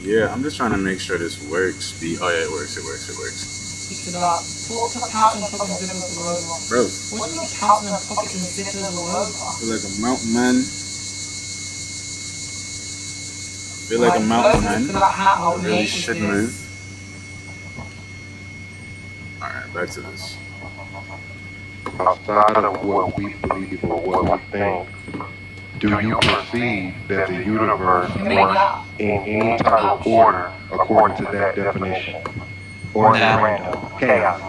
Yeah, I'm just trying to make sure this works. Oh yeah, it works. It works. It works. Pick it up. Talk to Carlton fucking zippers all over. Bro, What do you mean Carlton and pockets and zippers all over? I feel like a mountain man. I feel like a mountain man. I really should move. Alright, back to this. Outside of what we believe or what we think, do you perceive that the universe works in any type of order according to that definition? Or is it random? Chaos?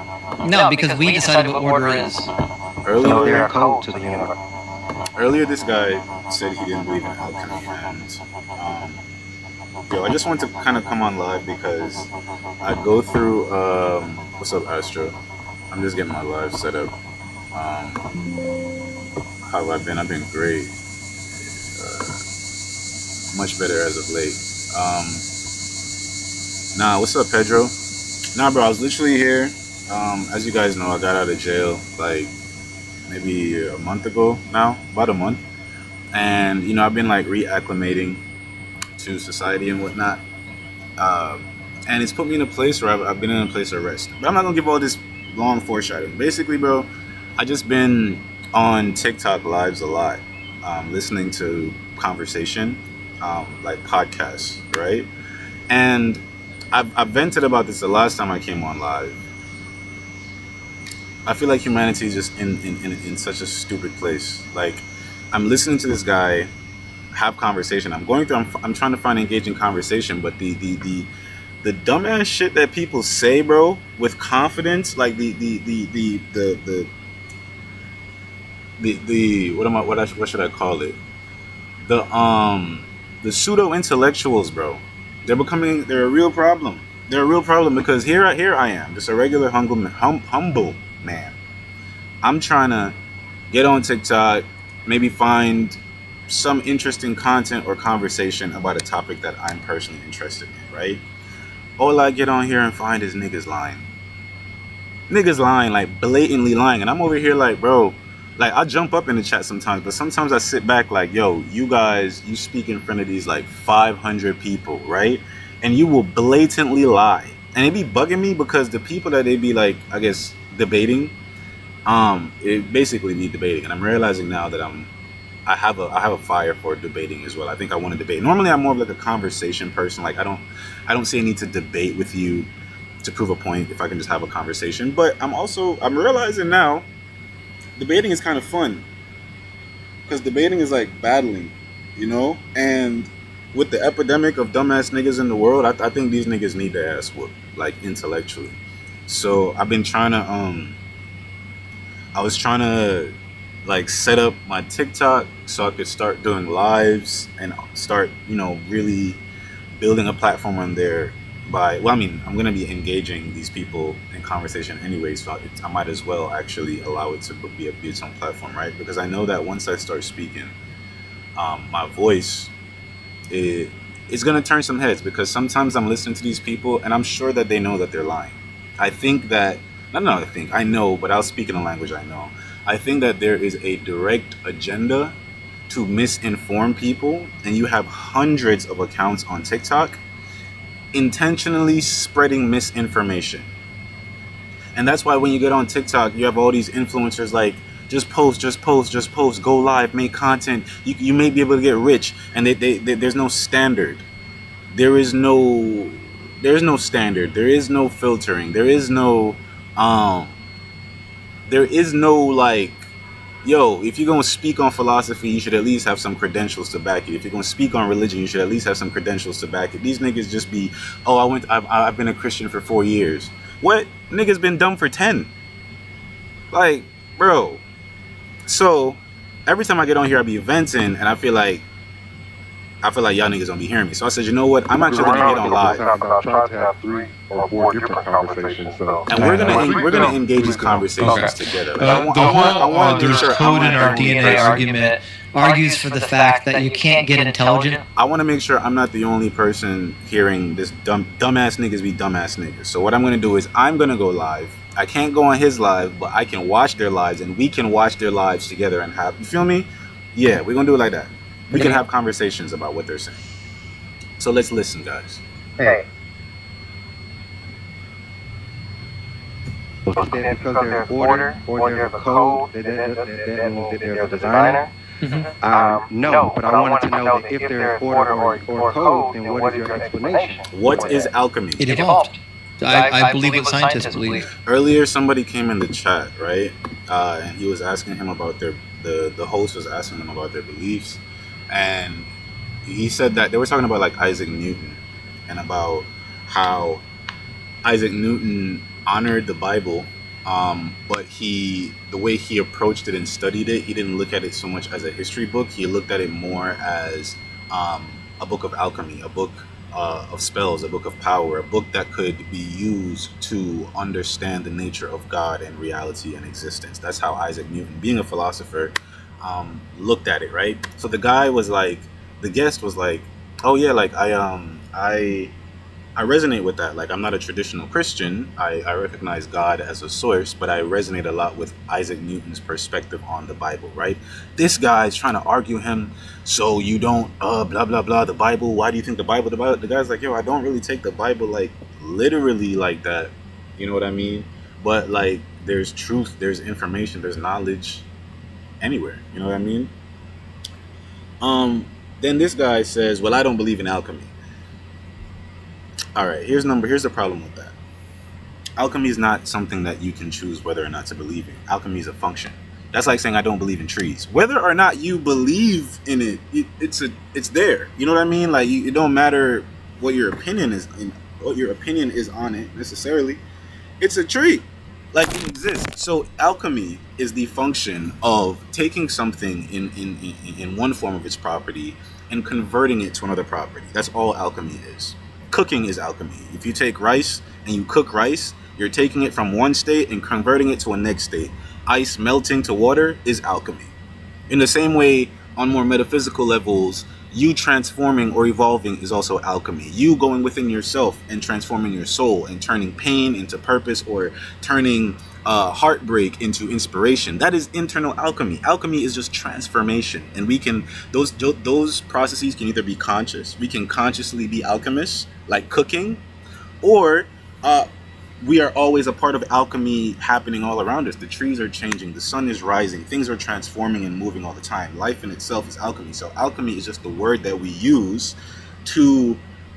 No, because we decided what order is. So they're a code to the universe. Earlier, this guy said he didn't believe in alchemy, and yo, I just want to kind of come on live because I go through. What's up, Astro? I'm just getting my live set up. How have I been? I've been great. Much better as of late. Nah, what's up, Pedro? Nah, bro, I was literally here. As you guys know, I got out of jail like maybe a month ago now, about a month. And, you know, I've been like reacclimating to society and whatnot. And it's put me in a place where I've been in a place of rest. But I'm not going to give all this long foreshadowing. Basically, bro, I just been on TikTok lives a lot, listening to conversation, like podcasts, right? And I vented about this the last time I came on live. I feel like humanity is just in such a stupid place. Like, I'm listening to this guy have conversation. I'm trying to find engaging conversation, but the dumbass shit that people say, bro, with confidence, like what should I call it? The pseudo intellectuals, bro. They're a real problem. They're a real problem because here I am, just a regular humble man. I'm trying to get on TikTok, maybe find some interesting content or conversation about a topic that I'm personally interested in, right? All I get on here and find is niggas lying. Niggas lying, like blatantly lying. And I'm over here like, bro, like I jump up in the chat sometimes, but sometimes I sit back like, yo, you guys, you speak in front of these like 500 people, right? And you will blatantly lie. And it be bugging me because the people that they be like, I guess, debating, it basically be debating. And I'm realizing now that I have a fire for debating as well. I think I want to debate. Normally I'm more of like a conversation person. Like I don't see a need to debate with you to prove a point if I can just have a conversation. But I'm realizing now debating is kind of fun. Because debating is like battling, you know? And with the epidemic of dumbass niggas in the world, I think these niggas need their ass whooped, like intellectually. So I've been trying to I was trying to like set up my TikTok so I could start doing lives and start, you know, really building a platform on there I'm going to be engaging these people in conversation anyway, so I might as well actually allow it to be its own platform, right? Because I know that once I start speaking, my voice, it's going to turn some heads because sometimes I'm listening to these people and I'm sure that they know that they're lying. I know, but I'll speak in a language I know. I think that there is a direct agenda to misinform people, and you have hundreds of accounts on TikTok intentionally spreading misinformation. And that's why when you get on TikTok, you have all these influencers like, just post, go live, make content. You may be able to get rich, and there's no standard. There is no standard. There is no filtering. There is no like, yo, if you're going to speak on philosophy, you should at least have some credentials to back it. If you're going to speak on religion, you should at least have some credentials to back it. These niggas just be, I've been a Christian for 4 years. What? Niggas been dumb for 10. Like, bro. So, every time I get on here, I be venting, and I feel like y'all niggas don't be hearing me. So I said, you know what? I'm actually gonna get on live. I tried to have 3 or 4 different conversations. So. And we're gonna engage these conversations together. Like, I want to there's code in our DNA argument argues for the fact that you can't get intelligent. I want to make sure I'm not the only person hearing this dumbass niggas be dumbass niggas. So what I'm gonna do is I'm gonna go live. I can't go on his live, but I can watch their lives, and we can watch their lives together and have. You feel me? Yeah, we're gonna do it like that. We can have conversations about what they're saying. So let's listen, guys. Hey. Because there's order or there's a code, that means that there's a designer. No, but I wanted to know that if there's order or code, then what is your explanation? What is alchemy? It evolved. I believe what scientists believe. Earlier, somebody came in the chat, right? And he was asking him about the host was asking him about their beliefs. And he said that they were talking about like Isaac Newton and about how Isaac Newton honored the Bible, but the way he approached it and studied it, he didn't look at it so much as a history book. He looked at it more as a book of alchemy, a book of spells, a book of power, a book that could be used to understand the nature of God and reality and existence. That's how Isaac Newton, being a philosopher, looked at it, right? So the guy was like, the guest was like, oh yeah, like I resonate with that. Like, I'm not a traditional Christian. I recognize God as a source, but I resonate a lot with Isaac Newton's perspective on the Bible, right? This guy's trying to argue him, so you don't, blah, blah, blah, the Bible, why do you think the Bible? The guy's like, yo, I don't really take the Bible, like, literally like that. You know what I mean? But, like, there's truth, there's information, there's knowledge anywhere. You know what I mean? Then this guy says, well, I don't believe in alchemy. All right, here's the problem with that. Alchemy is not something that you can choose whether or not to believe in. Alchemy is a function. That's like saying I don't believe in trees. Whether or not you believe in it, it's there. You know what I mean? Like, it don't matter what your opinion is on it necessarily. It's a tree. Like, it exists. So alchemy is the function of taking something in one form of its property and converting it to another property. That's all alchemy is. Cooking is alchemy. If you take rice and you cook rice, you're taking it from one state and converting it to a next state. Ice melting to water is alchemy. In the same way, on more metaphysical levels, you transforming or evolving is also alchemy. You going within yourself and transforming your soul and turning pain into purpose, or turning heartbreak into inspiration. That is internal alchemy. Alchemy is just transformation, and we can those processes can either be conscious. We can consciously be alchemists, like cooking, or we are always a part of alchemy happening all around us. The trees are changing, the sun is rising, things are transforming and moving all the time. Life in itself is alchemy. So alchemy is just the word that we use to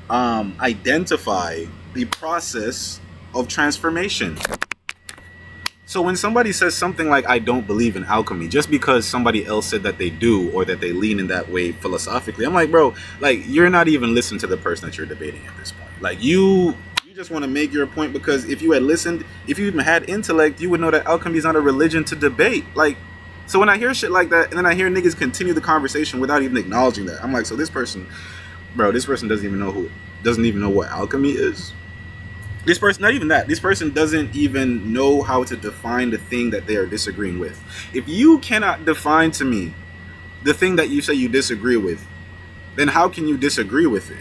identify the process of transformation. So when somebody says something like, I don't believe in alchemy, just because somebody else said that they do, or that they lean in that way philosophically, I'm like, bro, like, you're not even listening to the person that you're debating at this point. Like, you just want to make your point, because if you had listened, if you even had intellect, you would know that alchemy is not a religion to debate. Like, so when I hear shit like that, and then I hear niggas continue the conversation without even acknowledging that, I'm like, so this person doesn't even know what alchemy is. This person, not even that, this person doesn't even know how to define the thing that they are disagreeing with. If you cannot define to me the thing that you say you disagree with, then how can you disagree with it?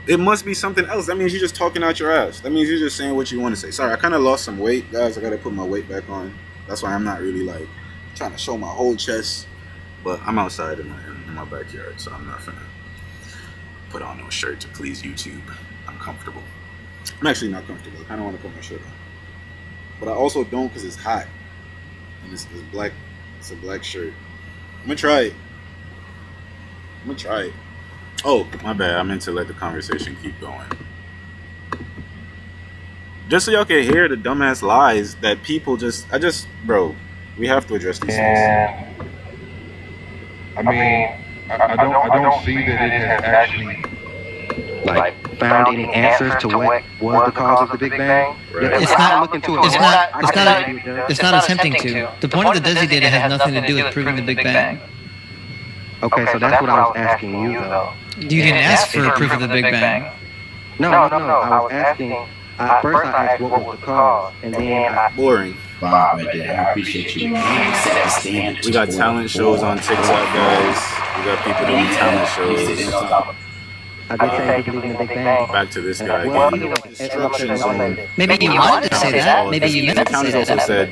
It must be something else. That means you're just talking out your ass. That means you're just saying what you want to say. Sorry, I kind of lost some weight, guys. I got to put my weight back on. That's why I'm not really, like, trying to show my whole chest. But I'm outside in my backyard, so I'm not finna put on no shirt to please YouTube. I'm comfortable. I'm actually not comfortable. I kind of want to put my shirt on. But I also don't, because it's hot. And it's black. It's a black shirt. I'm going to try it. Oh, my bad. I meant to let the conversation keep going. Just so y'all can hear the dumbass lies that people bro, we have to address these things. I mean, I don't see that it has actually, like, found any answers to what was the cause of the Big Bang. Right. It's not attempting to. The point of the Desi data has nothing to do with proving the Big Bang. Okay, so that's what I was asking you, though. You didn't ask for proof of the Big Bang. No. I was asking. First, I asked what was the cause, and then Boring. Bob, right there. I appreciate you. Set the standard. We got talent shows on TikTok, guys. We got people doing talent shows. I did say you believe in the Big Bang. Back to this guy again. Instructions on. Maybe you wanted to say that. Maybe you meant to say Talent also that.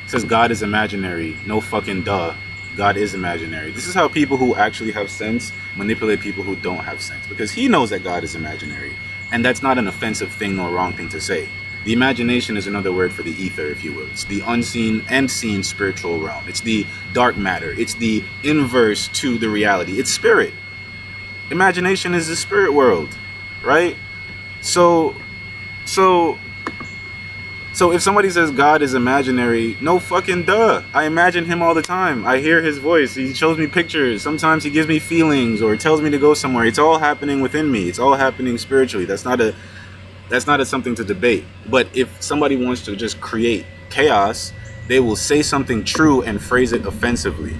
says God is imaginary. No fucking duh. God is imaginary. This is how people who actually have sense manipulate people who don't have sense, because he knows that God is imaginary. And that's not an offensive thing nor wrong thing to say. The imagination is another word for the ether, if you will. It's the unseen and seen spiritual realm. It's the dark matter. It's the inverse to the reality. It's spirit. Imagination is the spirit world, right? So if somebody says God is imaginary, no fucking duh. I imagine him all the time. I hear his voice. He shows me pictures. Sometimes he gives me feelings or tells me to go somewhere. It's all happening within me. It's all happening spiritually. That's not a something to debate. But if somebody wants to just create chaos, they will say something true and phrase it offensively.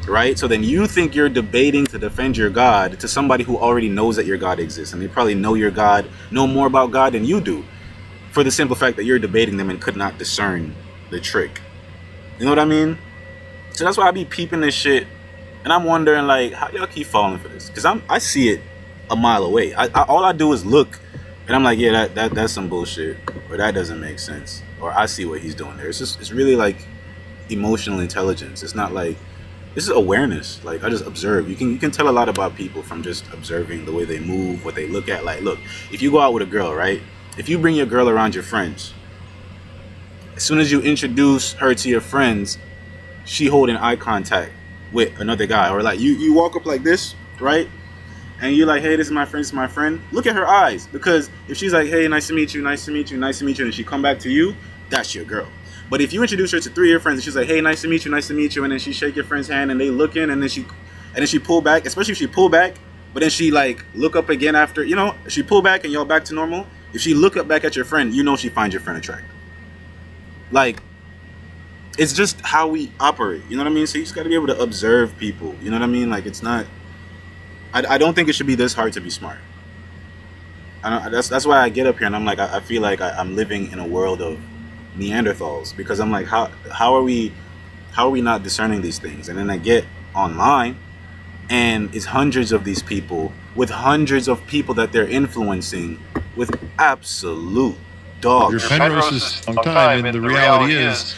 Right? So then you think you're debating to defend your God to somebody who already knows that your God exists. And they probably know your God, know more about God than you do. For the simple fact that you're debating them and could not discern the trick. You know what I mean? So that's why I be peeping this shit. And I'm wondering, like, how y'all keep falling for this? Because I see it a mile away. All I do is look. And I'm like, yeah, that's some bullshit. Or that doesn't make sense. Or I see what he's doing there. It's really like emotional intelligence. It's not like, this is awareness. Like, I just observe. You can tell a lot about people from just observing the way they move, what they look at. Like, look, if you go out with a girl, right? If you bring your girl around your friends, as soon as you introduce her to your friends, she holding eye contact with another guy. Or like you walk up like this, right? And you're like, hey, this is my friend, this is my friend. Look at her eyes. Because if she's like, hey, nice to meet you, nice to meet you, nice to meet you, and she come back to you, that's your girl. But if you introduce her to 3 of your friends and she's like, hey, nice to meet you, and then she shake your friend's hand and they look in and then she pull back, especially if she pull back, but then she like look up again after, you know, she pull back and y'all back to normal. If she look up back at your friend, you know she finds your friend attractive. Like, it's just how we operate, you know what I mean? So you just got to be able to observe people, you know what I mean? Like, it's not, I don't think it should be this hard to be smart. That's why I get up here and I'm like, I feel like I'm living in a world of Neanderthals, because I'm like, how are we not discerning these things? And then I get online and it's hundreds of these people with hundreds of people that they're influencing with absolute dog. Your Penrose is on time, and the reality is,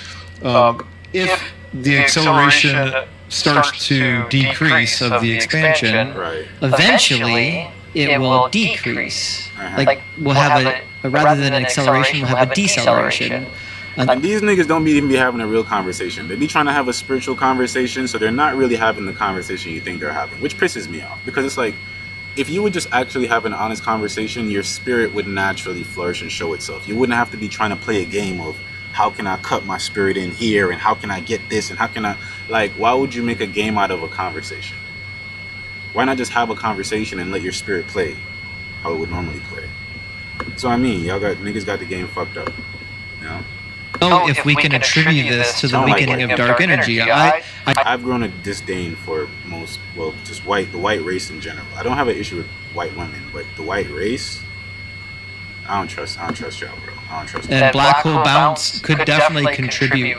if the acceleration starts to decrease of the expansion, Right. eventually it will decrease. Like, we'll have rather than an acceleration, we'll have a deceleration. And these niggas don't even be having a real conversation. They be trying to have a spiritual conversation, so they're not really having the conversation you think they're having, which pisses me off. Because it's like, if you would just actually have an honest conversation, your spirit would naturally flourish and show itself. You wouldn't have to be trying to play a game of, how can I cut my spirit in here, and how can I get this, and how can I, like, why would you make a game out of a conversation? Why not just have a conversation and let your spirit play how it would normally play? So I mean, niggas got the game fucked up, you know? If we can attribute this to the weakening of dark energy. I've grown a disdain for just the white race in general. I don't have an issue with white women, but the white race, I don't trust y'all, bro. I don't trust y'all. And black hole bounce could definitely contribute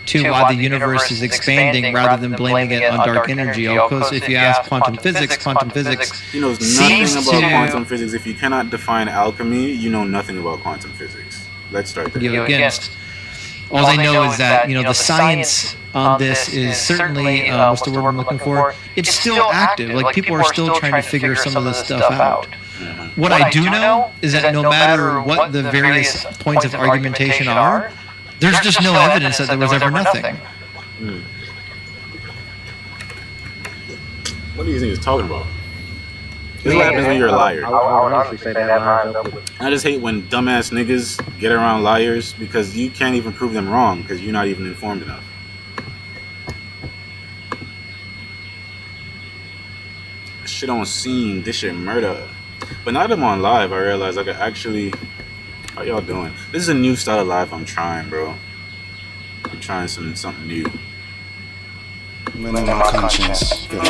to why the universe is expanding rather than blaming it on dark energy. Because if you ask quantum physics he knows nothing about quantum physics. If you cannot define alchemy, you know nothing about quantum physics. Let's start there. Against. All I know is that, the science on this is certainly, what's the word I'm looking for? It's still active. Like, people are still trying to figure some of this stuff out. What I do know is that no matter what the various points of argumentation are, there's just no evidence that there was ever nothing. What do you think he's talking about? This is what happens when you're a liar. I would honestly say that lines up with I just hate when dumbass niggas get around liars because you can't even prove them wrong because you're not even informed enough. Shit on scene, this shit murder. But now that I'm on live, I realize I could actually... How y'all doing? This is a new style of live I'm trying, bro. I'm trying something new. Men in my conscience. What's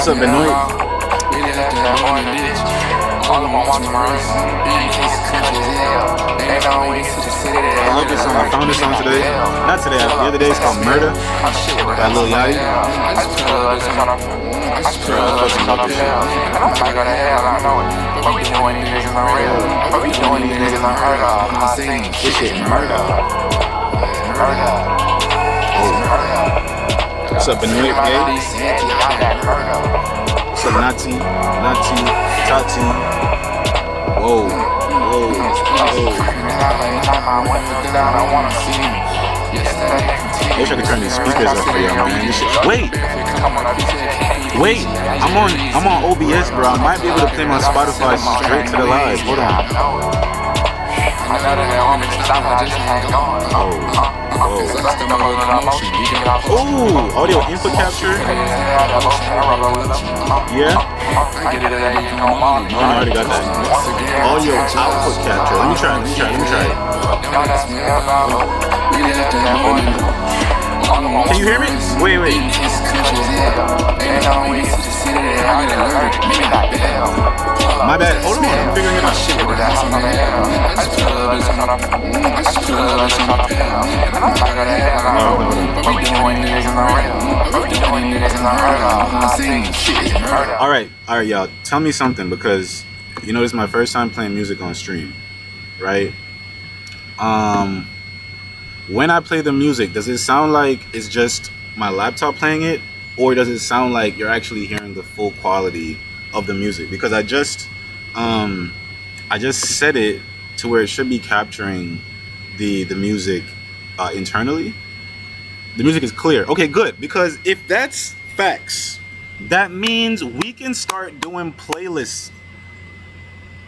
up, Benoit? I love this song. I found this song today. Not today. The other day. It's called Murder by Lil Yachty. This shit murder. What's up, Benoit? up, Nati? Nati, Tati. Whoa, whoa, whoa. I wish I could turn these speakers up for y'all, man. This shit. Wait. I'm on OBS, bro. I might be able to play my Spotify straight to the live. Hold on. Oh, audio input capture. Yeah. I already got that. Audio output capture. Let me try it. Can you hear me? Wait. My bad. Hold on. I'm figuring it out. All right, y'all. Tell me something, because you know this is my first time playing music on stream, right? When I play the music, does it sound like it's just my laptop playing it, or does it sound like you're actually hearing the full quality of the music? Because I just set it to where it should be capturing the music internally. The music is clear. Okay, good. Because if that's facts, that means we can start doing playlists.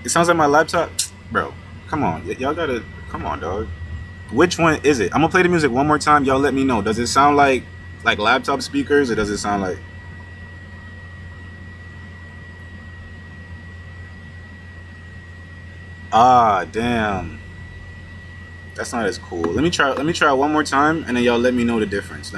It sounds like my laptop, bro. Come on, y'all gotta come on, dog. Which one is it? I'm gonna play the music one more time. Y'all let me know. Does it sound like laptop speakers, or does it sound like? Ah, damn. That's not as cool. Let me try one more time, and then y'all let me know the difference.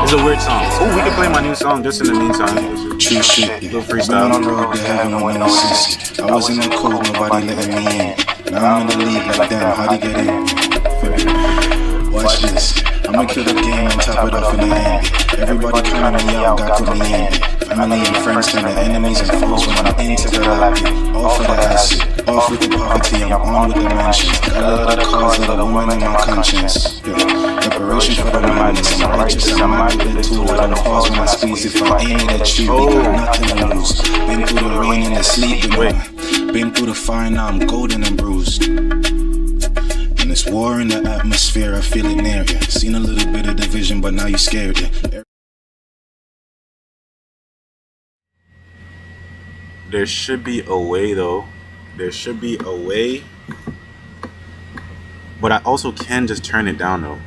It's a weird song. Oh, we can play my new song just in the meantime. True shit. Little freestyle. On the road to heaven, no one assist. I was in the cold, nobody letting me in. Now I'm in the league like damn, how'd you get in? Watch this. I'ma kill the game and top it off in the end. Everybody counting me out, God put me in. Family and friends turn to enemies and foes when I'm integral like it. Off for the acid, off with the poverty, I'm on with the mansion. Got a lot of cause of the woman in my conscience. Preparation for the madness, I'm righteous, I'm mad with the tool. I don't pause when I squeeze if I'm aiming at you. We got nothing to lose. Been through the rain and the sleep, been through the fire, now I'm golden and bruised. And it's war in the atmosphere, I feel it near you. Seen a little bit of division, but now you scared you. There should be a way, though. There should be a way. But I also can just turn it down, though.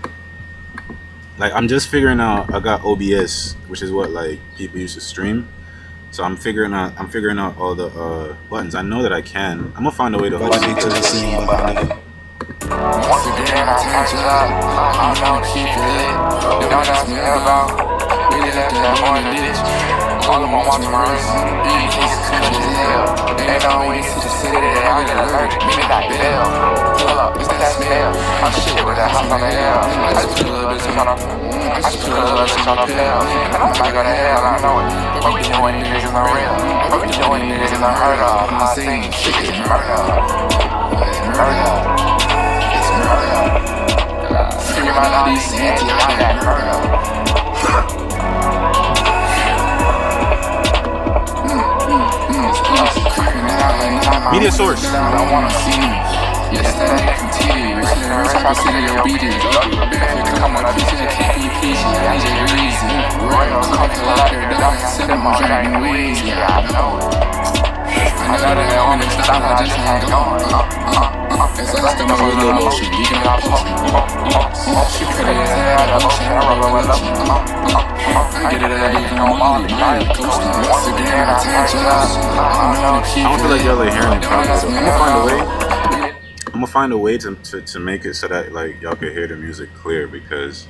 Like, I'm just figuring out. I got OBS, which is what like people used to stream. So I'm figuring out all the buttons. I know that I can. I'm gonna find a way to hold it. Once again, I turn it up. I'm gonna keep it lit. You don't ask me about. Really left that boy in the ditch. All of my watching my wrist. Being cases country as hell. Ain't no way to the city that I get alerted. Midnight bell. Pull up, it's that smell. I'm shit with that hop on the hell. I just put a little bit of on the pill. And I'm like, go to hell, I know it. What we doing, niggas is unreal. What we doing, niggas is unheard of. I'm saying shit is murder. It's murder. Figure out all these anti, I got murder. Media source. I don't wanna see me. Yesterday from TV, rich I see the obedience. Come on, I be to the KPP, I just reason. Royal, come to the ladder, dog, sit up on dragging ways. Yeah, I know it. I know that on this style, I just ain't going. It's like the most little motion, you can not post. She pretty as hell, the motion, I rub it up. I get it at you know, Molly, I am coasting. Once again, I turn it up. I don't feel like y'all are hearing it properly. So I'm gonna find a way to make it so that like y'all can hear the music clear, because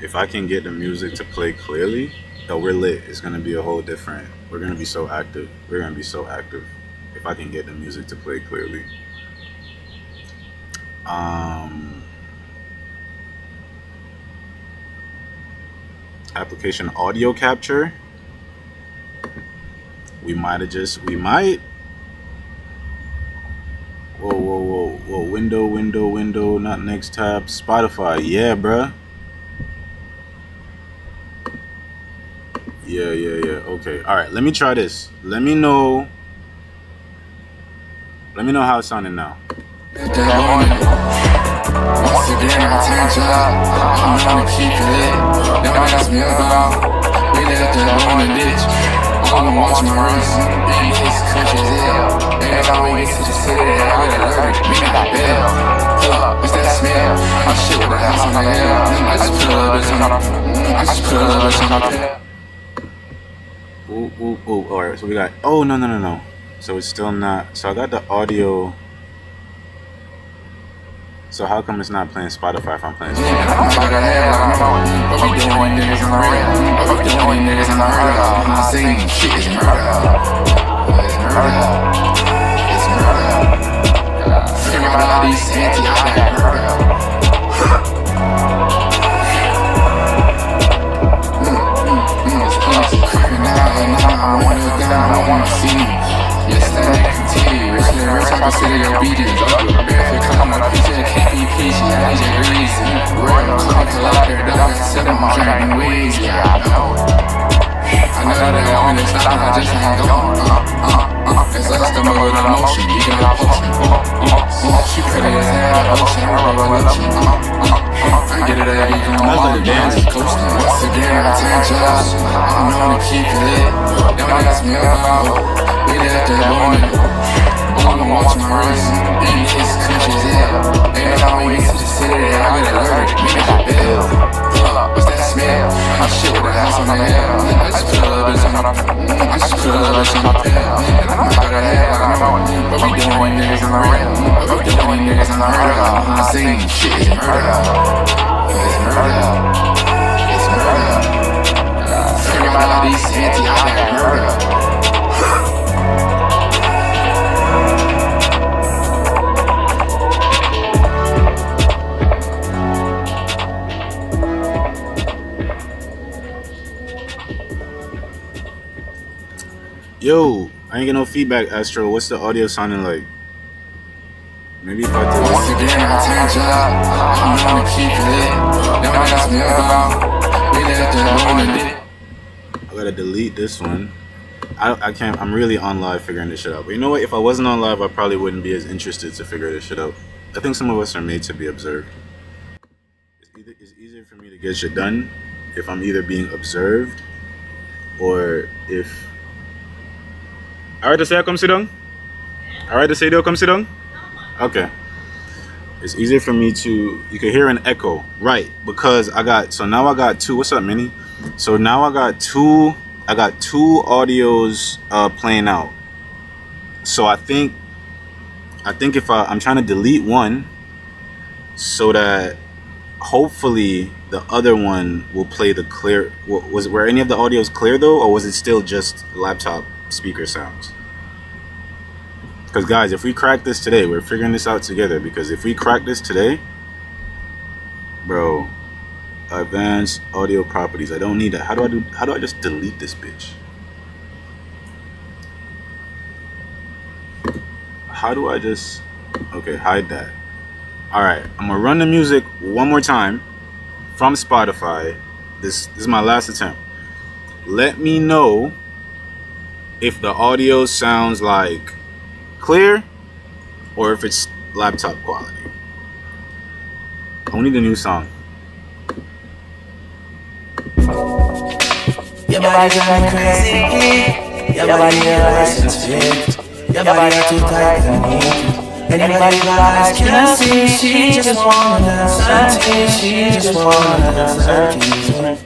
if I can get the music to play clearly, though, we're lit. It's gonna be a whole different. We're gonna be so active. If I can get the music to play clearly. Application audio capture. We might. Whoa. Window. Not next tab. Spotify. Yeah, bruh. Yeah. Okay. All right. Let me try this. Let me know how it's sounding now. Once again, I turned you up. I'm gonna keep it lit. Don't ask me about. We left that on the ditch. I'm gonna watch my wrist. Baby, his country's ill. Every time we get to the city, I get alerted. Me got bill. Pull up, what's that smell? I shit with the house on the hill. I just put a little bitch on my pill. Ooh. All right. So we got. Oh no. So it's still not. So I got the audio. So how come it's not playing Spotify if I'm playing Spotify? What we doing, niggas in the real? What we doing, niggas in the real? I'm not saying shit is murder. It's murder. It's murder. Figure out all these anti-high murder. It's creeping out and now I want to down, I don't want to see you. Yes, that nigga continue. Rich nigga, rich, I consider your obedience. Barefoot come up, PJ can't be peachy. I need your greasy. Royal come collider, dog, set up my dragon ways. Yeah, I know. I know that I want to stop, I just ain't going. It's like the mode of emotion, you get out potion. She pretty as hell, ocean, revolution. I get it every time I'm dance coasting. Once again, I turned you up. I'm known to keep it lit. Don't ask me about. We left that morning. I'm gonna watch my wrist. Baby, his country's ill. Every time we get to the city, I get alerted. Me got bill. Pull up, what's that smell? I shit with the house on the hill. I just put a little bitch on my pill. And I'm not gonna have like I'm on. What we doing, niggas in the real? What we doing, niggas in the real? I'm not saying shit is murder. It's murder. It's murder. Figure out all these anti-high murder. Yo, I ain't get no feedback, Astro. What's the audio sounding like? Maybe if I do. Once again, I turned you up. I'm gonna keep it lit. Don't ask me about. We left that on the ditch. I gotta delete this one. I can't. I'm really on live figuring this shit out. But you know what? If I wasn't on live, I probably wouldn't be as interested to figure this shit out. I think some of us are made to be observed. It's easier for me to get shit done if I'm either being observed or if. Alright to say come sit down? Alright to say come sit down? Okay. It's easier for me to, you can hear an echo, right? Because now I got two. What's up, Minnie? So now I got two audios playing out. So I think if I'm trying to delete one so that hopefully the other one will play the clear. Were any of the audios clear though, or was it still just laptop speaker sounds? Because guys, if we crack this today, we're figuring this out together. Because if we crack this today, bro, advanced audio properties. I don't need that. How do I just delete this bitch? How do I just, okay, hide that. All right, I'm gonna run the music one more time from Spotify. This is my last attempt. Let me know if the audio sounds like clear or if it's laptop quality. I need a new song. Your body drive crazy. Your body your license fit. Your body are too tight and neat. Anybody with eyes can see. She just wanna dance and tease. She just wanna dance and tease me.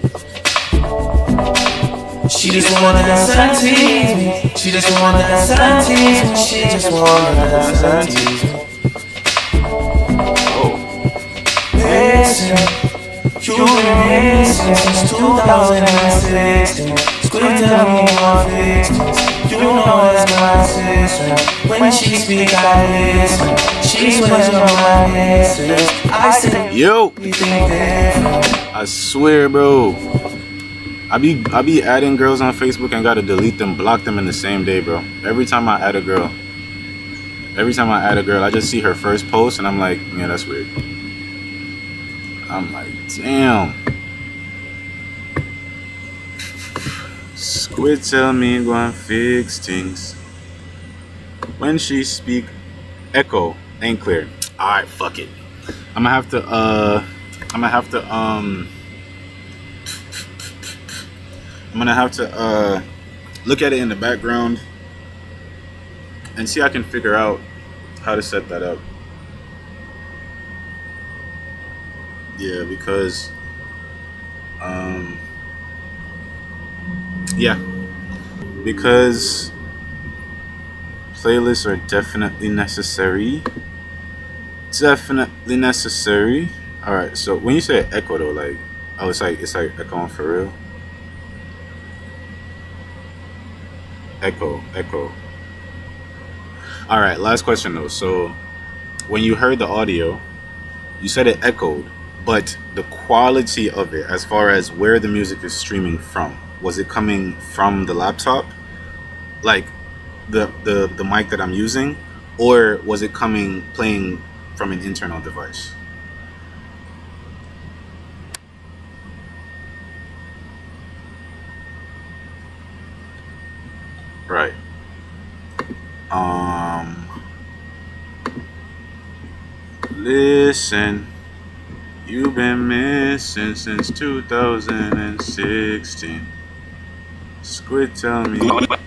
She just wanna dance and tease me. She just wanna dance and tease me. She just wanna dance and tease me. Listen, you've been missing since 2016. Squid tell me what fixed it. You know that's my sister. When she speak, I listen. She swears on my missus. I say, yo, you think different. I swear, bro. I be adding girls on Facebook and gotta delete them, block them in the same day, bro. Every time I add a girl, I just see her first post and I'm like, yeah, that's weird. I'm like, damn. Squid tell me go and fix things. When she speak, echo ain't clear. Alright, fuck it. I'm gonna have to look at it in the background and see if I can figure out how to set that up. Yeah, because because playlists are definitely necessary. Definitely necessary. All right. So when you say echo though, like, oh, it's like echoing for real. Echo. All right. Last question though. So when you heard the audio, you said it echoed, but the quality of it, as far as where the music is streaming from, was it coming from the laptop, like the mic that I'm using, or was it playing from an internal device? Right. Listen, you've been missing since 2016. Squid, tell me. But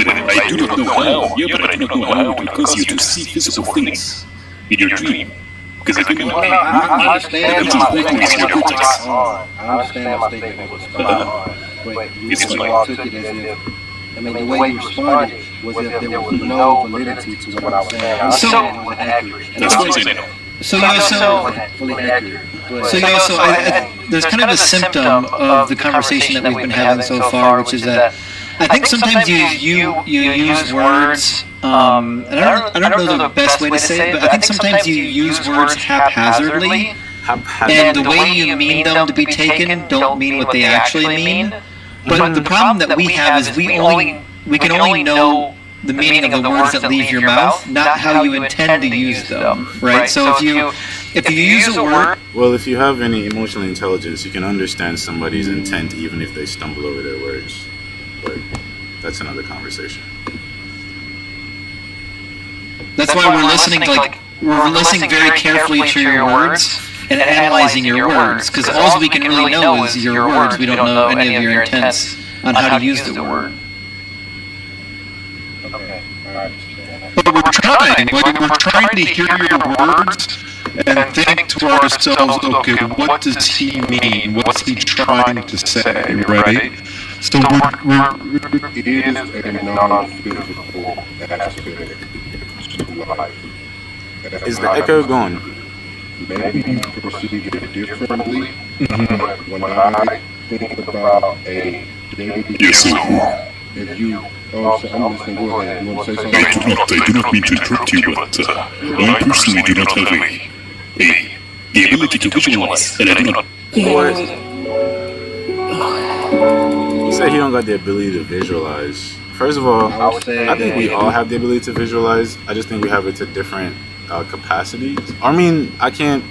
I do not know how. Yeah, but I do not know how to cause you to see physical things in your dream. Because I can I understand my statement was spot on. I understand my statement was spot on. But you all took it as if, I mean, the way you responded was if there was no validity to what I was saying. I understand it was accurate. That's what I'm saying. So you also, there's kind of a symptom of the conversation that we've been having so far, which is that I think sometimes you use words, and I don't know the best way to say it, but I think sometimes you use words haphazardly, and the way you mean them to be taken don't mean what they actually mean. But the problem that we have is we can only know the meaning of the words that leave your mouth, not how you intend to use them, right? So if you use a word... Well, if you have any emotional intelligence, you can understand somebody's intent even if they stumble over their words. But that's another conversation. That's why we're listening very carefully to your words and analyzing your words, because all we can really know is your words. We don't know any of your intents on how to use the word. But we're trying to hear your words and think to ourselves, okay, what does he mean? What's he trying to say, right? So it is a non-physical aspect to life. Is the echo gone? Maybe you perceive it differently, but when I think about a daily if you... Oh, so I'm listening. Go ahead. You want to say something? I do not mean to interrupt you, but I personally do not have the ability to visualize, and I do not... What? You said he don't got the ability to visualize. First of all, I think we all have the ability to visualize. I just think we have it to different capacities. I mean, I can't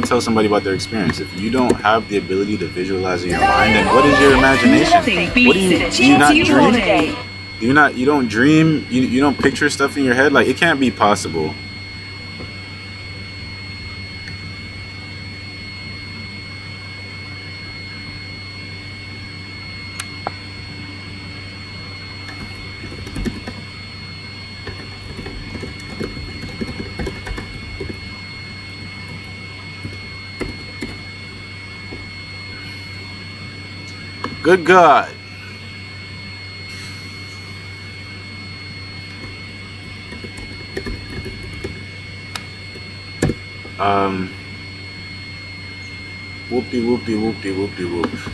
tell somebody about their experience. If you don't have the ability to visualize in your mind, then what is your imagination? What do you not dream? You don't dream, you don't picture stuff in your head? Like, it can't be possible. Good God. Whoop.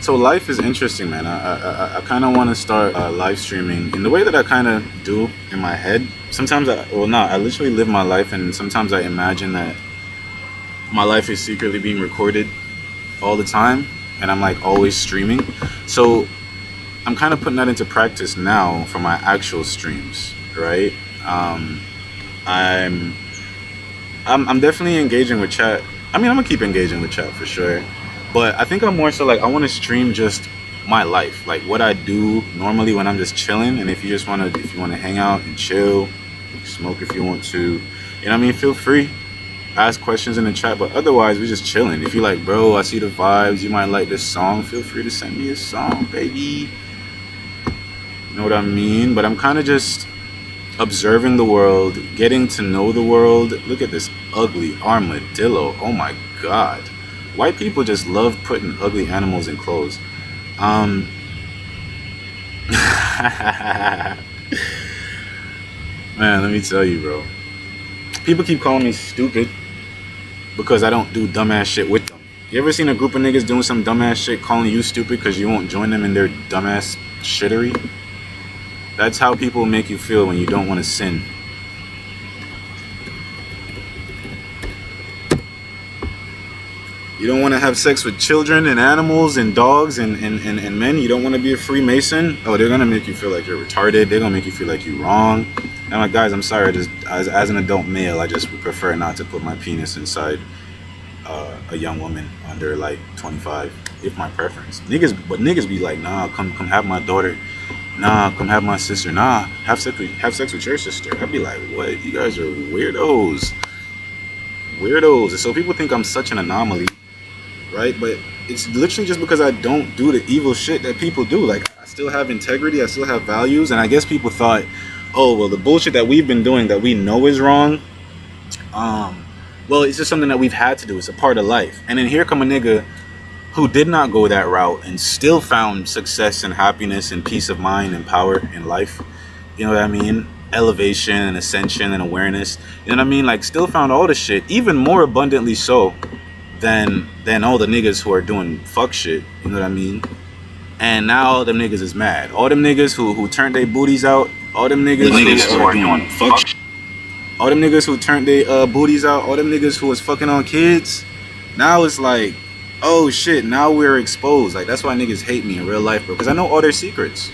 So life is interesting, man. I kind of want to start live streaming in the way that I kind of do in my head. Sometimes I literally live my life, and sometimes I imagine that my life is secretly being recorded all the time, and I'm like always streaming. So I'm kind of putting that into practice now for my actual streams, right? I'm definitely engaging with chat. I mean, I'm gonna keep engaging with chat for sure, but I think I'm more so like I want to stream just my life, like what I do normally when I'm just chilling. And if you want to hang out and chill, smoke if you want to, you know what I mean, feel free, ask questions in the chat. But otherwise, we're just chilling. If you're like, bro, I see the vibes, you might like this song, feel free to send me a song, baby. You know what I mean? But I'm kind of just observing the world, getting to know the world. Look at this ugly armadillo. Oh my god. White people just love putting ugly animals in clothes. Man, let me tell you, bro. People keep calling me stupid because I don't do dumbass shit with them. You ever seen a group of niggas doing some dumbass shit calling you stupid because you won't join them in their dumbass shittery? That's how people make you feel when you don't want to sin. You don't want to have sex with children and animals and dogs and men. You don't want to be a Freemason. Oh, they're going to make you feel like you're retarded. They're going to make you feel like you're wrong. And I'm like, guys, I'm sorry. Just as an adult male, I just would prefer not to put my penis inside a young woman under like 25, if my preference. Niggas be like, nah, come have my daughter. Nah, come have my sister. Nah, have sex with your sister. I'd be like, what? You guys are weirdos. And so people think I'm such an anomaly, right? But it's literally just because I don't do the evil shit that people do. Like, I still have integrity, I still have values, and I guess people thought, oh, well, the bullshit that we've been doing that we know is wrong, well, it's just something that we've had to do. It's a part of life. And then here come a nigga who did not go that route and still found success and happiness and peace of mind and power in life. You know what I mean? Elevation and ascension and awareness. You know what I mean? Like, still found all the shit, even more abundantly so than all the niggas who are doing fuck shit. You know what I mean? And now all them niggas is mad. All them niggas who turned their booties out. All them niggas who are doing fuck shit. All them niggas who turned their booties out. All them niggas who was fucking on kids. Now it's like, oh shit, now we're exposed. Like, that's why niggas hate me in real life, bro. Because I know all their secrets.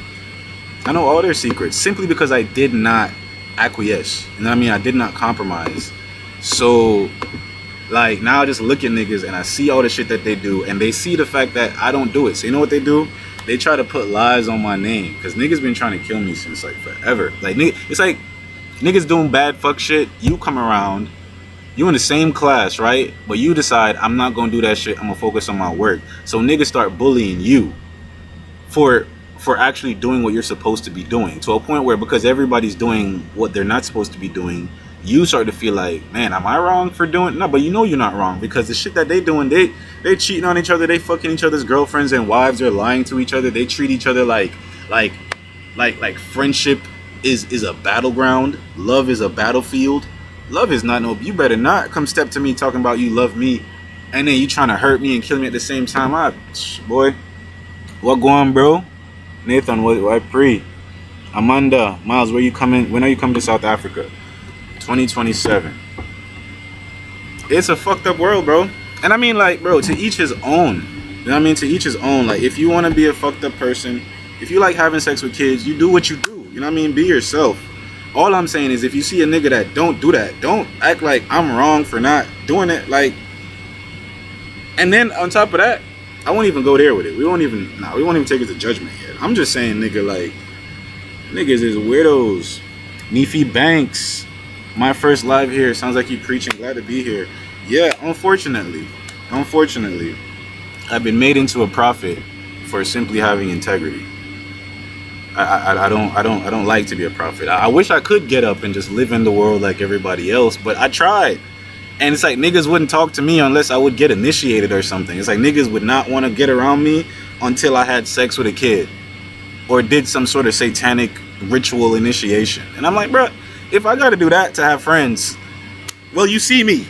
Simply because I did not acquiesce. You know what I mean? I did not compromise. So, like, now I just look at niggas and I see all the shit that they do, and they see the fact that I don't do it. So you know what they do? They try to put lies on my name. Because niggas been trying to kill me since, like, forever. Like, it's like niggas doing bad fuck shit. You come around. You in the same class, right? But you decide, I'm not gonna do that shit. I'm gonna focus on my work. So niggas start bullying you for actually doing what you're supposed to be doing, to a point where, because everybody's doing what they're not supposed to be doing, you start to feel like, man, am I wrong for doing? No, but you know you're not wrong, because the shit that they doing, they cheating on each other, they fucking each other's girlfriends and wives, they're lying to each other, they treat each other like friendship is a battleground, love is a battlefield. Love is not no, you better not come step to me talking about you love me and then you trying to hurt me and kill me at the same time. Boy, what going, bro? Nathan, what pre? Amanda, Miles, where you coming? When are you coming to South Africa? 2027. It's a fucked up world, bro. And I mean, like, bro, to each his own. You know what I mean? To each his own. Like, if you want to be a fucked up person, if you like having sex with kids, you do what you do. You know what I mean? Be yourself. All I'm saying is, if you see a nigga that don't do that, don't act like I'm wrong for not doing it. Like, and then on top of that, I won't even go there with it. We won't even take it to judgment yet. I'm just saying, nigga, like, niggas is weirdos. Neefy Banks, my first live here. Sounds like you preaching. Glad to be here. Yeah, unfortunately, I've been made into a prophet for simply having integrity. I don't like to be a prophet. I wish I could get up and just live in the world like everybody else, but I tried. And it's like niggas wouldn't talk to me unless I would get initiated or something. It's like niggas would not want to get around me until I had sex with a kid or did some sort of satanic ritual initiation. And I'm like, bro, if I got to do that to have friends, well, you see me.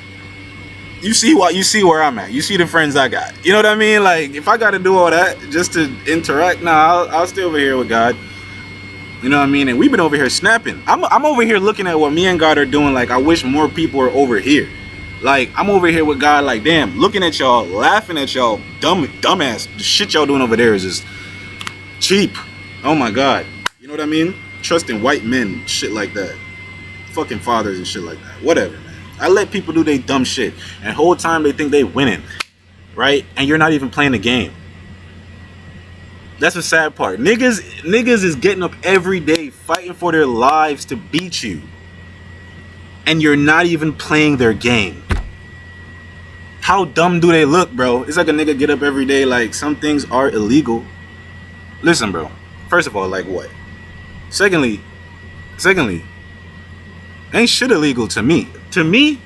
You see where I'm at. You see the friends I got. You know what I mean? Like, if I got to do all that just to interact, nah, I'll stay over here with God. You know what I mean? And we've been over here snapping. I'm over here looking at what me and God are doing. Like, I wish more people were over here. Like, I'm over here with God, like, damn, looking at y'all, laughing at y'all, dumbass. The shit y'all doing over there is just cheap. Oh my God. You know what I mean? Trusting white men, shit like that. Fucking fathers and shit like that. Whatever, man. I let people do their dumb shit. And the whole time they think they winning. Right? And you're not even playing the game. That's the sad part. Niggas is getting up every day fighting for their lives to beat you. And you're not even playing their game. How dumb do they look, bro? It's like a nigga get up every day like some things are illegal. Listen, bro. First of all, like what? Secondly, ain't shit illegal to me. To me,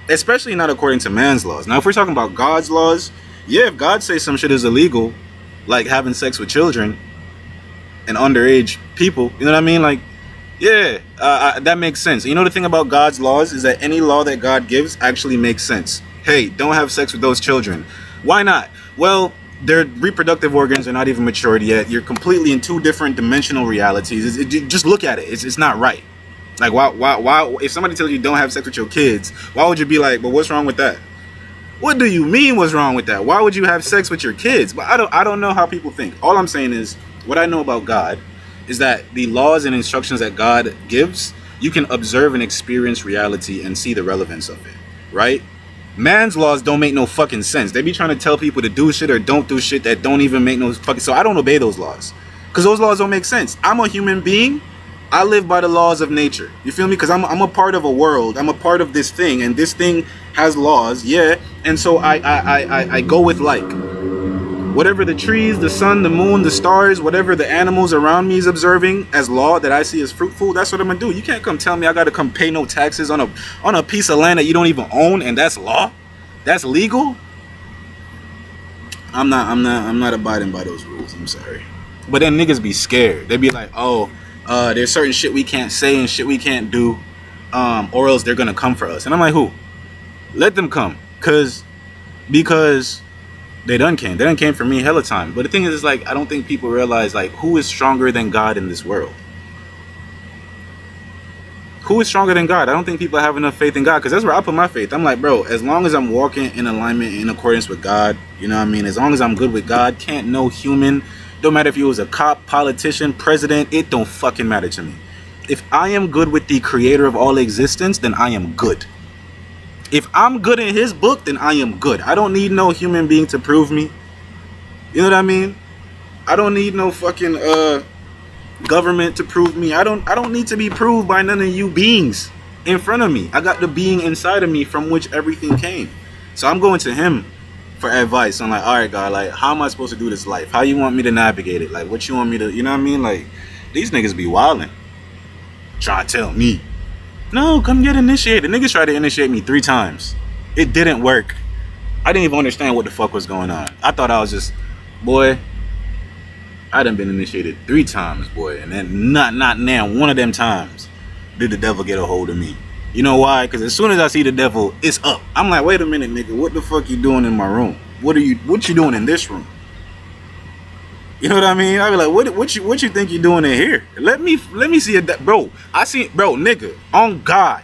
especially not according to man's laws. Now, if we're talking about God's laws, yeah, if God says some shit is illegal, like having sex with children and underage people, you know what I mean? Like, yeah, that makes sense. You know, the thing about God's laws is that any law that God gives actually makes sense. Hey, don't have sex with those children. Why not? Well, their reproductive organs are not even matured yet. You're completely in two different dimensional realities. Just look at it. It's not right. Like, why? If somebody tells you don't have sex with your kids, why would you be like, but what's wrong with that? What do you mean what's wrong with that? Why would you have sex with your kids? But I don't know how people think. All I'm saying is, what I know about God is that the laws and instructions that God gives, you can observe and experience reality and see the relevance of it, right? Man's laws don't make no fucking sense. They be trying to tell people to do shit or don't do shit that don't even make no fucking... So I don't obey those laws. Because those laws don't make sense. I'm a human being. I live by the laws of nature. You feel me? Because I'm a part of a world. I'm a part of this thing. And this thing has laws, yeah. And so I go with like. Whatever the trees, the sun, the moon, the stars, whatever the animals around me is observing as law that I see as fruitful, that's what I'm gonna do. You can't come tell me I gotta come pay no taxes on a piece of land that you don't even own, and that's law? That's legal? I'm not abiding by those rules. I'm sorry. But then niggas be scared. They be like, oh, there's certain shit we can't say and shit we can't do, or else they're gonna come for us. And I'm like, who? Let them come, because they done came for me hella time. But the thing is like, I don't think people realize like who is stronger than God in this world. Who is stronger than God? I don't think people have enough faith in God, because that's where I put my faith. I'm like, bro, as long as I'm walking in alignment, in accordance with God, you know what I mean? As long as I'm good with God, can't no human, don't matter if you was a cop, politician, president, it don't fucking matter to me. If I am good with the creator of all existence, then I am good. If I'm good in his book, then I am good. I don't need no human being to prove me. You know what I mean? I don't need no fucking government to prove me. I don't need to be proved by none of you beings in front of me. I got the being inside of me from which everything came. So I'm going to him for advice. I'm like, all right, God, like, how am I supposed to do this life? How you want me to navigate it? Like, what you want me to, you know what I mean? Like, these niggas be wildin'. Trying to tell me. No, come get initiated. Niggas tried to initiate me 3 times. It didn't work. I didn't even understand what the fuck was going on. I thought I was just, boy, I done been initiated 3 times, boy. And then not now, one of them times did the devil get a hold of me. You know why? Because as soon as I see the devil, it's up. I'm like, wait a minute, nigga. What the fuck you doing in my room? What you doing in this room? You know what I mean? I be like, what you think you doing in here? Let me see it, bro. I see it, bro, nigga. On God,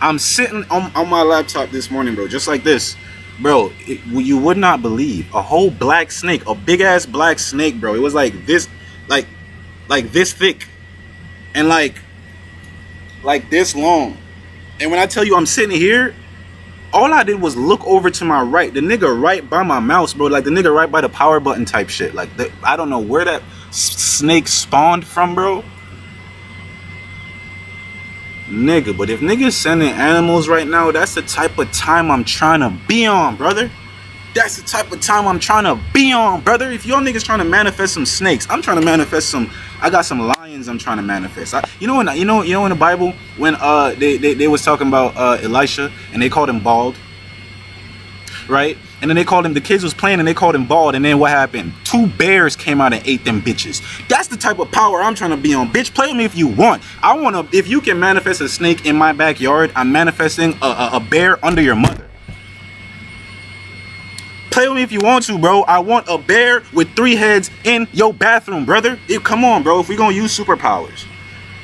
I'm sitting on my laptop this morning, bro, just like this, bro. You would not believe, a whole black snake, a big ass black snake, bro. It was like this, like this thick, and like this long. And when I tell you I'm sitting here, all I did was look over to my right. The nigga right by my mouse, bro. Like the nigga right by the power button type shit. Like I don't know where that snake spawned from, bro. Nigga, but if niggas sending animals right now, that's the type of time I'm trying to be on, brother. That's the type of time I'm trying to be on, brother. If y'all niggas trying to manifest some snakes, I'm trying to manifest some. I got some lions I'm trying to manifest. You know in the Bible when they was talking about Elisha and they called him bald, right? And then they called him, the kids was playing and they called him bald, and then what happened? 2 bears came out and ate them bitches. That's the type of power I'm trying to be on. Bitch, play with me if you want. If you can manifest a snake in my backyard, I'm manifesting a bear under your mother. Play with me if you want to, bro. I want a bear with 3 heads in your bathroom, brother. Come on, bro. If we gonna use superpowers.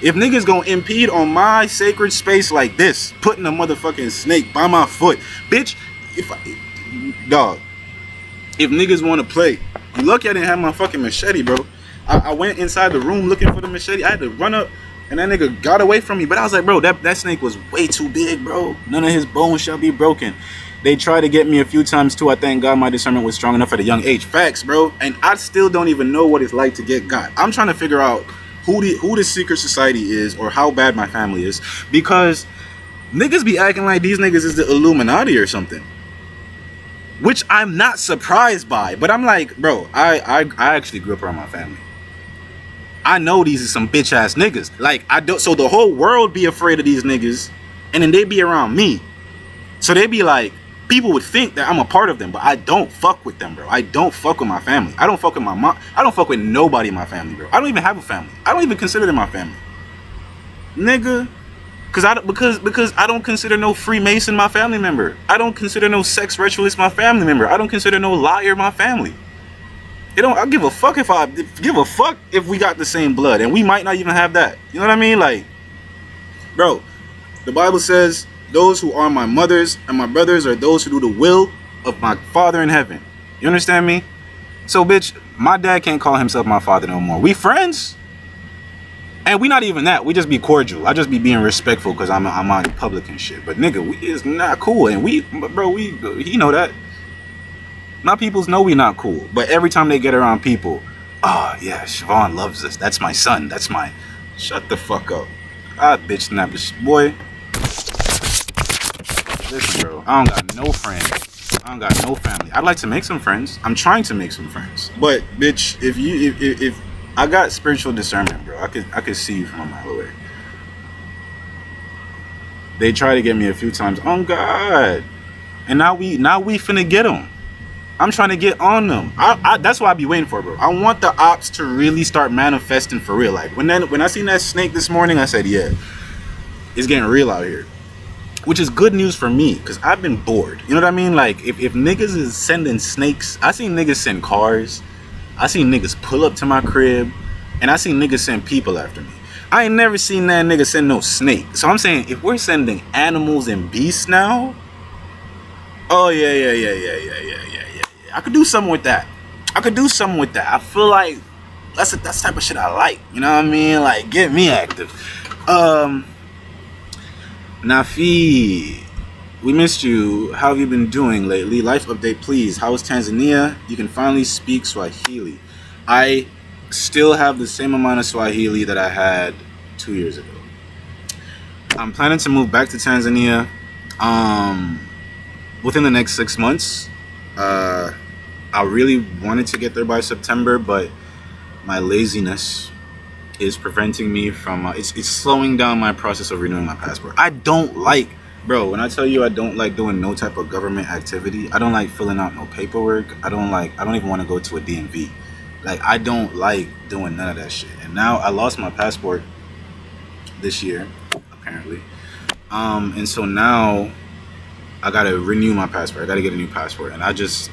If niggas gonna impede on my sacred space like this, putting a motherfucking snake by my foot. Bitch, if niggas wanna play, you lucky I didn't have my fucking machete, bro. I went inside the room looking for the machete. I had to run up and that nigga got away from me. But I was like, bro, that snake was way too big, bro. None of his bones shall be broken. They tried to get me a few times too. I thank God my discernment was strong enough at a young age. Facts, bro. And I still don't even know what it's like to get got. I'm trying to figure out who the secret society is or how bad my family is, because niggas be acting like these niggas is the Illuminati or something, which I'm not surprised by. But I'm like, bro, I actually grew up around my family. I know these are some bitch ass niggas. Like, I don't. So the whole world be afraid of these niggas, and then they be around me. So they be like, people would think that I'm a part of them, but I don't fuck with them, bro. I don't fuck with my family. I don't fuck with my mom. I don't fuck with nobody in my family, bro. I don't even have a family. I don't even consider them my family, nigga. Because I don't consider no Freemason my family member. I don't consider no sex ritualist my family member. I don't consider no liar my family. I give a fuck if we got the same blood, and we might not even have that. You know what I mean? Like, bro, the Bible says those who are my mothers and my brothers are those who do the will of my Father in heaven. You understand me? So, bitch, my dad can't call himself my father no more. We friends, and we not even that. We just be cordial. I just be being respectful because I'm out in public and shit. But nigga, we is not cool, and he know that. My peoples know we not cool, but every time they get around people, oh yeah, Siobhan loves us. That's my son. That's my. Shut the fuck up. Bitch snap this boy. Listen, bro. I don't got no friends. I don't got no family. I'd like to make some friends. I'm trying to make some friends. But bitch, if I got spiritual discernment, bro, I could see you from a mile away. They tried to get me a few times. Oh God. And now we finna get them. I'm trying to get on them. That's what I be waiting for, bro. I want the ops to really start manifesting for real. Like when I seen that snake this morning, I said, yeah, it's getting real out here. Which is good news for me, because I've been bored. You know what I mean? Like if niggas is sending snakes, I seen niggas send cars, I seen niggas pull up to my crib, and I seen niggas send people after me. I ain't never seen that nigga send no snake. So I'm saying, if we're sending animals and beasts now, oh yeah. I could do something with that. I feel like that's the type of shit I like. You know what I mean? Like, get me active. Nafi, we missed you. How have you been doing lately? Life update, please. How is Tanzania? You can finally speak Swahili. I still have the same amount of Swahili that I had 2 years ago. I'm planning to move back to Tanzania within the next 6 months. I really wanted to get there by September, but my laziness is preventing me from it's slowing down my process of renewing my passport. I don't like, bro, when I tell you I don't like doing no type of government activity, I don't like filling out no paperwork, I don't even want to go to a DMV. Like, I don't like doing none of that shit. And now I lost my passport this year, apparently, and so now I gotta renew my passport. I gotta get a new passport, and I just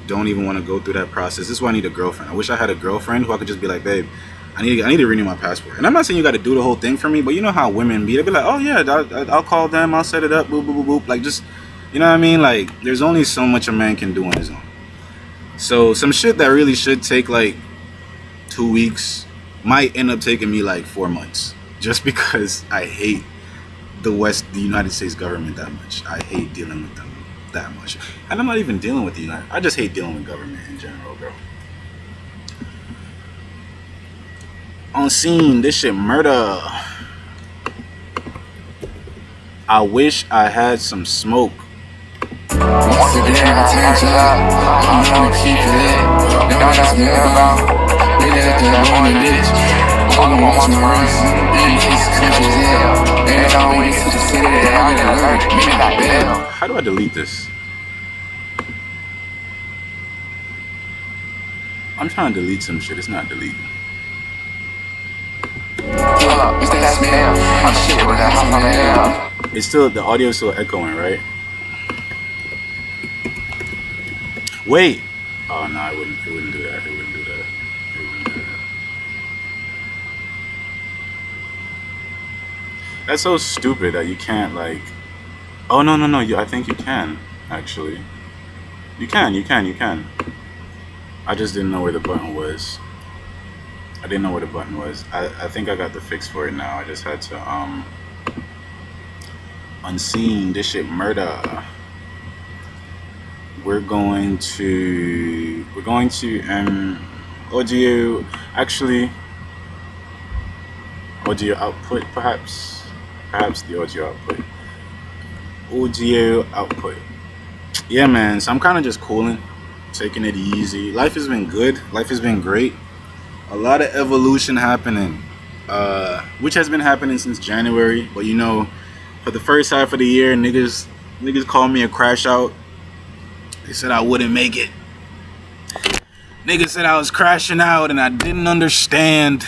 don't even want to go through that process. This is why I need a girlfriend. I wish I had a girlfriend who I could just be like, babe, I need to renew my passport. And I'm not saying you got to do the whole thing for me, but you know how women be. They be like, oh yeah, I'll call them, I'll set it up, boop boop boop boop. Like, just, you know what I mean? Like, there's only so much a man can do on his own. So some shit that really should take like 2 weeks might end up taking me like 4 months, just because I hate the United States government that much. I hate dealing with them that much. And I'm not even dealing with the United. I just hate dealing with government in general, bro. On scene, this shit murder. I wish I had some smoke. Once again, I change it up. I'm gonna keep it lit. They don't ask me about. Really at that morning, bitch. All I want to race. These countries here. Ain't always to the city that I can alert. Me like Bill. How do I delete this? I'm trying to delete some shit. It's not deleting. It's that smell. I'm shit with that smell. It's still, the audio is still echoing, right? Wait. Oh no, it wouldn't do that. It wouldn't do that. That's so stupid that you can't, like. Oh no. I think you can, actually. You can. I just didn't know where the button was. I think I got the fix for it now. I just had to unseen this shit murder. we're going to audio, actually audio output, perhaps the audio output. Yeah, man, so I'm kind of just cooling, taking it easy. Life has been good, life has been great. A lot of evolution happening, which has been happening since January. But you know, for the first half of the year, niggas called me a crash out. They said I wouldn't make it. Niggas said I was crashing out and I didn't understand.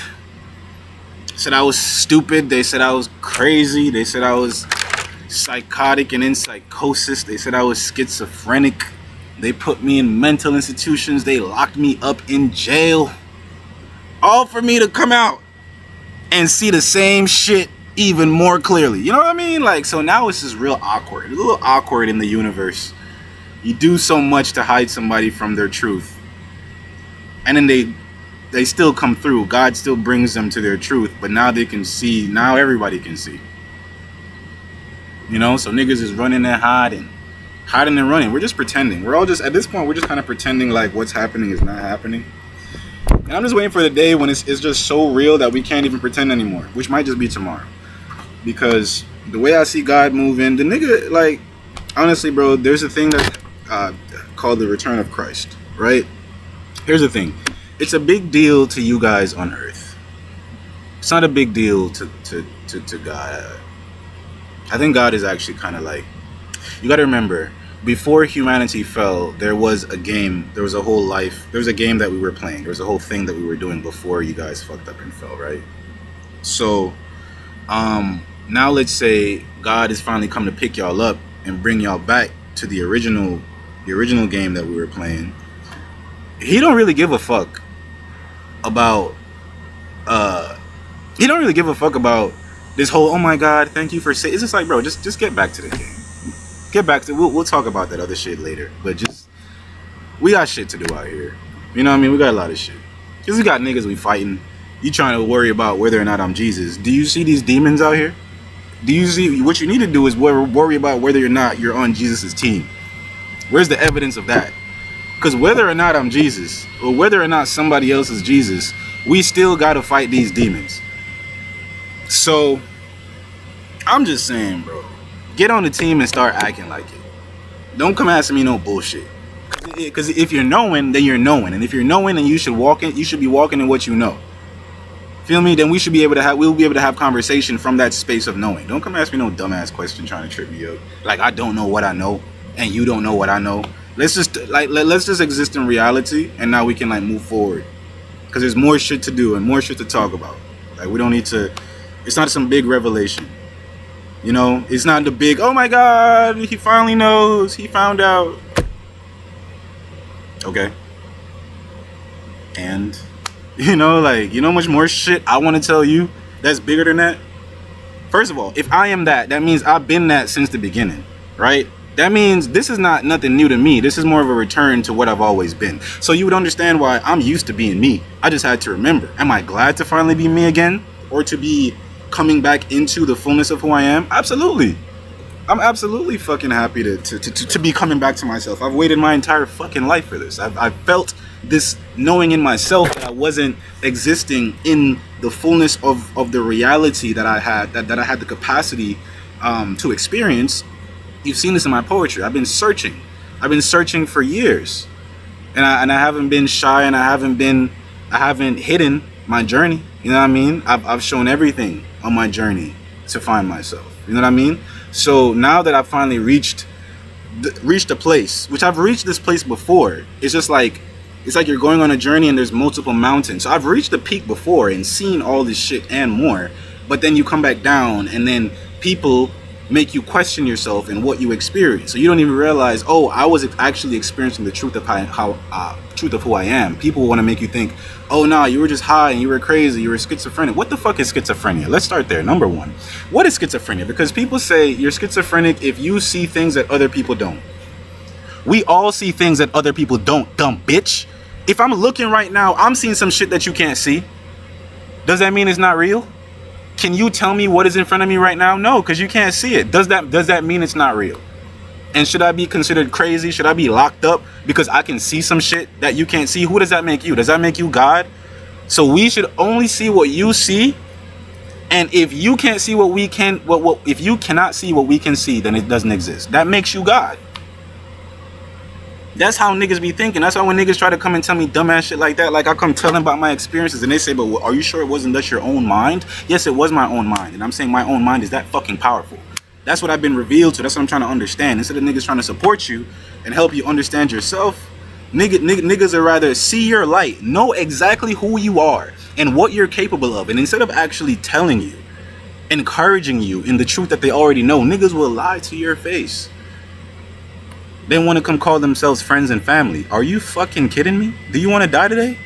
Said I was stupid. They said I was crazy. They said I was psychotic and in psychosis. They said I was schizophrenic. They put me in mental institutions. They locked me up in jail. All for me to come out and see the same shit even more clearly. You know what I mean? Like, so now it's just real awkward. A little awkward in the universe. You do so much to hide somebody from their truth. And then they still come through. God still brings them to their truth. But now they can see. Now everybody can see. You know? So niggas is running and hiding. Hiding and running. We're just pretending. We're all just, at this point, we're just kind of pretending like what's happening is not happening. And I'm just waiting for the day when it's just so real that we can't even pretend anymore. Which might just be tomorrow. Because the way I see God moving, the nigga, like, honestly, bro, there's a thing that called the return of Christ, right? Here's the thing. It's a big deal to you guys on earth. It's not a big deal to God. I think God is actually kind of like, you got to remember, before humanity fell, there was a game, there was a whole life, there was a game that we were playing, there was a whole thing that we were doing before you guys fucked up and fell, right? So, now let's say God is finally come to pick y'all up and bring y'all back to the original game that we were playing. He don't really give a fuck about this whole, oh my God, thank you for saying. It's just like, bro, just get back to the game. Get back to, we'll talk about that other shit later. But just, we got shit to do out here. You know what I mean? We got a lot of shit. Because we got niggas we fighting. You trying to worry about whether or not I'm Jesus. Do you see these demons out here? Do you see, what you need to do is worry about whether or not you're on Jesus' team. Where's the evidence of that? Because whether or not I'm Jesus, or whether or not somebody else is Jesus, we still got to fight these demons. So, I'm just saying, bro. Get on the team and start acting like it. Don't come asking me no bullshit. Because if you're knowing, then you're knowing. And if you're knowing, then you should be walking in what you know. Feel me? Then we'll be able to have conversation from that space of knowing. Don't come ask me no dumbass question trying to trip me up. Like, I don't know what I know, and you don't know what I know. Let's just exist in reality, and now we can like move forward. Because there's more shit to do and more shit to talk about. Like, we don't need to. It's not some big revelation. You know, it's not the big, oh my God, he finally knows, he found out. Okay. And, you know, like, you know how much more shit I want to tell you that's bigger than that? First of all, if I am that means I've been that since the beginning, right? That means this is not nothing new to me. This is more of a return to what I've always been. So you would understand why I'm used to being me. I just had to remember. Am I glad to finally be me again? Or to be coming back into the fullness of who I am? Absolutely. I'm absolutely fucking happy to be coming back to myself. I've waited my entire fucking life for this. I've felt this knowing in myself that I wasn't existing in the fullness of the reality that I had, that I had the capacity to experience. You've seen this in my poetry. I've been searching for years, and I haven't been shy, and I haven't hidden my journey. You know what I mean? I've shown everything on my journey to find myself. You know what I mean? So now that I've finally reached a place, which I've reached this place before, it's just like, it's like you're going on a journey and there's multiple mountains. So I've reached the peak before and seen all this shit and more, but then you come back down and then people make you question yourself and what you experience. So you don't even realize, oh, I was actually experiencing the truth of truth of who I am. People want to make you think, oh no, you were just high and you were crazy, you were schizophrenic. What the fuck is schizophrenia? Let's start there. Number one, what is schizophrenia? Because people say you're schizophrenic if you see things that other people don't. We all see things that other people don't, dumb bitch. If I'm looking right now, I'm seeing some shit that you can't see. Does that mean it's not real? Can you tell me what is in front of me right now? No, because you can't see it. Does that mean it's not real? And should I be considered crazy? Should I be locked up because I can see some shit that you can't see? Who does that make you? Does that make you God? So we should only see what you see. And if you can't see what we can, if you cannot see what we can see, then it doesn't exist. That makes you God. That's how niggas be thinking. That's why when niggas try to come and tell me dumbass shit like that, like I come telling about my experiences and they say, but are you sure it wasn't just your own mind? Yes, it was my own mind. And I'm saying my own mind is that fucking powerful. That's what I've been revealed to. That's what I'm trying to understand. Instead of niggas trying to support you and help you understand yourself, niggas would rather see your light, know exactly who you are and what you're capable of. And instead of actually telling you, encouraging you in the truth that they already know, niggas will lie to your face. They want to come call themselves friends and family. Are you fucking kidding me? Do you want to die today?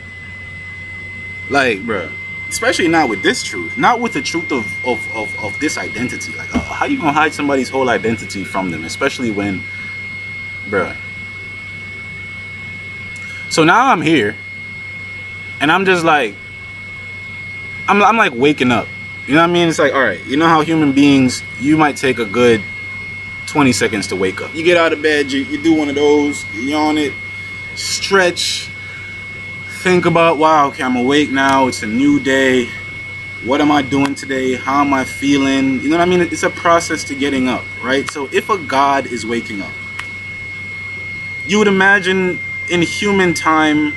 Like, bruh. Especially not with this truth. Not with the truth of this identity. Like, how you gonna hide somebody's whole identity from them? Especially when, bruh. So now I'm here. And I'm just like, I'm like waking up. You know what I mean? It's like, all right, you know how human beings, you might take a good 20 seconds to wake up. You get out of bed, you do one of those, you yawn it, stretch, think about, wow, okay, I'm awake now, it's a new day, what am I doing today, how am I feeling, you know what I mean? It's a process to getting up, right? So if a God is waking up, you would imagine in human time,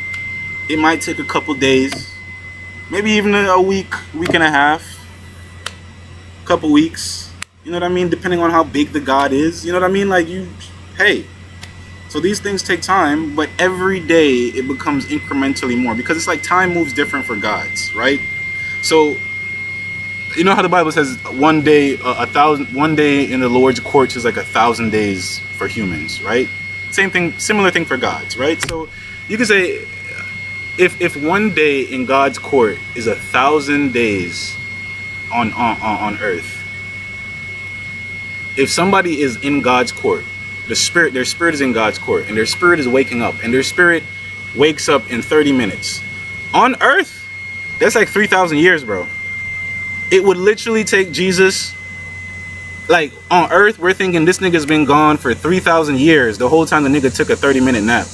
it might take a couple days, maybe even a week and a half, couple weeks. You know what I mean? Depending on how big the God is. You know what I mean? Like hey. So these things take time, but every day it becomes incrementally more. Because it's like time moves different for gods, right? So, you know how the Bible says one day in the Lord's courts is like 1,000 days for humans, right? Same thing, similar thing for gods, right? So you could say if one day in God's court is 1,000 days on earth, if somebody is in God's court, their spirit is in God's court, and their spirit is waking up, and their spirit wakes up in 30 minutes. On earth, that's like 3,000 years, bro. It would literally take Jesus, like on earth, we're thinking this nigga's been gone for 3,000 years. The whole time the nigga took a 30-minute nap.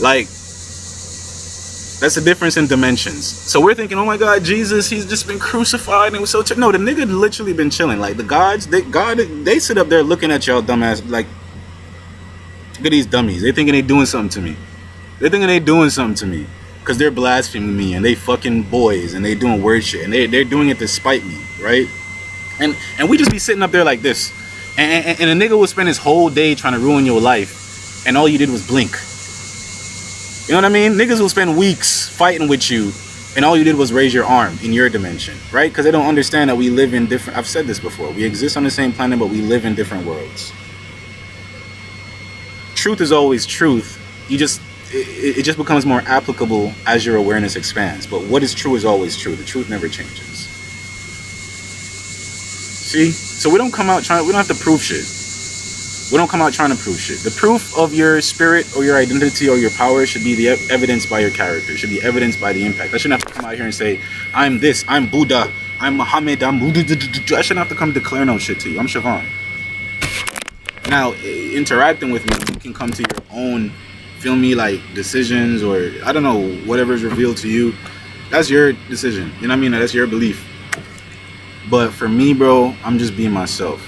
Like, that's the difference in dimensions. So we're thinking, oh my God, Jesus, he's just been crucified and it was so no, the nigga literally been chilling. Like the gods, they sit up there looking at y'all dumbass, like, look at these dummies. They thinking they doing something to me. Because they're blaspheming me and they fucking boys and they doing word shit and they're doing it to spite me, right? And we just be sitting up there like this. And a nigga will spend his whole day trying to ruin your life and all you did was blink. You know what I mean? Niggas will spend weeks fighting with you and all you did was raise your arm in your dimension, right? Because they don't understand that we live in different, I've said this before, we exist on the same planet but we live in different worlds. Truth is always truth. It just becomes more applicable as your awareness expands. But what is true is always true. The truth never changes. See? So we don't come out trying, we don't have to prove shit. We don't come out trying to prove shit. The proof of your spirit or your identity or your power should be the evidence by your character. It should be evidenced by the impact. I shouldn't have to come out here and say, I'm this, I'm Buddha, I'm Muhammad, I'm Buddha. I shouldn't have to come declare no shit to you. I'm Siobhan. Now, interacting with me, you can come to your own, feel me, like decisions or I don't know, whatever is revealed to you. That's your decision. You know what I mean? That's your belief. But for me, bro, I'm just being myself.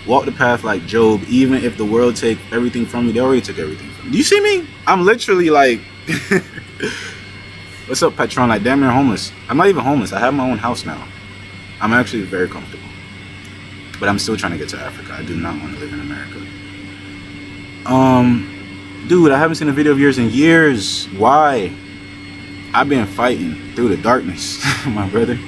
Walk the path like Job. Even if the world take everything from you, they already took everything from you. Do you see me? I'm literally like, what's up, Patron? Like, damn near homeless. I'm not even homeless. I have my own house now. I'm actually very comfortable. But I'm still trying to get to Africa. I do not want to live in America. Dude, I haven't seen a video of yours in years. Why? I've been fighting through the darkness, my brother.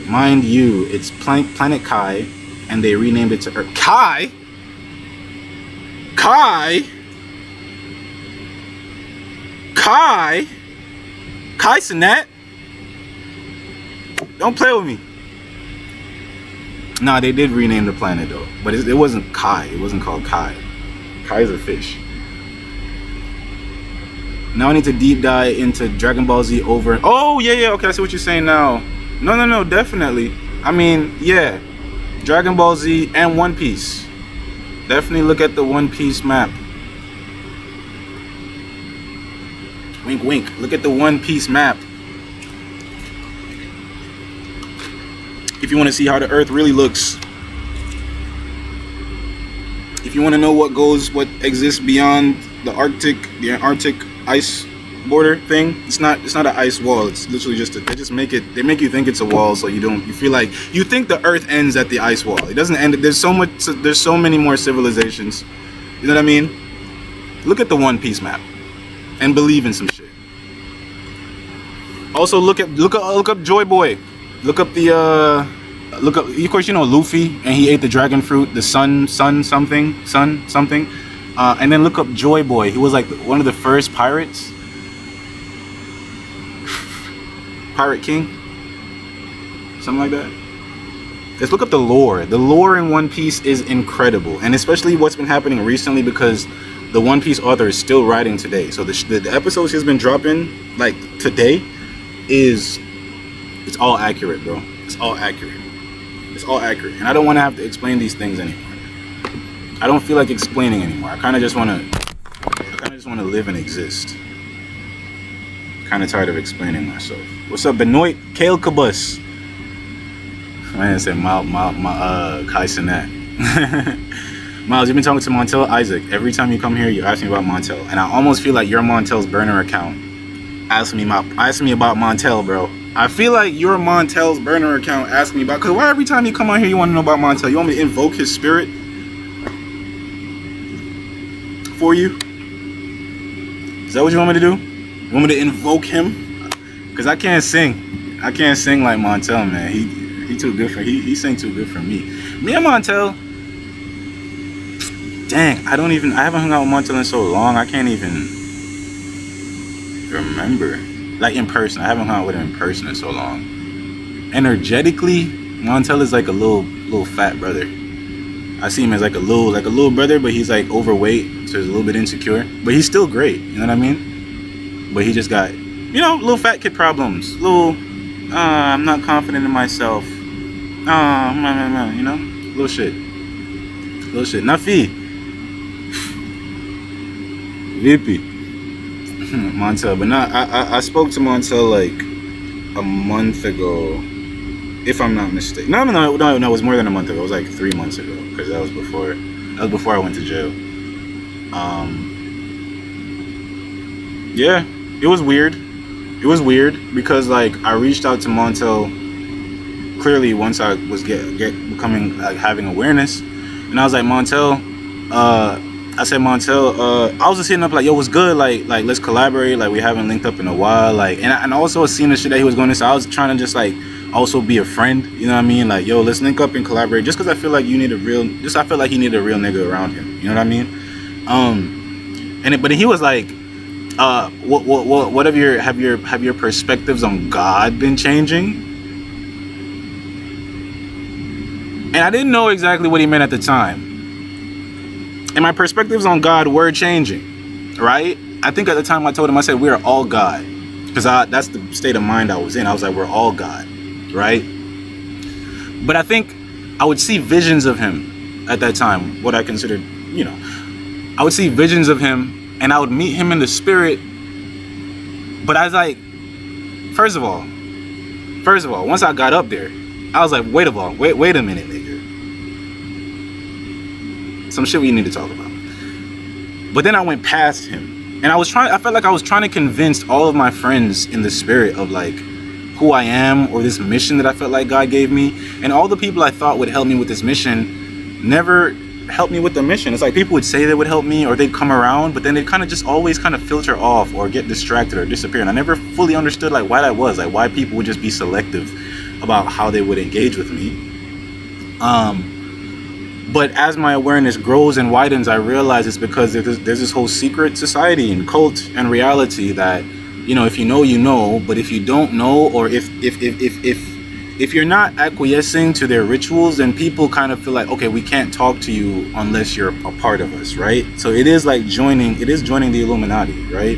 Mind you, it's Planet Kai, and they renamed it to Earth. Kai? Sinet? Don't play with me. Nah, they did rename the planet though, but it wasn't Kai. It wasn't called Kai. Kai's a fish. Now I need to deep dive into Dragon Ball Z over. Oh yeah, okay, I see what you're saying now. No, definitely. I mean, yeah, Dragon Ball Z and One Piece. Definitely look at the One Piece map. Wink, wink. Look at the One Piece map. If you want to see how the Earth really looks. If you want to know what exists beyond the Arctic ice border thing, it's not an ice wall. It's literally just they make you think it's a wall, so you feel like you think the Earth ends at the ice wall. It doesn't end. There's so many more civilizations. You know what I mean? Look at the One Piece map and believe in some shit. Also look up Joy Boy. Look up, of course, you know Luffy, and he ate the dragon fruit, the sun something. And then look up Joy Boy. He was like one of the first pirates. Pirate King. Something like that. Let's look up the lore. The lore in One Piece is incredible. And especially what's been happening recently, because the One Piece author is still writing today. So the episodes he's been dropping, like, today, it's all accurate, bro. It's all accurate. It's all accurate. And I don't want to have to explain these things anymore. I don't feel like explaining anymore. I kind of just want to live and exist. Kind of tired of explaining myself. What's up, Benoit Kale Kabus? Man, said Kai Sinet. Miles, you've been talking to Montel Isaac. Every time you come here, you ask me about Montel, and I almost feel like you're Montel's burner account. Ask me about Montel, bro. I feel like you're Montel's burner account. Ask me about, cause why every time you come on here, you want to know about Montel? You want me to invoke his spirit for you? Is that what you want me to do? You want me to invoke him? Cause I can't sing. I can't sing like Montel, man. He too good for he sang too good for me. Me and Montel. Dang, I haven't hung out with Montel in so long. I can't even remember. Like in person. I haven't hung out with him in person in so long. Energetically, Montel is like a little fat brother. I see him as like a little brother, but he's like overweight, so he's a little bit insecure. But he's still great, you know what I mean? But he just got, little fat kid problems. I'm not confident in myself. Little shit. Nafi. VP. Montel, but I spoke to Montel like a month ago, if I'm not mistaken. No, it was more than a month ago. It was like 3 months ago, because that was before I went to jail. Yeah, it was weird because like I reached out to Montel clearly once I was becoming like having awareness, and I was like, Montel, I said, Montel, I was just hitting up like, yo, what's good? Like let's collaborate. Like we haven't linked up in a while. Like, and also seeing the shit that he was going to say. I was trying to just like also be a friend. You know what I mean? Like, yo, let's link up and collaborate. Just because I feel like I feel like he needed a real nigga around him. You know what I mean? But he was like, what have your perspectives on God been changing? And I didn't know exactly what he meant at the time. And my perspectives on God were changing, right? I think at the time I told him, I said, we're all God. Because that's the state of mind I was in. I was like, we're all God, right? But I think I would see visions of him at that time, what I considered, I would see visions of him and I would meet him in the spirit. But I was like, first of all, once I got up there, I was like, wait a minute, nigga. Some shit we need to talk about. But then I went past him, and I felt like I was trying to convince all of my friends in the spirit of like who I am, or this mission that I felt like God gave me. And all the people I thought would help me with this mission never helped me with the mission. It's like people would say they would help me, or they'd come around, but then they'd kind of just always kind of filter off or get distracted or disappear. And I never fully understood like why that was, like why people would just be selective about how they would engage with me. But as my awareness grows and widens, I realize it's because there's this whole secret society and cult and reality that, if you know, you know, but if you don't know, or if you're not acquiescing to their rituals, then people kind of feel like, okay, we can't talk to you unless you're a part of us, right? So it is joining the Illuminati, right?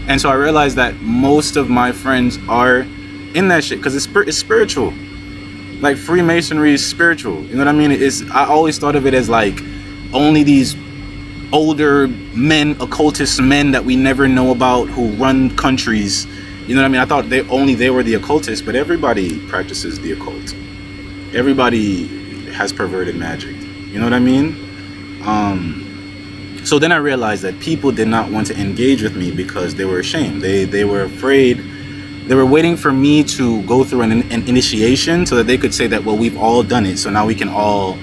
And so I realized that most of my friends are in that shit because it's spiritual. Like Freemasonry is spiritual, you know what I mean? I always thought of it as like only these older men, occultist men that we never know about who run countries. You know what I mean? I thought they were the occultists, but everybody practices the occult. Everybody has perverted magic. You know what I mean? So then I realized that people did not want to engage with me because they were ashamed. They were afraid. They were waiting for me to go through an initiation so that they could say that, well, we've all done it, so now we can all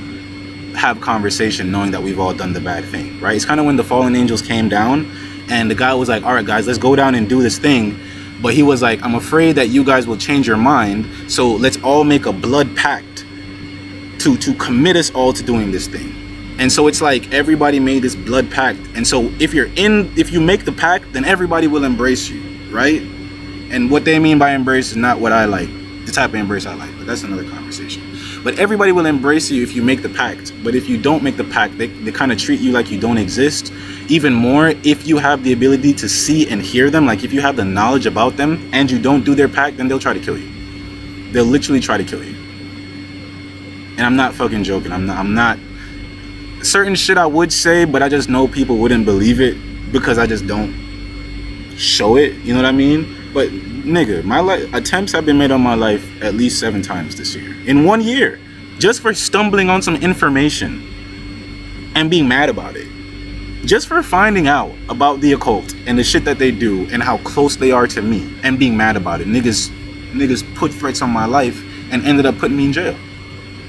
have conversation knowing that we've all done the bad thing, right? It's kind of when the fallen angels came down and the guy was like, all right, guys, let's go down and do this thing. But he was like, I'm afraid that you guys will change your mind, so let's all make a blood pact to commit us all to doing this thing. And so it's like everybody made this blood pact. And so if you make the pact, then everybody will embrace you, right? And what they mean by embrace is not what I like, the type of embrace I like, but that's another conversation. But everybody will embrace you if you make the pact. But if you don't make the pact, they kind of treat you like you don't exist. Even more, if you have the ability to see and hear them, like if you have the knowledge about them and you don't do their pact, then they'll try to kill you. They'll literally try to kill you. And I'm not fucking joking. I'm not. Certain shit I would say, but I just know people wouldn't believe it because I just don't show it. You know what I mean? But nigga, my attempts have been made on my life at least 7 times this year. In 1 year. Just for stumbling on some information and being mad about it. Just for finding out about the occult and the shit that they do and how close they are to me and being mad about it. Niggas put threats on my life and ended up putting me in jail.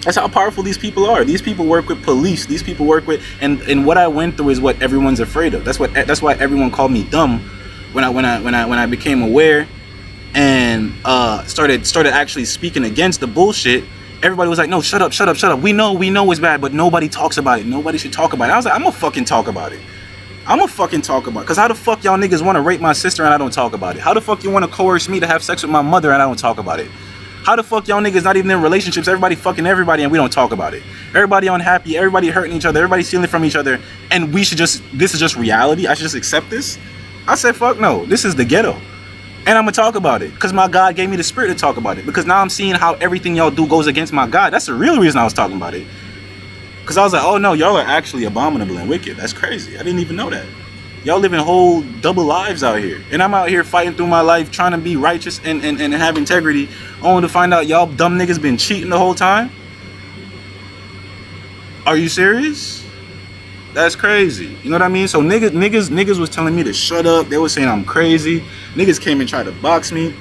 That's how powerful these people are. These people work with police. These people work with, and what I went through is what everyone's afraid of. That's why everyone called me dumb when I became aware and started actually speaking against the bullshit. Everybody was like, no, shut up. We know it's bad, but nobody talks about it. Nobody should talk about it. I was like, I'm gonna fucking talk about it. Because how the fuck y'all niggas want to rape my sister and I don't talk about it? How the fuck you want to coerce me to have sex with my mother and I don't talk about it? How the fuck y'all niggas not even in relationships? Everybody fucking everybody and we don't talk about it. Everybody unhappy, everybody hurting each other, everybody stealing from each other, and this is just reality? I should just accept this? I said, fuck no, this is the ghetto. And I'm gonna talk about it, because my God gave me the spirit to talk about it. Because now I'm seeing how everything y'all do goes against my God. That's the real reason I was talking about it. Because I was like, oh no, y'all are actually abominable and wicked. That's crazy. I didn't even know that. Y'all living whole double lives out here. And I'm out here fighting through my life, trying to be righteous and have integrity, only to find out y'all dumb niggas been cheating the whole time? Are you serious? That's crazy. You know what I mean? So niggas was telling me to shut up. They was saying I'm crazy. Niggas came and tried to box me.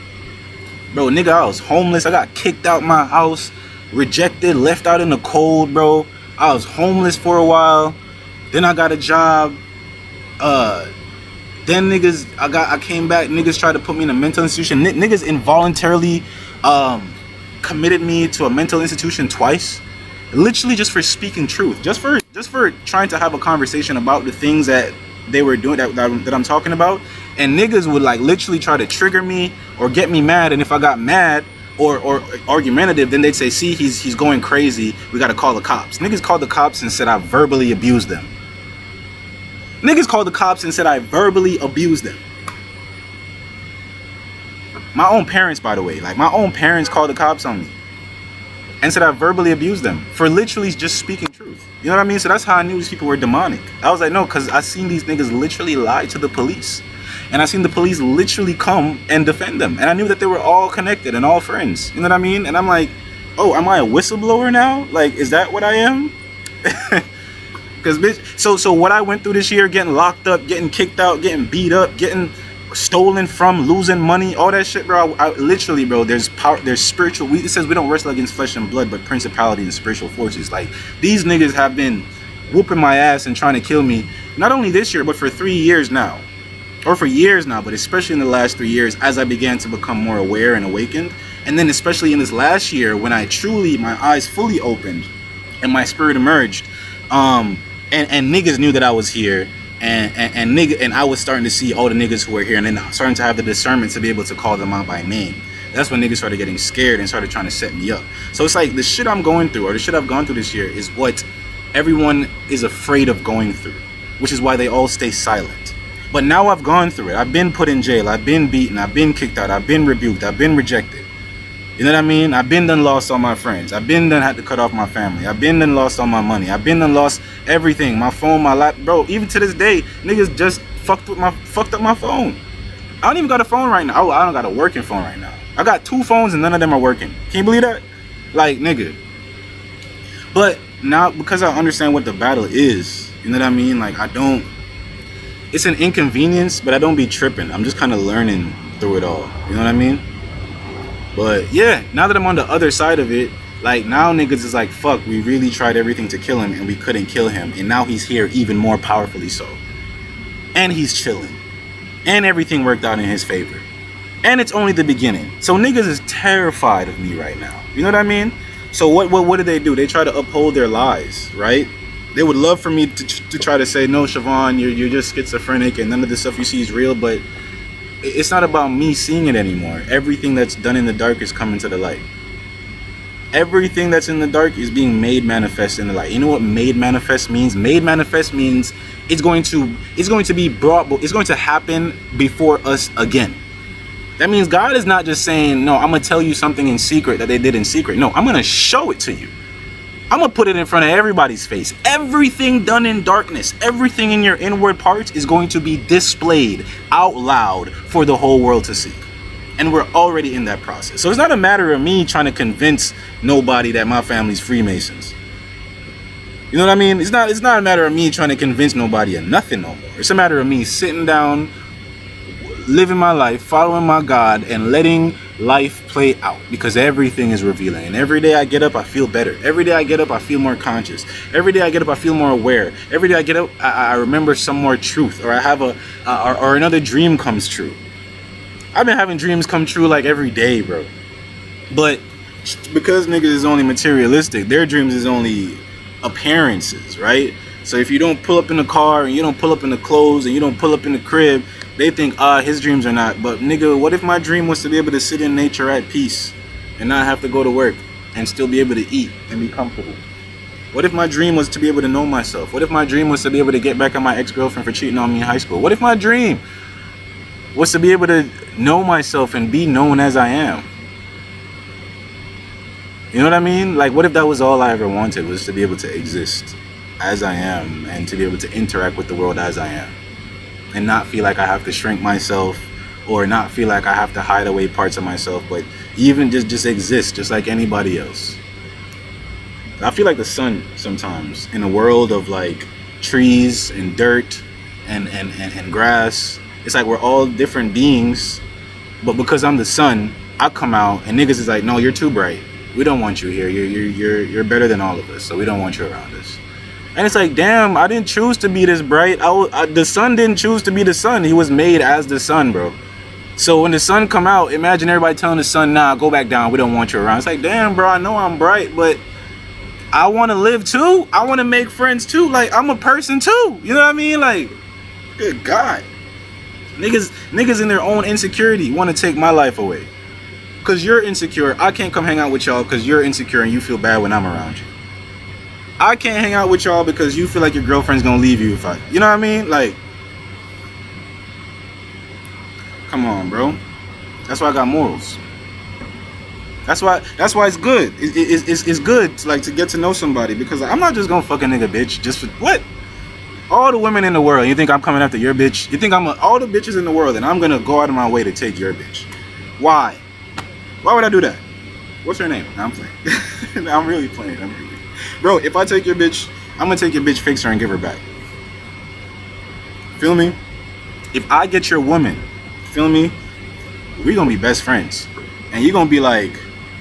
Bro, nigga, I was homeless. I got kicked out my house, rejected, left out in the cold, bro. I was homeless for a while. Then I got a job. Then I came back. Niggas tried to put me in a mental institution. Niggas involuntarily committed me to a mental institution twice, literally just for speaking truth, just for trying to have a conversation about the things that they were doing that I'm talking about. And niggas would like literally try to trigger me or get me mad, and if I got mad or argumentative, then they'd say, see, he's going crazy, we gotta call the cops. Niggas called the cops and said I verbally abused them. Niggas called the cops and said I verbally abused them. My own parents, by the way, like my own parents called the cops on me and said I verbally abused them for literally just speaking truth. You know what I mean? So that's how I knew these people were demonic. I was like, no, because I seen these niggas literally lie to the police. And I seen the police literally come and defend them. And I knew that they were all connected and all friends. You know what I mean? And I'm like, oh, am I a whistleblower now? Like, is that what I am? Because bitch, so what I went through this year, getting locked up, getting kicked out, getting beat up, getting stolen from, losing money, all that shit, bro. I literally, bro, there's power, there's spiritual. It says we don't wrestle against flesh and blood, but principality and spiritual forces. Like, these niggas have been whooping my ass and trying to kill me, not only this year, but for 3 years now. Or for years now, but especially in the last 3 years, as I began to become more aware and awakened. And then especially in this last year, when I truly, my eyes fully opened and my spirit emerged, and niggas knew that I was here, and I was starting to see all the niggas who were here, and then starting to have the discernment to be able to call them out by name. That's when niggas started getting scared and started trying to set me up. So it's like the shit I'm going through, or the shit I've gone through this year, is what everyone is afraid of going through, which is why they all stay silent. But now I've gone through it. I've been put in jail. I've been beaten. I've been kicked out. I've been rebuked. I've been rejected. You know what I mean? I've been done lost all my friends. I've been done had to cut off my family. I've been done lost all my money. I've been done lost everything. My phone, my lap, bro. Even to this day, niggas just fucked up my phone. I don't even got a phone right now. I don't got a working phone right now. I got 2 phones and none of them are working. Can you believe that? Like, nigga. But now, because I understand what the battle is, you know what I mean? Like, it's an inconvenience, but I don't be tripping. I'm just kind of learning through it all. You know what I mean? But yeah, now that I'm on the other side of it, like, now niggas is like, fuck, we really tried everything to kill him and we couldn't kill him. And now he's here even more powerfully so. And he's chilling. And everything worked out in his favor. And it's only the beginning. So niggas is terrified of me right now. You know what I mean? So what do? They try to uphold their lies, right? They would love for me to try to say, no, Siobhan, you're just schizophrenic and none of this stuff you see is real. But it's not about me seeing it anymore. Everything that's done in the dark is coming to the light. Everything that's in the dark is being made manifest in the light. You know what made manifest means? Made manifest means it's going to be brought, it's going to happen before us again. That means God is not just saying, no, I'm going to tell you something in secret that they did in secret. No, I'm going to show it to you. I'm going to put it in front of everybody's face. Everything done in darkness, everything in your inward parts is going to be displayed out loud for the whole world to see. And we're already in that process. So it's not a matter of me trying to convince nobody that my family's Freemasons. You know what I mean? It's not a matter of me trying to convince nobody of nothing no more. It's a matter of me sitting down, living my life, following my God, and letting life play out, because everything is revealing. And every day I get up, I feel better. Every day I get up, I feel more conscious. Every day I get up, I feel more aware. Every day I get up, I remember some more truth, or I have or another dream comes true. I've been having dreams come true like every day, bro. But because niggas is only materialistic, their dreams is only appearances, right? So if you don't pull up in the car, and you don't pull up in the clothes, and you don't pull up in the crib, they think, his dreams are not. But nigga, what if my dream was to be able to sit in nature at peace and not have to go to work and still be able to eat and be comfortable? What if my dream was to be able to know myself? What if my dream was to be able to get back at my ex-girlfriend for cheating on me in high school? What if my dream was to be able to know myself and be known as I am? You know what I mean? Like, what if that was all I ever wanted, was to be able to exist as I am and to be able to interact with the world as I am, and not feel like I have to shrink myself, or not feel like I have to hide away parts of myself, but even just exist just like anybody else. I feel like the sun sometimes, in a world of like trees and dirt and grass. It's like we're all different beings, but because I'm the sun, I come out and niggas is like, no, you're too bright. We don't want you here. You're better than all of us, so we don't want you around us. And it's like, damn, I didn't choose to be this bright. The sun didn't choose to be the sun. He was made as the sun, bro. So when the sun come out, imagine everybody telling the sun, nah, go back down. We don't want you around. It's like, damn, bro, I know I'm bright, but I want to live too. I want to make friends too. Like, I'm a person too. You know what I mean? Like, good God. Niggas in their own insecurity want to take my life away. Because you're insecure. I can't come hang out with y'all because you're insecure and you feel bad when I'm around you. I can't hang out with y'all because you feel like your girlfriend's gonna leave you if I, you know what I mean? Like, come on, bro. That's why I got morals. That's why it's good. It's good to get to know somebody, because I'm not just gonna fuck a nigga bitch just for what? All the women in the world, you think I'm coming after your bitch? You think all the bitches in the world and I'm gonna go out of my way to take your bitch? Why? Why would I do that? What's her name? No, I'm playing. I'm really playing. Bro, if I take your bitch, I'm gonna take your bitch, fix her, and give her back. Feel me? If I get your woman, feel me? We gonna be best friends. And you gonna be like,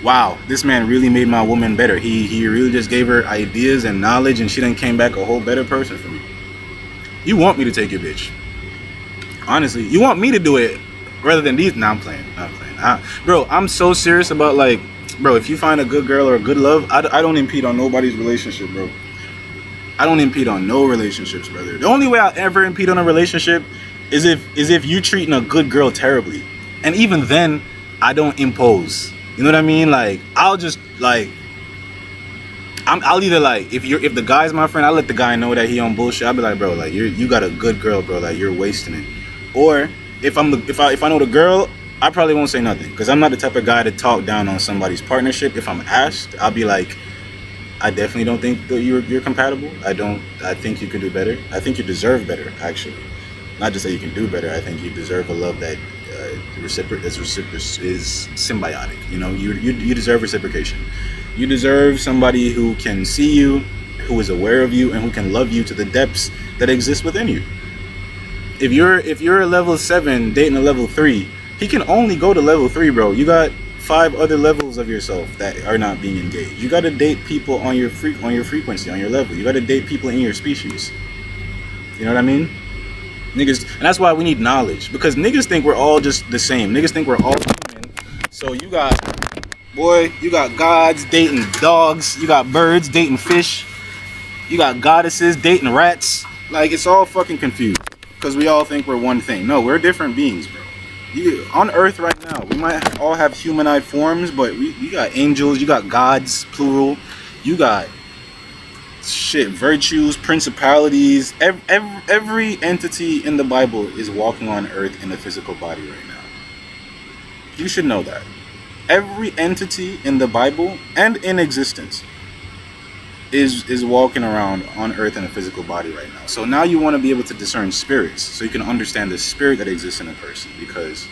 wow, this man really made my woman better. He really just gave her ideas and knowledge, and she done came back a whole better person for me. You want me to take your bitch. Honestly, you want me to do it rather than these. Nah, I'm playing. Bro, I'm so serious about, like, bro, if you find a good girl or a good love, I don't impede on nobody's relationship, bro. I don't impede on no relationships, brother. The only way I'll ever impede on a relationship is if you treating a good girl terribly. And even then, I don't impose. You know what I mean? Like, I'll just, like, I'll either, like, if the guy's my friend, I'll let the guy know that he on bullshit. I'll be like, bro, like, you got a good girl, bro, like, you're wasting it. Or if I know the girl, I probably won't say nothing because I'm not the type of guy to talk down on somebody's partnership. If I'm asked, I'll be like, I definitely don't think that you're compatible. I think you can do better. I think you deserve better, actually. Not just that you can do better. I think you deserve a love that is symbiotic. You know, you deserve reciprocation. You deserve somebody who can see you, who is aware of you, and who can love you to the depths that exist within you. If you're a level 7 dating a level 3, he can only go to level 3, bro. You got 5 other levels of yourself that are not being engaged. You got to date people on your frequency, on your level. You got to date people in your species. You know what I mean? Niggas, and that's why we need knowledge, because niggas think we're all just the same. Niggas think we're all human. So you got gods dating dogs. You got birds dating fish. You got goddesses dating rats. Like, it's all fucking confused because we all think we're one thing. No, we're different beings, bro. On Earth right now, we might all have humanoid forms, but you got angels, you got gods, plural. You got virtues, principalities. Every entity in the Bible is walking on Earth in a physical body right now. You should know that. Every entity in the Bible and in existence is walking around on Earth in a physical body right now. So now you want to be able to discern spirits, so you can understand the spirit that exists in a person, because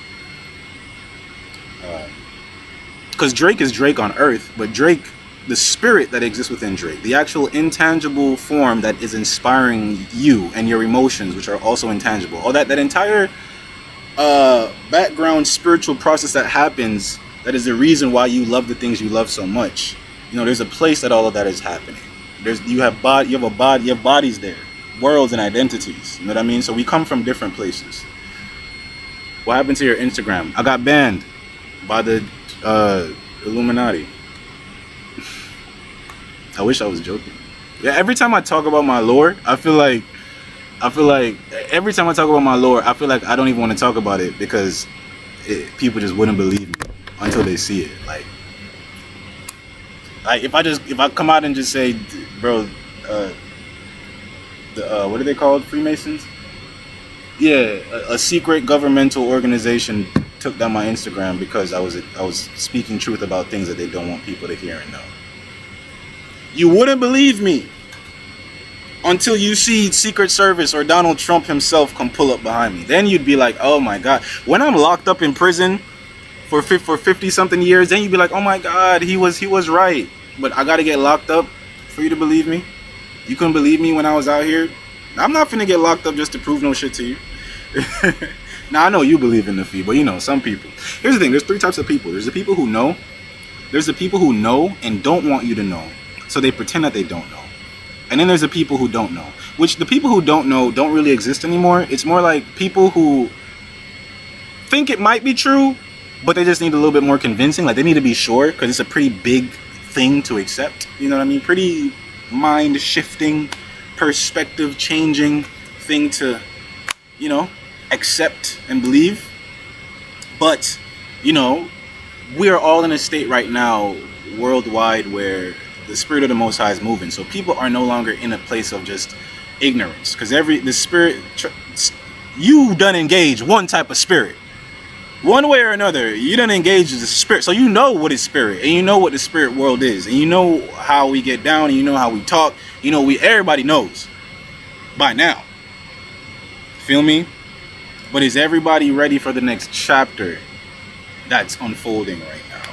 Drake is Drake on Earth, but Drake, the spirit that exists within Drake, the actual intangible form that is inspiring you and your emotions, which are also intangible, all that entire background spiritual process that happens, that is the reason why you love the things you love so much. You know, there's a place that all of that is happening. You have bodies there, worlds and identities. You know what I mean? So we come from different places. What happened to your Instagram? I got banned by the Illuminati. I wish I was joking. Yeah, every time I talk about my lore, I feel like every time I talk about my lore, I feel like I don't even want to talk about it because people just wouldn't believe me until they see it. Like if I come out and just say, bro, what are they called? Freemasons? Yeah, a secret governmental organization took down my Instagram because I was speaking truth about things that they don't want people to hear and know. You wouldn't believe me until you see Secret Service or Donald Trump himself come pull up behind me. Then you'd be like, oh my God. When I'm locked up in prison for 50 something years, then you'd be like, oh my God, he was right. But I gotta get locked up for you to believe me. You couldn't believe me when I was out here. I'm not finna get locked up just to prove no shit to you. Now I know you believe in the fee, but you know, some people. Here's the thing, there's 3 types of people. There's the people who know. There's the people who know and don't want you to know, so they pretend that they don't know. And then there's the people who don't know, which the people who don't know don't really exist anymore. It's more like people who think it might be true, but they just need a little bit more convincing. Like, they need to be sure, because it's a pretty big thing to accept. You know what I mean? Pretty mind shifting, perspective changing thing to, you know, accept and believe. But, you know, we are all in a state right now worldwide where the spirit of the Most High is moving. So people are no longer in a place of just ignorance, because the spirit, you done engage one type of spirit. One way or another, you done engage the spirit. So you know what is spirit, and you know what the spirit world is, and you know how we get down, and you know how we talk. You know, everybody knows by now. Feel me? But is everybody ready for the next chapter that's unfolding right now?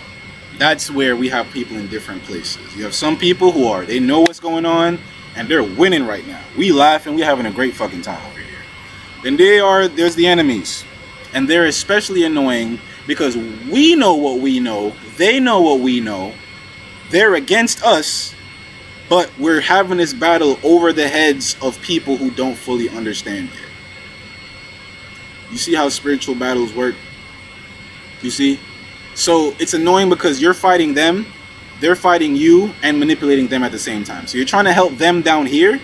That's where we have people in different places. You have some people who they know what's going on, and they're winning right now. We laughing, we having a great fucking time over here. Then there's the enemies. And they're especially annoying because we know what we know, they know what we know, they're against us, but we're having this battle over the heads of people who don't fully understand it. You see how spiritual battles work? You see? So it's annoying because you're fighting them, they're fighting you, and manipulating them at the same time. So you're trying to help them down here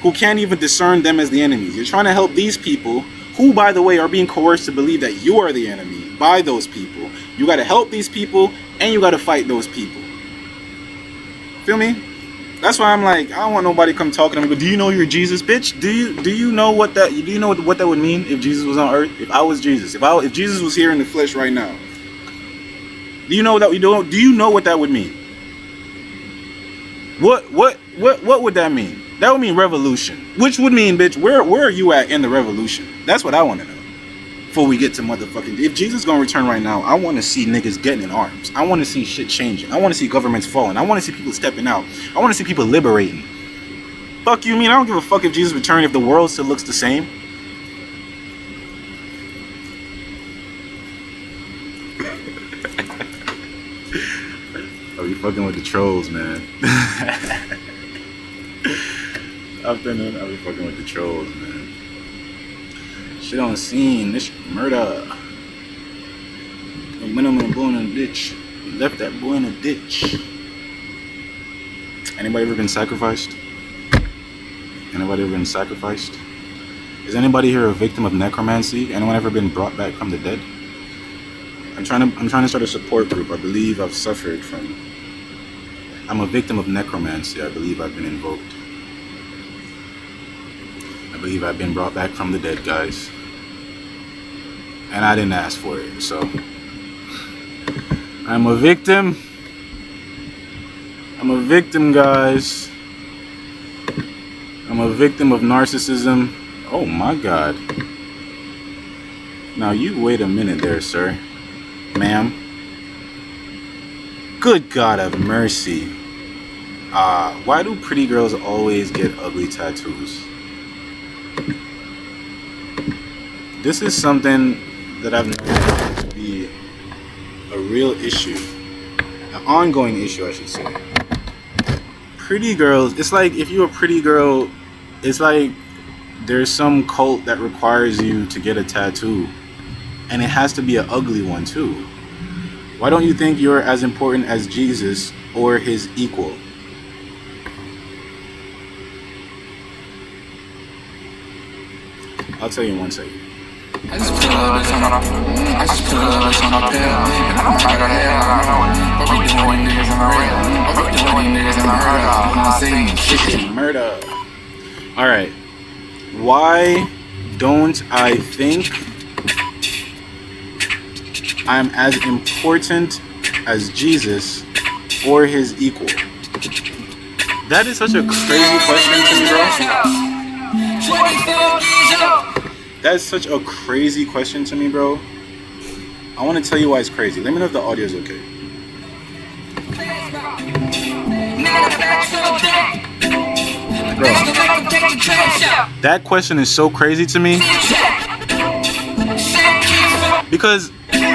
who can't even discern them as the enemies. You're trying to help these people who, by the way, are being coerced to believe that you are the enemy by those people. You got to help these people, and you got to fight those people. Feel me? That's why I'm like, I don't want nobody come talking to me. But do you know you're Jesus, bitch? Do you know what that would mean if Jesus was on earth? If I was Jesus, if Jesus was here in the flesh right now, do you know that we don't? Do you know what that would mean? What would that mean? That would mean revolution, which would mean, bitch, where are you at in the revolution? That's what I want to know. Before we get to motherfucking, if Jesus gonna return right now, I want to see niggas getting in arms. I want to see shit changing. I want to see governments falling. I want to see people stepping out. I want to see people liberating. Fuck you mean? I don't give a fuck if Jesus returned if the world still looks the same. Oh, you fucking with the trolls, man. I've been fucking with the trolls, man. Shit on the scene, this murder. The minimum boy in the ditch. You left that boy in a ditch. Anybody ever been sacrificed? Anybody ever been sacrificed? Is anybody here a victim of necromancy? Anyone ever been brought back from the dead? I'm trying to start a support group. I believe I've suffered from. I'm a victim of necromancy. I believe I've been invoked. I believe I've been brought back from the dead, guys. And I didn't ask for it, so I'm a victim. I'm a victim, guys. I'm a victim of narcissism. Oh my God. Now you wait a minute there, sir. Ma'am. Good God of mercy. Why do pretty girls always get ugly tattoos? This is something that I've known to be a real issue. An ongoing issue, I should say. Pretty girls, it's like if you're a pretty girl, it's like there's some cult that requires you to get a tattoo. And it has to be an ugly one too. Why don't you think you're as important as Jesus or his equal? I'll tell you in 1 second. I just put a little bit on a pill. And I'm trying to hell, I know. But we doing niggas in the real. But we doing niggas in the murder. I'm not saying shit. Murder. Alright. Why don't I think I'm as important as Jesus or his equal? That is such a crazy question to me, bro. That's such a crazy question to me, bro. I want to tell you why it's crazy. Let me know if the audio is okay. Bro, that question is so crazy to me. Because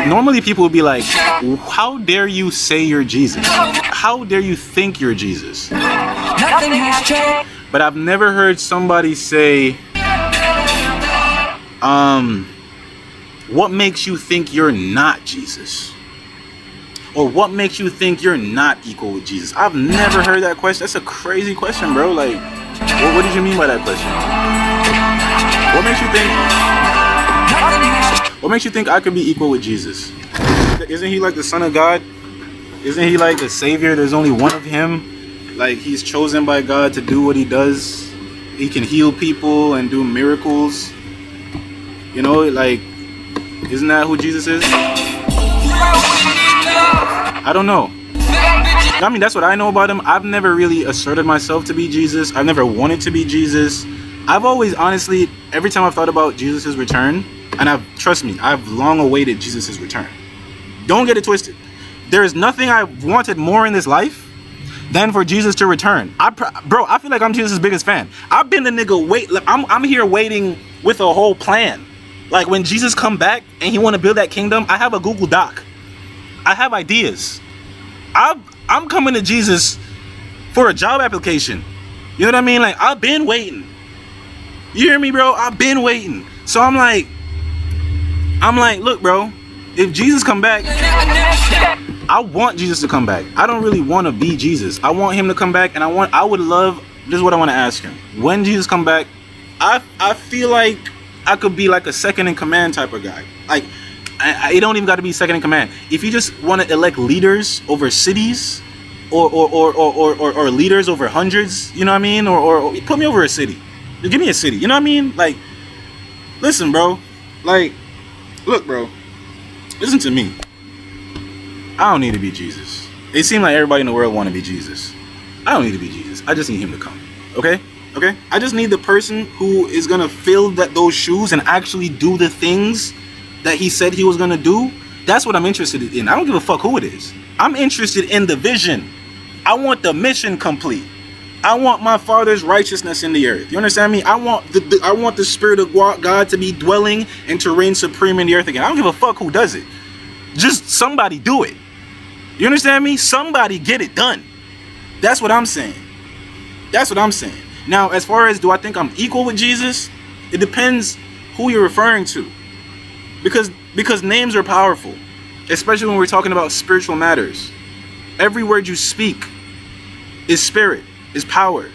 normally people would be like, how dare you say you're Jesus? How dare you think you're Jesus? Nothing has changed. But I've never heard somebody say, what makes you think you're not Jesus? Or what makes you think you're not equal with Jesus? I've never heard that question. That's a crazy question, bro. Like, what did you mean by that question? What makes you think I could be equal with Jesus? Isn't he like the Son of God? Isn't he like the Savior? There's only one of him. Like, he's chosen by God to do what he does. He can heal people and do miracles. You know, like, isn't that who Jesus is? I don't know. I mean, that's what I know about him. I've never really asserted myself to be Jesus. I've never wanted to be Jesus. I've always, honestly, every time I've thought about Jesus' return, and trust me, I've long awaited Jesus' return. Don't get it twisted. There is nothing I've wanted more in this life than for Jesus to return. Bro, I feel like I'm Jesus' biggest fan. I've been the nigga I'm here waiting with a whole plan. Like, when Jesus come back and he want to build that kingdom, I have a Google Doc. I have ideas. I'm coming to Jesus for a job application. You know what I mean? Like, I've been waiting. You hear me, bro? I've been waiting. So I'm like, look, bro, if Jesus come back, I want Jesus to come back. I don't really want to be Jesus. I want him to come back, and this is what I want to ask him. When Jesus come back, I feel like I could be like a second in command type of guy. Like, it don't even got to be second in command. If you just want to elect leaders over cities, or leaders over hundreds, you know what I mean? Or put me over a city. Just give me a city, you know what I mean? Like, listen, bro. Like, look, bro. Listen to me. I don't need to be Jesus. It seems like everybody in the world want to be Jesus. I don't need to be Jesus. I just need him to come. Okay? Okay? I just need the person who is going to fill those shoes and actually do the things that he said he was going to do. That's what I'm interested in. I don't give a fuck who it is. I'm interested in the vision. I want the mission complete. I want my Father's righteousness in the earth. You understand me? I want the Spirit of God to be dwelling and to reign supreme in the earth again. I don't give a fuck who does it. Just somebody do it. You understand me? Somebody get it done. That's what I'm saying. That's what I'm saying. Now, as far as do I think I'm equal with Jesus? It depends who you're referring to. Because names are powerful, especially when we're talking about spiritual matters. Every word you speak is spirit, is power.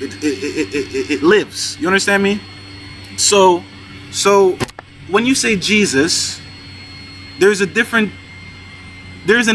It lives. You understand me? So when you say Jesus, there's an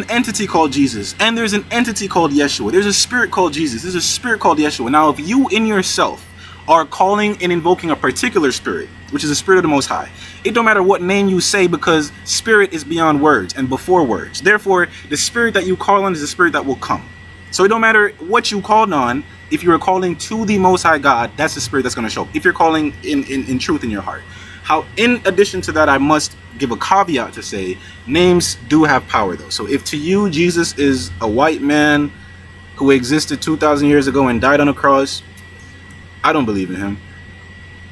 entity called Jesus, and there's an entity called Yeshua. There's a spirit called Jesus. There's a spirit called Yeshua. Now, if you in yourself are calling and invoking a particular spirit, which is the spirit of the Most High, it don't matter what name you say, because spirit is beyond words and before words. Therefore, the spirit that you call on is the spirit that will come. So it don't matter what you called on. If you are calling to the Most High God, that's the spirit that's going to show up. If you're calling in truth in your heart. How, in addition to that, I must give a caveat to say names do have power, though. So if to you Jesus is a white man who existed 2,000 years ago and died on a cross, I don't believe in him.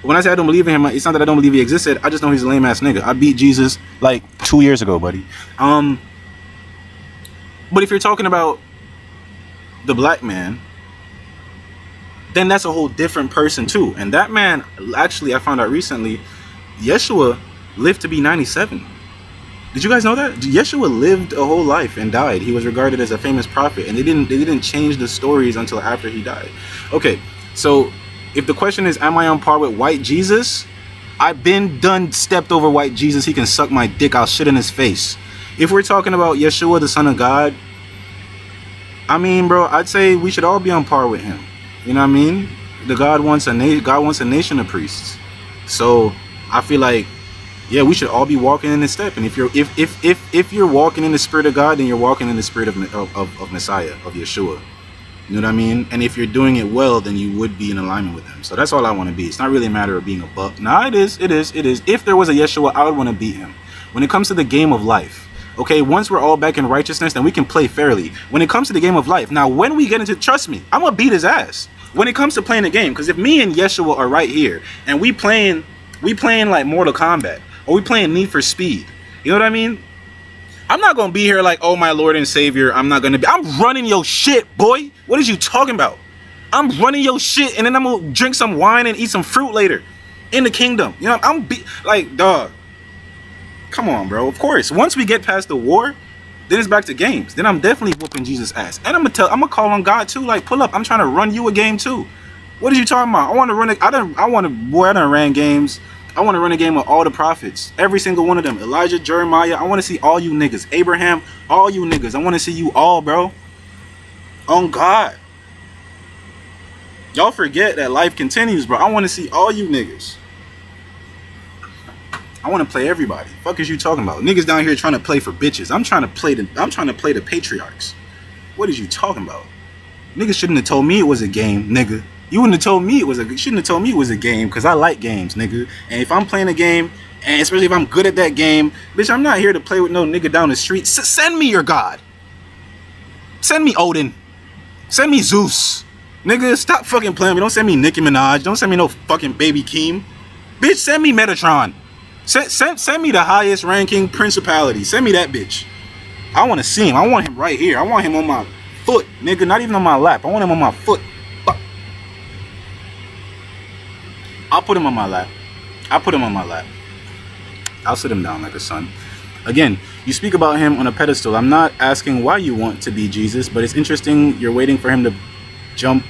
When I say I don't believe in him, it's not that I don't believe he existed. I just know he's a lame ass nigga. I beat Jesus like 2 years ago, buddy. But if you're talking about the black man, then that's a whole different person too. And that man, actually, I found out recently, Yeshua lived to be 97. Did you guys know that? Yeshua lived a whole life and died. He was regarded as a famous prophet, and they didn't change the stories until after he died. Okay, so if the question is, am I on par with white Jesus? I've been done stepped over white Jesus. He can suck my dick. I'll shit in his face. If we're talking about Yeshua, the Son of God, I mean, bro, I'd say we should all be on par with him. You know what I mean? God wants a nation of priests. So I feel like, yeah, we should all be walking in his step. And if you're walking in the spirit of God, then you're walking in the spirit of Messiah, of Yeshua. You know what I mean? And if you're doing it well, then you would be in alignment with him. So that's all I want to be. It's not really a matter of being a buck. Nah, it is. If there was a Yeshua, I would want to beat him. When it comes to the game of life, okay, once we're all back in righteousness, then we can play fairly. When it comes to the game of life, now when we get into, trust me, I'm gonna beat his ass. When it comes to playing the game, because if me and Yeshua are right here and we playing like Mortal Kombat, or we playing Need for Speed, you know what I mean? I'm not gonna be here like, oh my Lord and Savior, I'm running your shit, boy. What is you talking about? I'm running your shit, and then I'm gonna drink some wine and eat some fruit later in the kingdom. You know, like, dog. Come on, bro. Of course, once we get past the war, then it's back to games. Then I'm definitely whooping Jesus' ass, and I'm gonna call on God too. Like, pull up. I'm trying to run you a game too. What are you talking about? I want to run it. I done ran games. I want to run a game with all the prophets, every single one of them. Elijah, Jeremiah. I want to see all you niggas. Abraham, all you niggas. I want to see you all, bro. On God. Y'all forget that life continues, bro. I want to see all you niggas. I want to play everybody. Fuck is you talking about? Niggas down here trying to play for bitches. I'm trying to play the patriarchs. What is you talking about? Niggas shouldn't have told me it was a game, nigga. You shouldn't have told me it was a game, because I like games, nigga. And if I'm playing a game, and especially if I'm good at that game, bitch, I'm not here to play with no nigga down the street. Send me your God. Send me Odin. Send me Zeus. Nigga, stop fucking playing with me. Don't send me Nicki Minaj. Don't send me no fucking Baby Keem. Bitch, send me Metatron. Send me the highest ranking principality. Send me that bitch. I want to see him. I want him right here. I want him on my foot, nigga. Not even on my lap. I want him on my foot. I'll put him on my lap. I'll sit him down like a son. Again, you speak about him on a pedestal. I'm not asking why you want to be Jesus, but it's interesting. You're waiting for him to jump,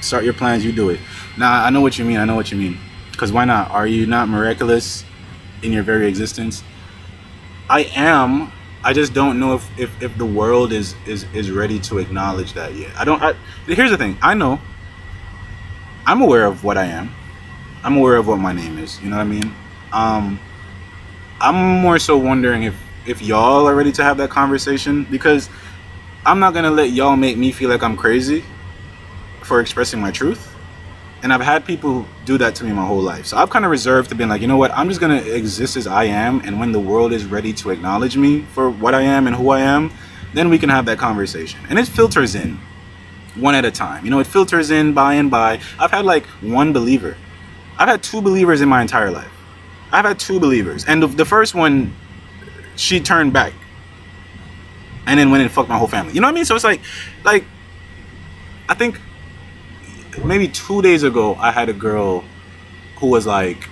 start your plans. You do it. Nah, I know what you mean. Because why not? Are you not miraculous in your very existence? I I just don't know if the world is ready to acknowledge that yet. Here's the thing. I know. I'm aware of what I am. I'm aware of what my name is. You know what I mean? I'm more so wondering if y'all are ready to have that conversation, because I'm not gonna let y'all make me feel like I'm crazy for expressing my truth. And I've had people do that to me my whole life. So I've kind of reserved to being like, you know what, I'm just going to exist as I am. And when the world is ready to acknowledge me for what I am and who I am, then we can have that conversation. And it filters in one at a time. You know, it filters in by and by. I've had like one believer. I've had two believers in my entire life. I've had two believers. And the first one, she turned back. And then went and fucked my whole family. You know what I mean? So it's like I think maybe 2 days ago, I had a girl who was like,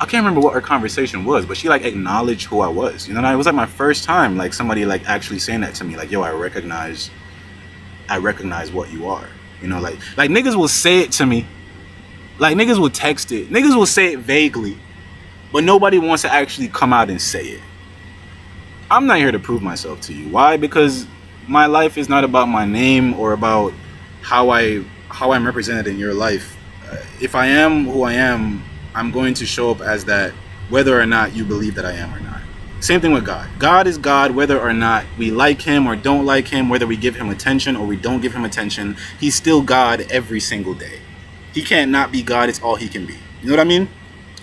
I can't remember what our conversation was, but she like acknowledged who I was. You know, and it was like my first time, like somebody like actually saying that to me, like, yo, I recognize what you are. You know, like niggas will say it to me, like niggas will text it, niggas will say it vaguely, but nobody wants to actually come out and say it. I'm not here to prove myself to you. Why? Because my life is not about my name or about how I'm represented in your life. If I am who I am, I'm going to show up as that, whether or not you believe that I am or not. Same thing with God. God is God, whether or not we like him or don't like him, whether we give him attention or we don't give him attention. He's still God every single day. He can't not be God. It's all he can be. You know what I mean?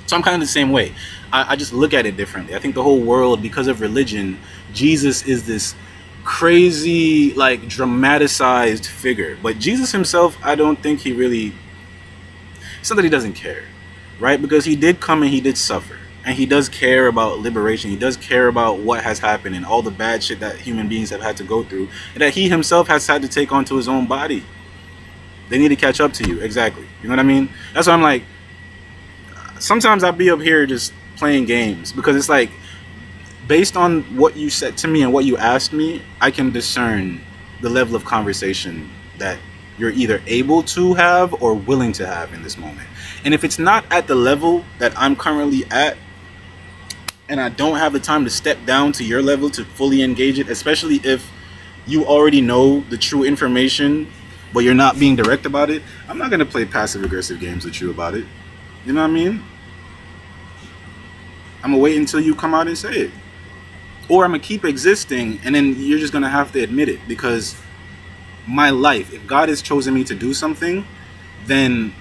So I'm kind of the same way. I just look at it differently. I think the whole world, because of religion, Jesus is this crazy, like, dramatized figure. But Jesus himself, I don't think he really, it's not that he doesn't care, right? Because he did come and he did suffer, and he does care about liberation. He does care about what has happened and all the bad shit that human beings have had to go through, and that he himself has had to take onto his own body. They need to catch up to you. Exactly. You know what I mean? That's why I'm like, sometimes I'll be up here just playing games, because it's like, based on what you said to me and what you asked me, I can discern the level of conversation that you're either able to have or willing to have in this moment. And if it's not at the level that I'm currently at, and I don't have the time to step down to your level to fully engage it, especially if you already know the true information, but you're not being direct about it, I'm not going to play passive-aggressive games with you about it. You know what I mean? I'm going to wait until you come out and say it. Or I'm going to keep existing, and then you're just going to have to admit it. Because my life, if God has chosen me to do something, then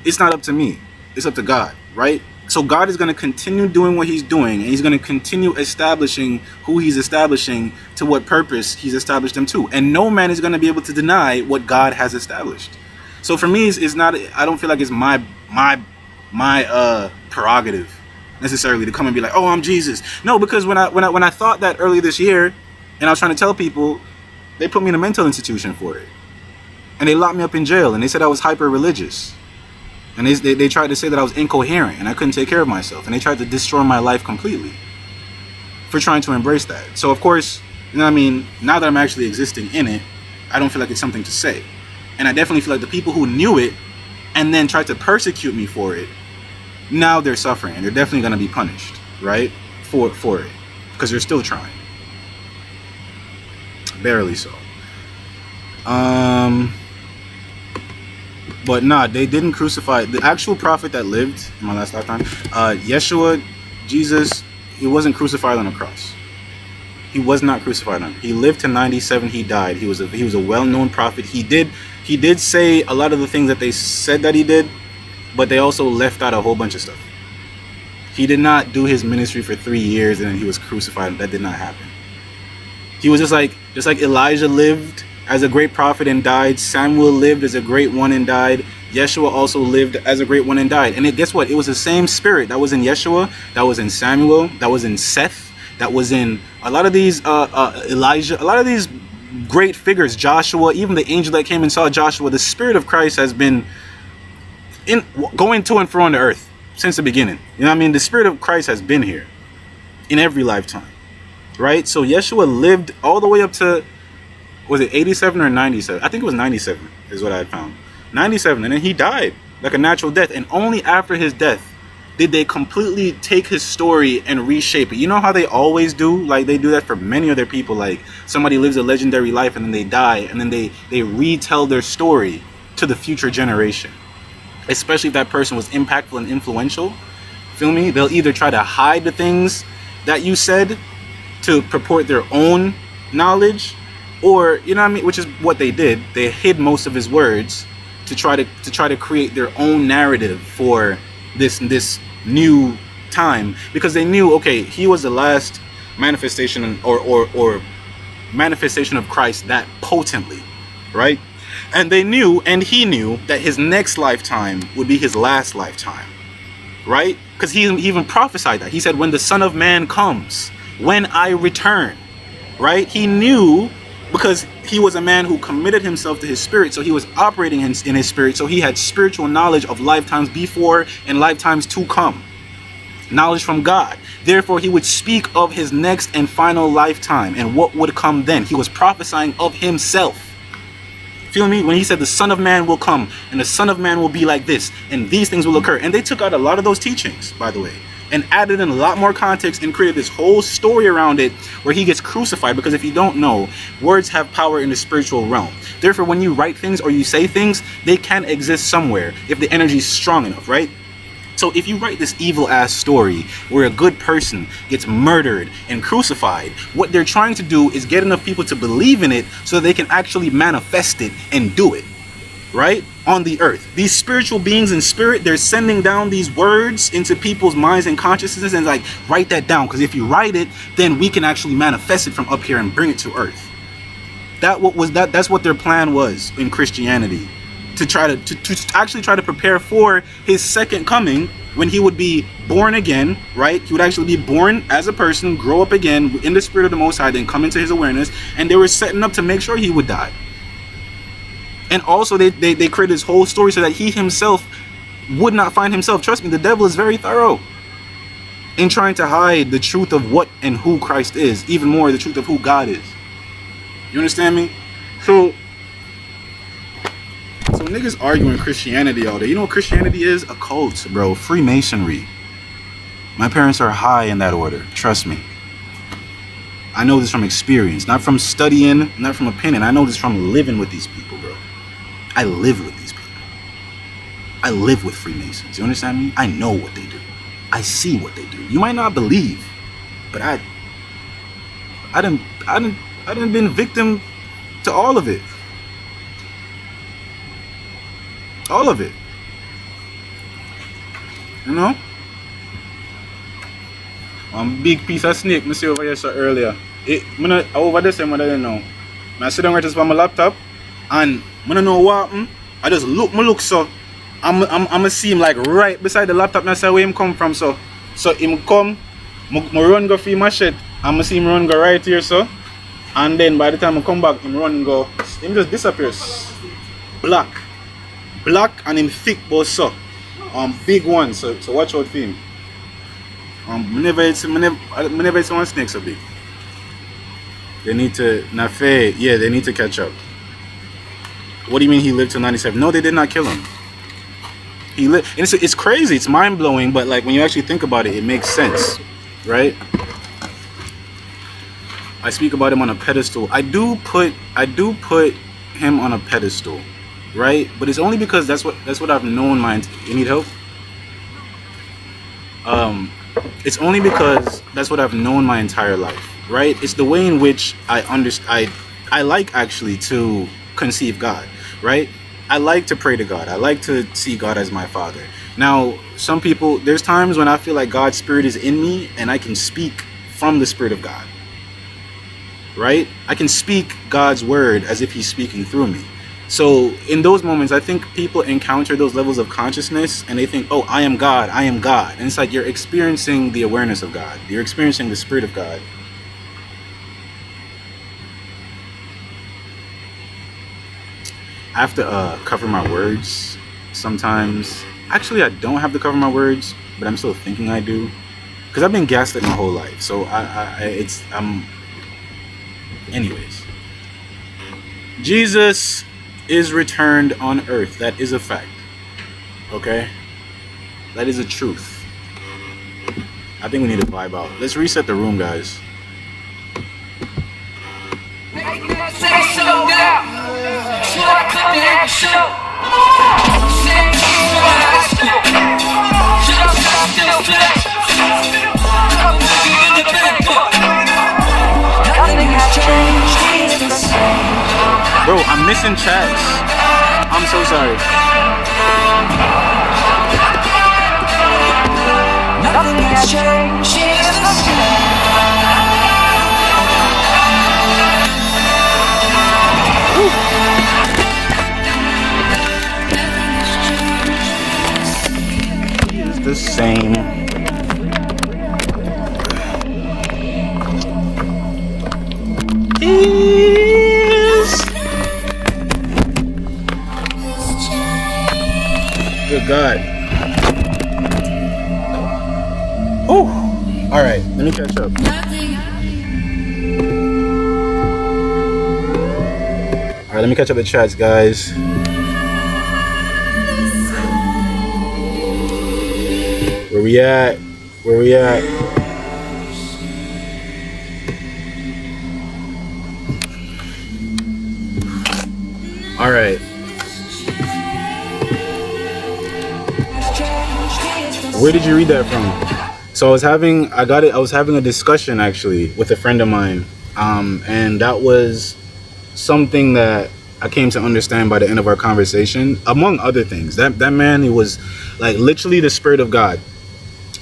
it's not up to me. It's up to God, right? So God is going to continue doing what he's doing, and he's going to continue establishing who he's establishing to what purpose he's established them to. And no man is going to be able to deny what God has established. So for me, it's not, I don't feel like it's my prerogative necessarily to come and be like, oh, I'm Jesus. No, because when I thought that earlier this year, and I was trying to tell people, they put me in a mental institution for it, and they locked me up in jail, and they said I was hyper religious, and they tried to say that I was incoherent and I couldn't take care of myself, and they tried to destroy my life completely for trying to embrace that. So of course, you know what I mean, now that I'm actually existing in it, I don't feel like it's something to say. And I definitely feel like the people who knew it and then tried to persecute me for it, now they're suffering, and they're definitely going to be punished, right, for it, because they're still trying, barely so. But nah, they didn't crucify the actual prophet that lived in my last lifetime. Yeshua, Jesus, he wasn't crucified on a cross. He was not crucified on. He lived to 97. He died. He was a well-known prophet. He did say a lot of the things that they said that he did, but they also left out a whole bunch of stuff. He did not do his ministry for 3 years and then he was crucified. That did not happen. He was just like Elijah lived as a great prophet and died. Samuel lived as a great one and died. Yeshua also lived as a great one and died. And guess what? It was the same spirit that was in Yeshua, that was in Samuel, that was in Seth, that was in a lot of these Elijah, a lot of these great figures, Joshua, even the angel that came and saw Joshua. The spirit of Christ has been going to and fro on the earth since the beginning. You know what I mean? The spirit of Christ has been here in every lifetime, right? So Yeshua lived all the way up to, was it 87 or 97? I think it was 97 is what I found. 97, and then he died like a natural death. And only after his death did they completely take his story and reshape it. You know how they always do? Like, they do that for many other people. Like, somebody lives a legendary life and then they die, and then they retell their story to the future generation. Especially if that person was impactful and influential. Feel me? They'll either try to hide the things that you said to purport their own knowledge, or, you know what I mean, which is what they did. They hid most of his words to try to create their own narrative for this new time, because they knew, okay, he was the last manifestation or manifestation of Christ that potently, right? And they knew, and he knew, that his next lifetime would be his last lifetime, right? Because he even prophesied that. He said, when the Son of Man comes, when I return, right? He knew, because he was a man who committed himself to his spirit, so he was operating in his spirit, so he had spiritual knowledge of lifetimes before and lifetimes to come. Knowledge from God. Therefore, he would speak of his next and final lifetime and what would come then. He was prophesying of himself. Feel me? When he said the Son of Man will come and the Son of Man will be like this and these things will occur. And they took out a lot of those teachings, by the way, and added in a lot more context and created this whole story around it where he gets crucified. Because if you don't know, words have power in the spiritual realm. Therefore, when you write things or you say things, they can exist somewhere if the energy is strong enough, right? So if you write this evil ass story where a good person gets murdered and crucified, what they're trying to do is get enough people to believe in it so they can actually manifest it and do it, right? On the earth. These spiritual beings in spirit, they're sending down these words into people's minds and consciousness, and like, write that down, because if you write it, then we can actually manifest it from up here and bring it to earth. That's what their plan was in Christianity. To actually try to prepare for his second coming, when he would be born again, right? He would actually be born as a person, grow up again in the spirit of the Most High, then come into his awareness, and they were setting up to make sure he would die. And also they created this whole story so that he himself would not find himself. Trust me, the devil is very thorough in trying to hide the truth of what and who Christ is, even more the truth of who God is. You understand me? So niggas arguing Christianity all day. You know what Christianity is? A cult, bro. Freemasonry. My parents are high in that order. Trust me. I know this from experience. Not from studying, not from opinion. I know this from living with these people, bro. I live with these people. I live with Freemasons. You understand me? I know what they do. I see what they do. You might not believe, but I done been victim to all of it. All of it. You know? One big piece of snake I see over here so earlier. Over this time I don't know. I sit down right just on my laptop and I don't know what happened. I just look so I'm see him like right beside the laptop and I say where him come from, so him come, I run go for my shit, and I see him run go right here, so, and then by the time I come back him run go, him just disappears. Black and him thick both, so big one, so watch out for him. Whenever it's one snake so big. They need to they need to catch up. What do you mean he lived till 97? No, they did not kill him. He lived, and it's crazy, it's mind-blowing, but like when you actually think about it, it makes sense, right? I speak about him on a pedestal. I do put him on a pedestal, right? But it's only because that's what I've known you need help? It's only because that's what I've known my entire life, right? It's the way in which I like actually to conceive God, right? I like to pray to God. I like to see God as my Father. Now, some people, there's times when I feel like God's Spirit is in me and I can speak from the Spirit of God, right? I can speak God's word as if he's speaking through me. So in those moments, I think people encounter those levels of consciousness and they think, oh, I am God, I am God. And it's like you're experiencing the awareness of God. You're experiencing the Spirit of God. I have to cover my words sometimes. Actually, I don't have to cover my words, but I'm still thinking I do. Because I've been gaslit my whole life. So anyways. Jesus is returned on earth. That is a fact. Okay? That is a truth. I think we need to vibe out. Let's reset the room, guys. Bro, I'm missing chats. I'm so sorry. Nothing has changed, she's the same. It's the same. Good God. Oh, all right. Let me catch up. All right, let me catch up the chats, guys. Where we at? Where we at? All right. Where did you read that from? So I was having a discussion actually with a friend of mine, and that was something that I came to understand by the end of our conversation. Among other things, that man, he was like literally the Spirit of God,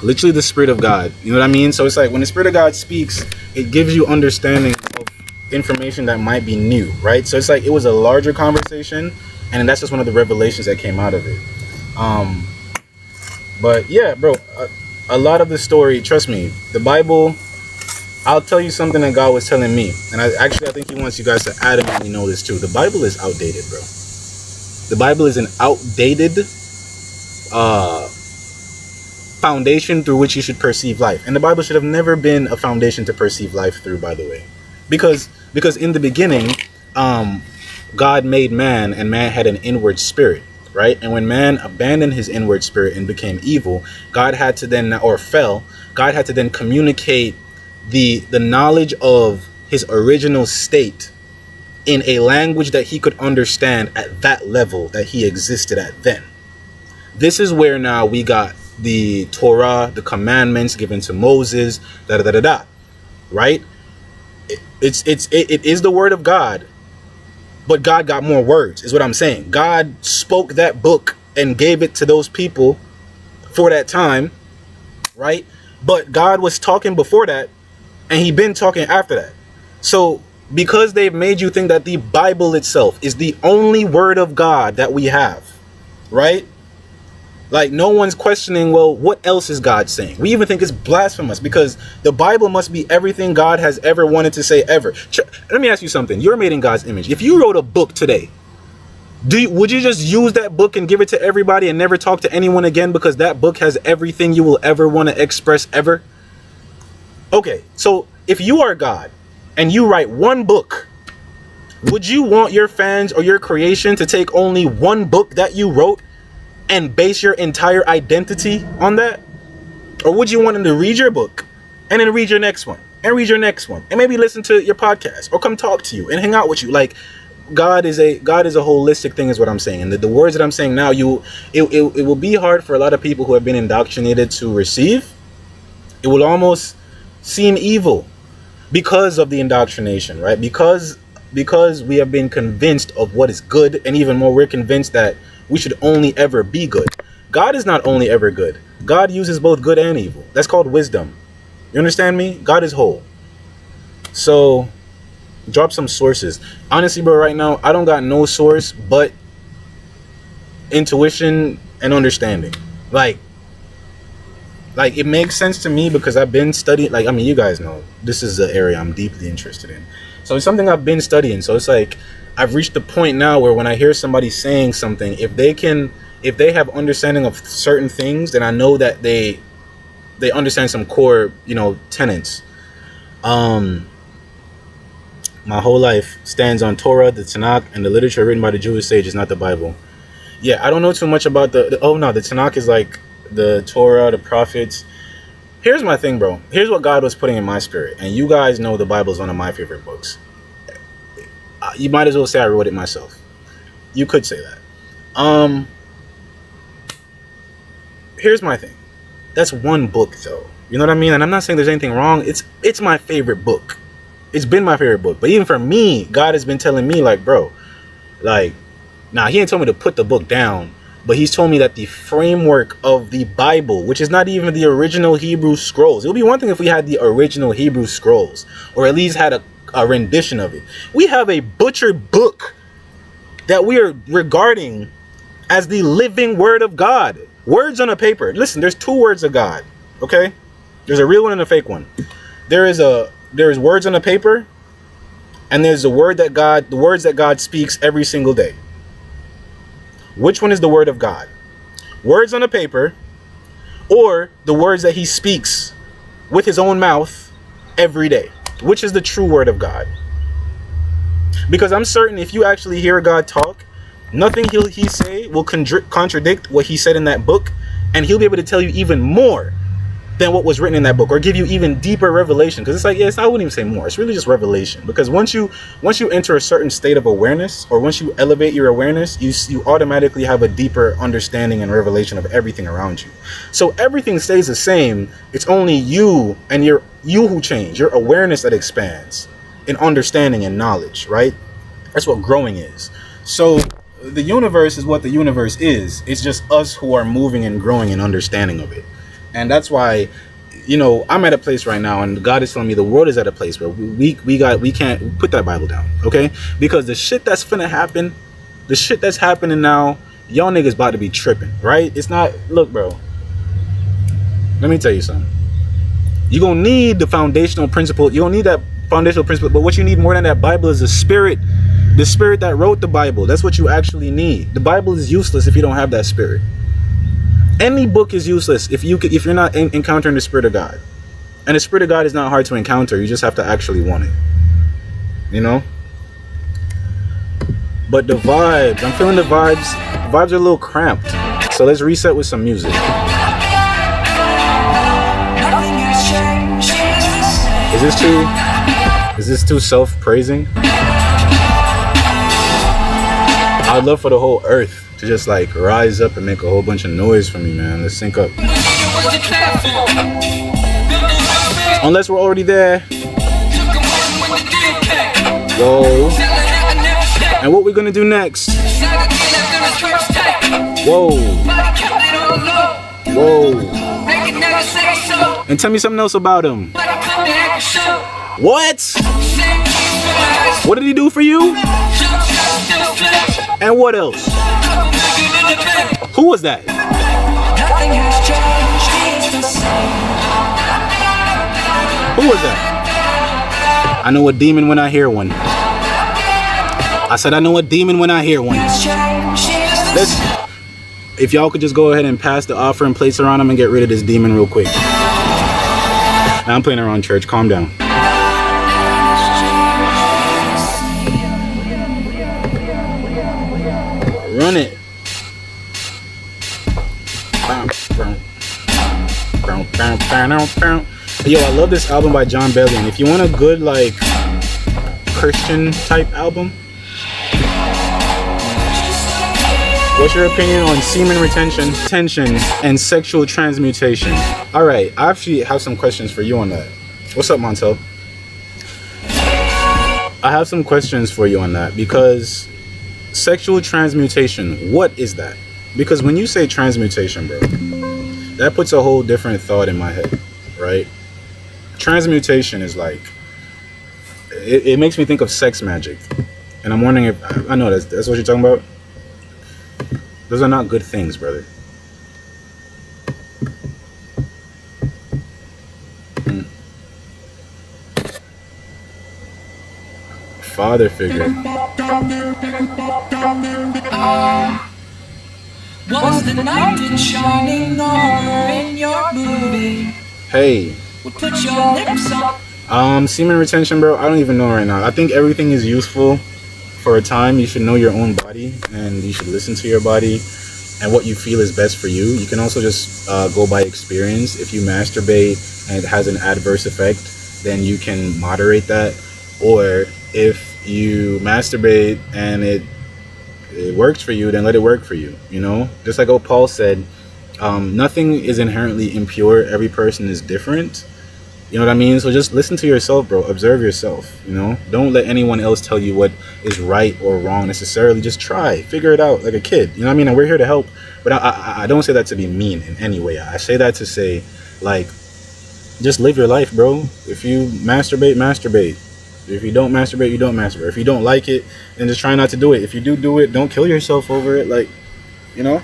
literally the Spirit of God. You know what I mean? So it's like when the Spirit of God speaks, it gives you understanding of information that might be new, right? So it's like it was a larger conversation, and that's just one of the revelations that came out of it. But yeah, bro, a lot of the story, trust me, the Bible, I'll tell you something that God was telling me. And I think he wants you guys to adamantly know this too. The Bible is outdated, bro. The Bible is an outdated foundation through which you should perceive life. And the Bible should have never been a foundation to perceive life through, by the way. Because in the beginning, God made man, and man had an inward spirit. Right? And when man abandoned his inward spirit and became evil, God had to then communicate the knowledge of his original state in a language that he could understand at that level that he existed at then. This is where now we got the Torah, the commandments given to Moses, right? It is the word of God. But God got more words, is what I'm saying. God spoke that book and gave it to those people for that time, right? But God was talking before that, and he been talking after that. So because they've made you think that the Bible itself is the only word of God that we have, right? Like no one's questioning, well, what else is God saying? We even think it's blasphemous because the Bible must be everything God has ever wanted to say ever. Let me ask you something. You're made in God's image. If you wrote a book today, would you just use that book and give it to everybody and never talk to anyone again because that book has everything you will ever want to express ever? Okay, so if you are God and you write one book, would you want your fans or your creation to take only one book that you wrote and base your entire identity on that? Or would you want them to read your book and then read your next one and read your next one and maybe listen to your podcast or come talk to you and hang out with you? Like God is a holistic thing is what I'm saying. And the words that I'm saying now, it will be hard for a lot of people who have been indoctrinated to receive. It will almost seem evil because of the indoctrination, right? Because we have been convinced of what is good, and even more, we're convinced that we should only ever be good. God is not only ever good. God uses both good and evil. That's called wisdom. You understand me? God is whole. So drop some sources. Honestly, bro, right now, I don't got no source but intuition and understanding. Like it makes sense to me because I've been studying, like, I mean, you guys know, this is the area I'm deeply interested in. So it's something I've been studying. So it's like, I've reached the point now where when I hear somebody saying something, if they have understanding of certain things, then I know that they understand some core, tenets. My whole life stands on Torah, the Tanakh, and the literature written by the Jewish sages, not the Bible. Yeah, I don't know too much about the Tanakh is like the Torah, the prophets. Here's my thing, bro. Here's what God was putting in my spirit, and you guys know the Bible is one of my favorite books. You might as well say I wrote it myself. You could say that. Here's my thing. That's one book, though. You know what I mean? And I'm not saying there's anything wrong. It's my favorite book. It's been my favorite book. But even for me, God has been telling me, like, bro, like, nah, he ain't told me to put the book down, but he's told me that the framework of the Bible, which is not even the original Hebrew scrolls. It would be one thing if we had the original Hebrew scrolls, or at least had a rendition of it. We have a butchered book that we are regarding as the living word of God. Words on a paper. Listen, there's two words of God, okay? There's a real one and a fake one. There is words on a paper, and there's the words that God speaks every single day. Which one is the word of God? Words on a paper, or the words that he speaks with his own mouth every day? Which is the true word of God? Because I'm certain if you actually hear God talk, nothing he say will contradict what he said in that book, and he'll be able to tell you even more than what was written in that book, or give you even deeper revelation. Because it's like, yes, I wouldn't even say more. It's really just revelation. Because once you enter a certain state of awareness, or once you elevate your awareness, you automatically have a deeper understanding and revelation of everything around you. So everything stays the same. It's only you and you who change. Your awareness that expands in understanding and knowledge, right? That's what growing is. So the universe is what the universe is. It's just us who are moving and growing in understanding of it. And that's why, I'm at a place right now, and God is telling me the world is at a place where we can't put that Bible down, okay? Because the shit that's finna happen, the shit that's happening now, y'all niggas about to be tripping, right? It's not, look, bro, let me tell you something. You're gonna need the foundational principle. You don't need that foundational principle, but what you need more than that Bible is the spirit that wrote the Bible. That's what you actually need. The Bible is useless if you don't have that spirit. Any book is useless if you're not encountering the Spirit of God. And the Spirit of God is not hard to encounter. You just have to actually want it. But the vibes, I'm feeling the vibes. The vibes are a little cramped. So let's reset with some music. Is this too self-praising? I'd love for the whole earth to just like rise up and make a whole bunch of noise for me, man. Let's sync up. Unless we're already there. Whoa. And what we're gonna do next? Whoa. Whoa. And tell me something else about him. What? What did he do for you? And what else? Who was that? Who was that? I know a demon when I hear one. I said I know a demon when I hear one. If y'all could just go ahead and pass the offering plates around, I'm gonna get rid of this demon real quick. Now I'm playing around, church. Calm down. Run it. Yo, I love this album by John Bellion. If you want a good like Christian type album, what's your opinion on semen retention, tension, and sexual transmutation? All right, I actually have some questions for you on that. What's up, Montel? I have some questions for you on that, because sexual transmutation, what is that? Because when you say transmutation, bro, that puts a whole different thought in my head, right? Transmutation is like, it makes me think of sex magic. And I'm wondering if, I know that's what you're talking about. Those are not good things, brother. Father figure. Was the night been shining armor in your movie? Hey. Put your lips up. Semen retention, bro. I don't even know right now. I think everything is useful for a time. You should know your own body, and you should listen to your body. and what you feel is best for you. You can also just go by experience. If you masturbate and it has an adverse effect, then you can moderate that. Or if you masturbate and it works for you, then let it work for you. You know, just like what Paul said, nothing is inherently impure. Every person is different. You know what I mean? So just listen to yourself, bro. Observe yourself. You know, don't let anyone else tell you what is right or wrong necessarily. Just try, figure it out like a kid. You know what I mean? And we're here to help. But I don't say that to be mean in any way. I say that to say, like, just live your life, bro. If you masturbate, masturbate. If you don't masturbate, you don't masturbate. If you don't like it, then just try not to do it. If you do it, don't kill yourself over it. Like, you know.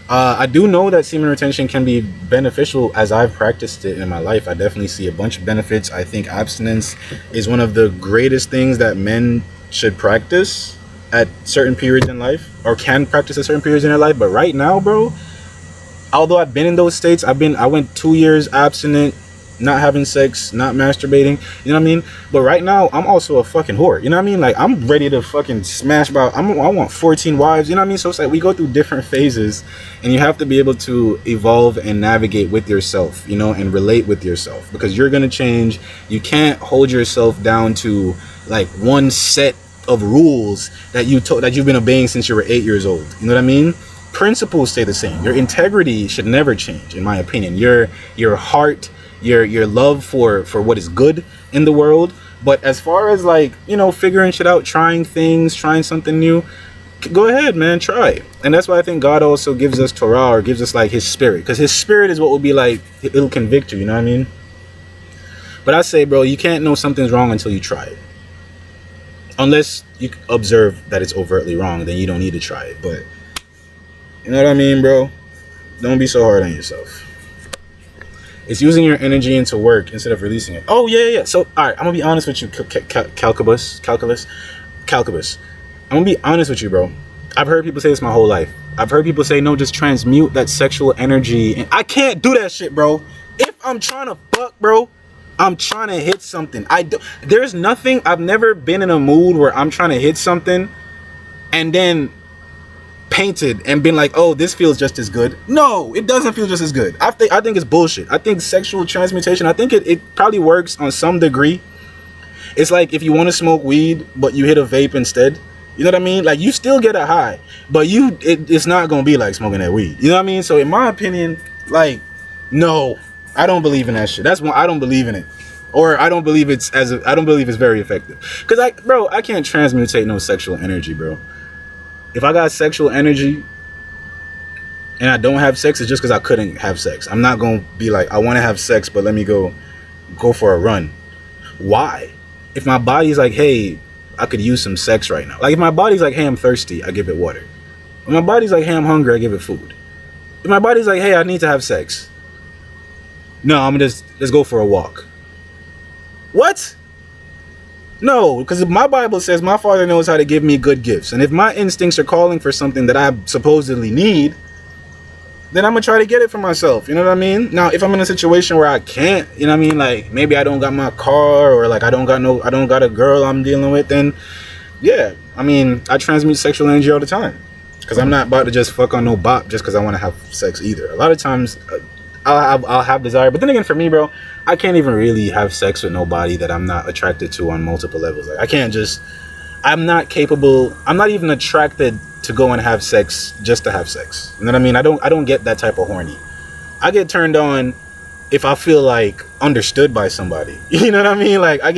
I do know that semen retention can be beneficial as I've practiced it in my life. I definitely see a bunch of benefits. I think abstinence is one of the greatest things that men should practice at certain periods in life, or can practice at certain periods in their life. But right now, bro, although I've been in those states, I went 2 years abstinent, not having sex, not masturbating, you know what I mean? But right now, I'm also a fucking whore, you know what I mean? Like, I'm ready to fucking smash about, I want 14 wives, you know what I mean? So it's like, we go through different phases, and you have to be able to evolve and navigate with yourself, you know, and relate with yourself, because you're gonna change. You can't hold yourself down to, like, one set of rules that you've been obeying since you were 8 years old, you know what I mean? Principles stay the same. Your integrity should never change, in my opinion. Your heart, your love for what is good in the world. But as far as, like, you know, figuring shit out, trying things, trying something new, go ahead, man, try. And that's why I think God also gives us Torah, or gives us, like, his spirit, because his spirit is what will be like, it'll convict you, you know what I mean? But I say, bro, you can't know something's wrong until you try it. Unless you observe that it's overtly wrong, then you don't need to try it. But you know what I mean, bro? Don't be so hard on yourself. It's using your energy into work instead of releasing it. Oh, yeah. So, all right, I'm going to be honest with you, calculus. I'm going to be honest with you, bro. I've heard people say this my whole life. I've heard people say, no, just transmute that sexual energy. And I can't do that shit, bro. If I'm trying to fuck, bro, I'm trying to hit something. There's nothing, I've never been in a mood where I'm trying to hit something and then painted and been like, oh, this feels just as good. No, it doesn't feel just as good. I think it's bullshit. I think sexual transmutation, I think it probably works on some degree. It's like if you want to smoke weed but you hit a vape instead, you know what I mean? Like, you still get a high, but it's not gonna be like smoking that weed, you know what I mean? So in my opinion, like, no, I don't believe in that shit. That's why I don't believe in it. Or I don't believe it's very effective. Because I can't transmutate no sexual energy, bro. If I got sexual energy and I don't have sex, it's just because I couldn't have sex. I'm not going to be like, I want to have sex, but let me go for a run. Why? If my body's like, hey, I could use some sex right now. Like, if my body's like, hey, I'm thirsty, I give it water. If my body's like, hey, I'm hungry, I give it food. If my body's like, hey, I need to have sex, no, I'm going to just go for a walk. What? No, because my Bible says my Father knows how to give me good gifts. And if my instincts are calling for something that I supposedly need, then I'm going to try to get it for myself. You know what I mean? Now, if I'm in a situation where I can't, you know what I mean? Like, maybe I don't got my car, or like I don't got a girl I'm dealing with, then yeah. I mean, I transmute sexual energy all the time. Because I'm not about to just fuck on no bop just because I want to have sex either. A lot of times I'll have desire. But then again, for me, bro, I can't even really have sex with nobody that I'm not attracted to on multiple levels. Like, I'm not capable, I'm not even attracted to go and have sex just to have sex. You know what I mean? I don't get that type of horny. I get turned on if I feel like understood by somebody. You know what I mean? Like, I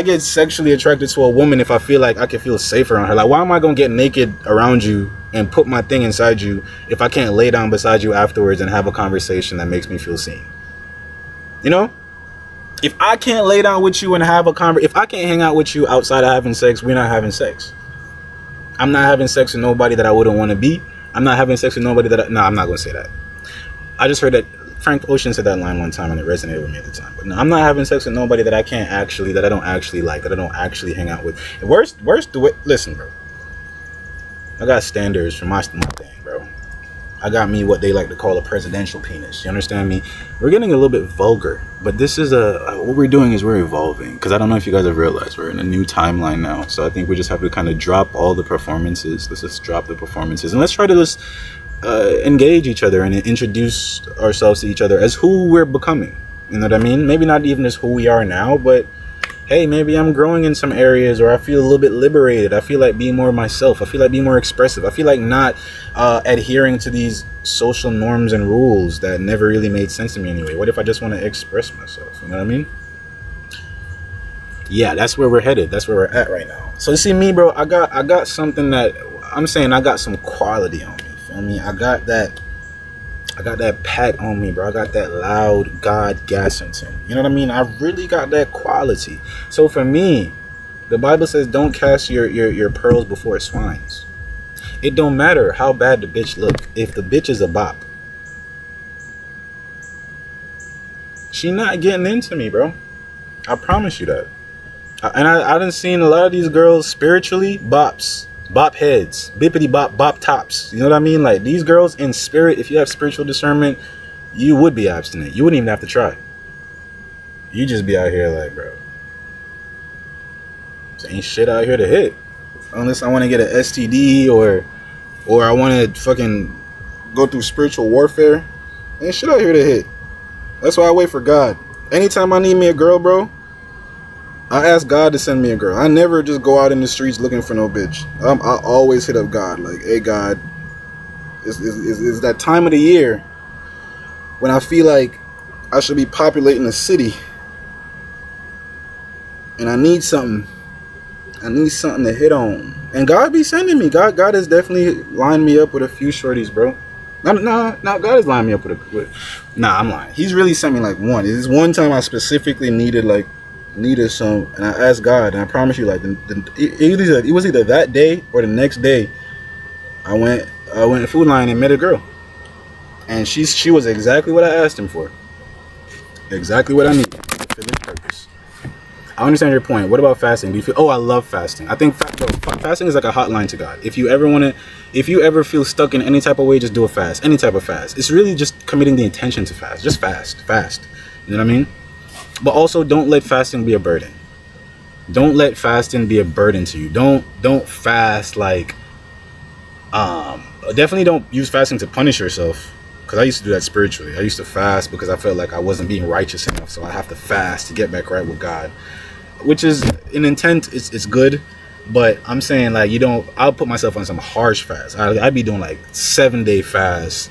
get sexually attracted to a woman if I feel like I can feel safe around her. Like, why am I gonna get naked around you and put my thing inside you if I can't lay down beside you afterwards and have a conversation that makes me feel seen? You know? If I can't lay down with you and have a if I can't hang out with you outside of having sex, we're not having sex. I'm not having sex with nobody that I wouldn't want to be. I'm not having sex with nobody that no, I'm not gonna say that. I just heard that Frank Ocean said that line one time and it resonated with me at the time. But no, I'm not having sex with nobody that I don't actually like, that I don't actually hang out with. And worst the way, listen, bro. I got standards for my thing, bro. I got me what they like to call a presidential penis. You understand me? We're getting a little bit vulgar, but this is what we're doing is we're evolving. Because I don't know if you guys have realized we're in a new timeline now. So I think we just have to kind of drop all the performances. Let's just drop the performances and let's try to just engage each other and introduce ourselves to each other as who we're becoming. You know what I mean? Maybe not even as who we are now, but hey, maybe I'm growing in some areas, or I feel a little bit liberated. I feel like being more myself. I feel like being more expressive. I feel like not adhering to these social norms and rules that never really made sense to me anyway. What if I just want to express myself? You know what I mean? Yeah, that's where we're headed. That's where we're at right now. So you see me, bro, I got something that I'm saying, I got some quality on me. Feel me? I got that pack on me, bro. I got that loud God Gassington. You know what I mean? I really got that quality. So for me, the Bible says don't cast your pearls before swines. It don't matter how bad the bitch look. If the bitch is a bop, she not getting into me, bro. I promise you that. And I done seen a lot of these girls spiritually bops, bop heads, bippity bop, bop tops. You know what I mean? Like these girls in spirit, if you have spiritual discernment, you would be abstinent. You wouldn't even have to try. You just be out here like, bro, there ain't shit out here to hit. Unless I want to get an STD or I want to fucking go through spiritual warfare. Ain't shit out here to hit. That's why I wait for God. Anytime I need me a girl, bro, I ask God to send me a girl. I never just go out in the streets looking for no bitch. I always hit up God. Like, hey, God, it's that time of the year when I feel like I should be populating a city. And I need something. I need something to hit on. And God be sending me. God has definitely lined me up with a few shorties, bro. No, God has lined me up with nah, I'm lying. He's really sent me like one. This one time I specifically needed some, and I asked God, and I promise you, like it was either that day or the next day. I went to Food Line and met a girl, and she was exactly what I asked him for, exactly what I needed to fill his purpose. I understand your point. What about fasting? Do you feel? Oh, I love fasting. I think fasting is like a hotline to God. If you ever feel stuck in any type of way, just do a fast. Any type of fast. It's really just committing the intention to fast. Just fast. You know what I mean? But also, don't let fasting be a burden. Don't let fasting be a burden to you. Don't fast like. Definitely don't use fasting to punish yourself. Because I used to do that spiritually. I used to fast because I felt like I wasn't being righteous enough, so I have to fast to get back right with God. Which is in intent, it's good, but I'm saying like I'll put myself on some harsh fast. I'd be doing like 7-day fast,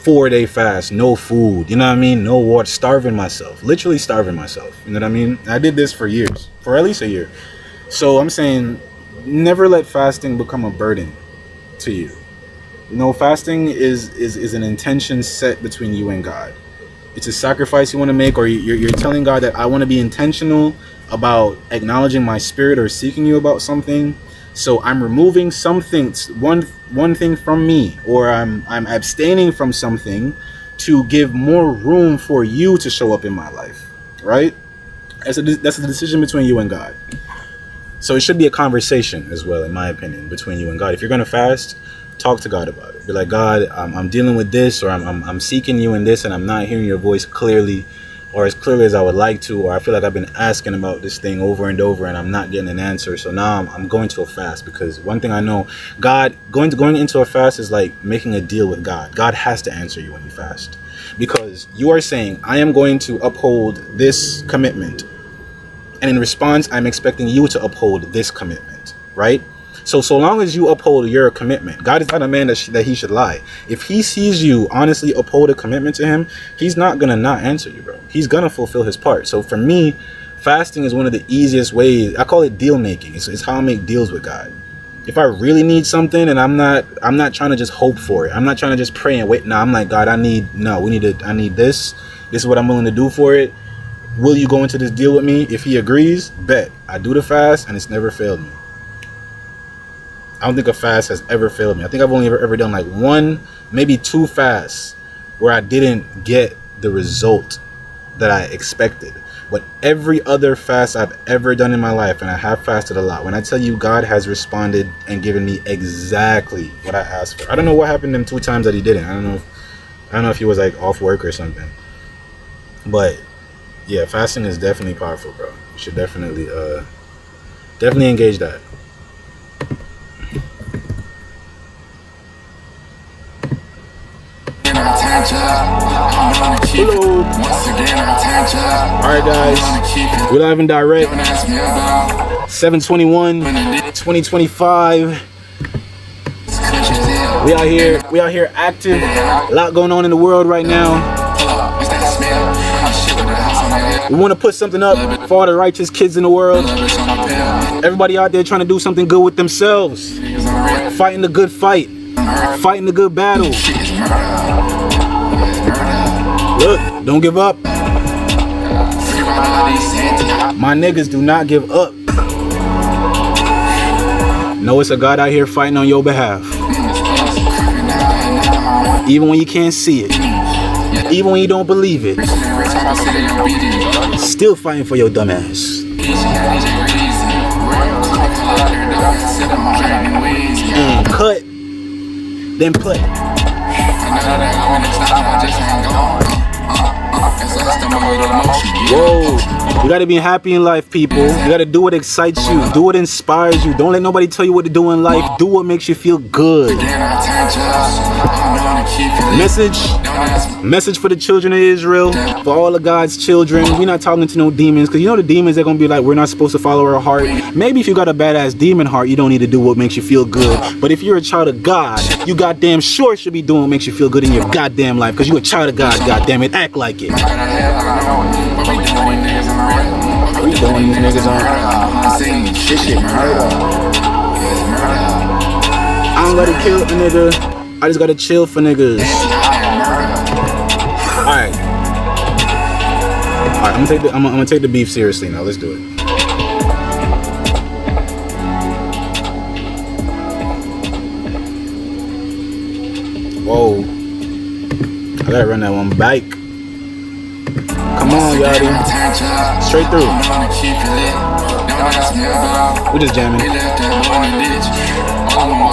4-day fast, no food, you know what I mean, no water, starving myself, literally starving myself. You know what I mean? I did this for years, for at least a year. So I'm saying, never let fasting become a burden to you. You know, fasting is an intention set between you and God. It's a sacrifice you want to make, or you're telling God that I want to be intentional about acknowledging my spirit or seeking you about something. So I'm removing something, one thing from me, or I'm abstaining from something to give more room for you to show up in my life, right? That's a decision between you and God. So it should be a conversation as well, in my opinion, between you and God. If you're going to fast, talk to God about it. Be like, God, I'm dealing with this, or I'm seeking you in this, and I'm not hearing your voice clearly, or as clearly as I would like to, or I feel like I've been asking about this thing over and over and I'm not getting an answer. So now I'm going to a fast, because one thing I know, God, going into a fast is like making a deal with God. God has to answer you when you fast, because you are saying, I am going to uphold this commitment, and in response, I'm expecting you to uphold this commitment, right? So long as you uphold your commitment, God is not a man that he should lie. If he sees you honestly uphold a commitment to him, he's not going to not answer you, bro. He's going to fulfill his part. So for me, fasting is one of the easiest ways. I call it deal making. It's how I make deals with God. If I really need something and I'm not trying to just hope for it. I'm not trying to just pray and wait. No, I'm like, God, I need this. This is what I'm willing to do for it. Will you go into this deal with me? If he agrees, bet. I do the fast, and it's never failed me. I don't think a fast has ever failed me. I think I've only ever done like 1, maybe 2 fasts where I didn't get the result that I expected. But every other fast I've ever done in my life, and I have fasted a lot, when I tell you God has responded and given me exactly what I asked for. I don't know what happened them 2 times that he didn't. I don't know if he was like off work or something. But yeah, fasting is definitely powerful, bro. You should definitely engage that. keep it. Once again, I turned you up. All right, guys. We're live and direct. 7/21, 2025. We out here active. A lot going on in the world right now. We want to put something up for all the righteous kids in the world. Everybody out there trying to do something good with themselves. Fighting the good fight. Fighting the good battle. Look, don't give up. My niggas do not give up. Know it's a God out here fighting on your behalf. Even when you can't see it. Even when you don't believe it. Still fighting for your dumb ass. And cut. Then play. Whoa. You gotta be happy in life, people. You gotta do what excites you. Do what inspires you. Don't let nobody tell you what to do in life. Do what makes you feel good. Message for the children of Israel. For all of God's children. We're not talking to no demons. Because you know the demons, they're gonna be like, we're not supposed to follow our heart. Maybe if you got a badass demon heart, you don't need to do what makes you feel good. But if you're a child of God, you goddamn sure should be doing what makes you feel good in your goddamn life. Because you're a child of God, goddamn it. Act like it. We doing these niggas on this shit murder. I don't gotta kill a nigga. I just gotta chill for niggas. Alright. Alright, I'm gonna take the beef seriously now. Let's do it. Whoa. I gotta run that one back. Come on, Yachty. Straight through. We just jamming.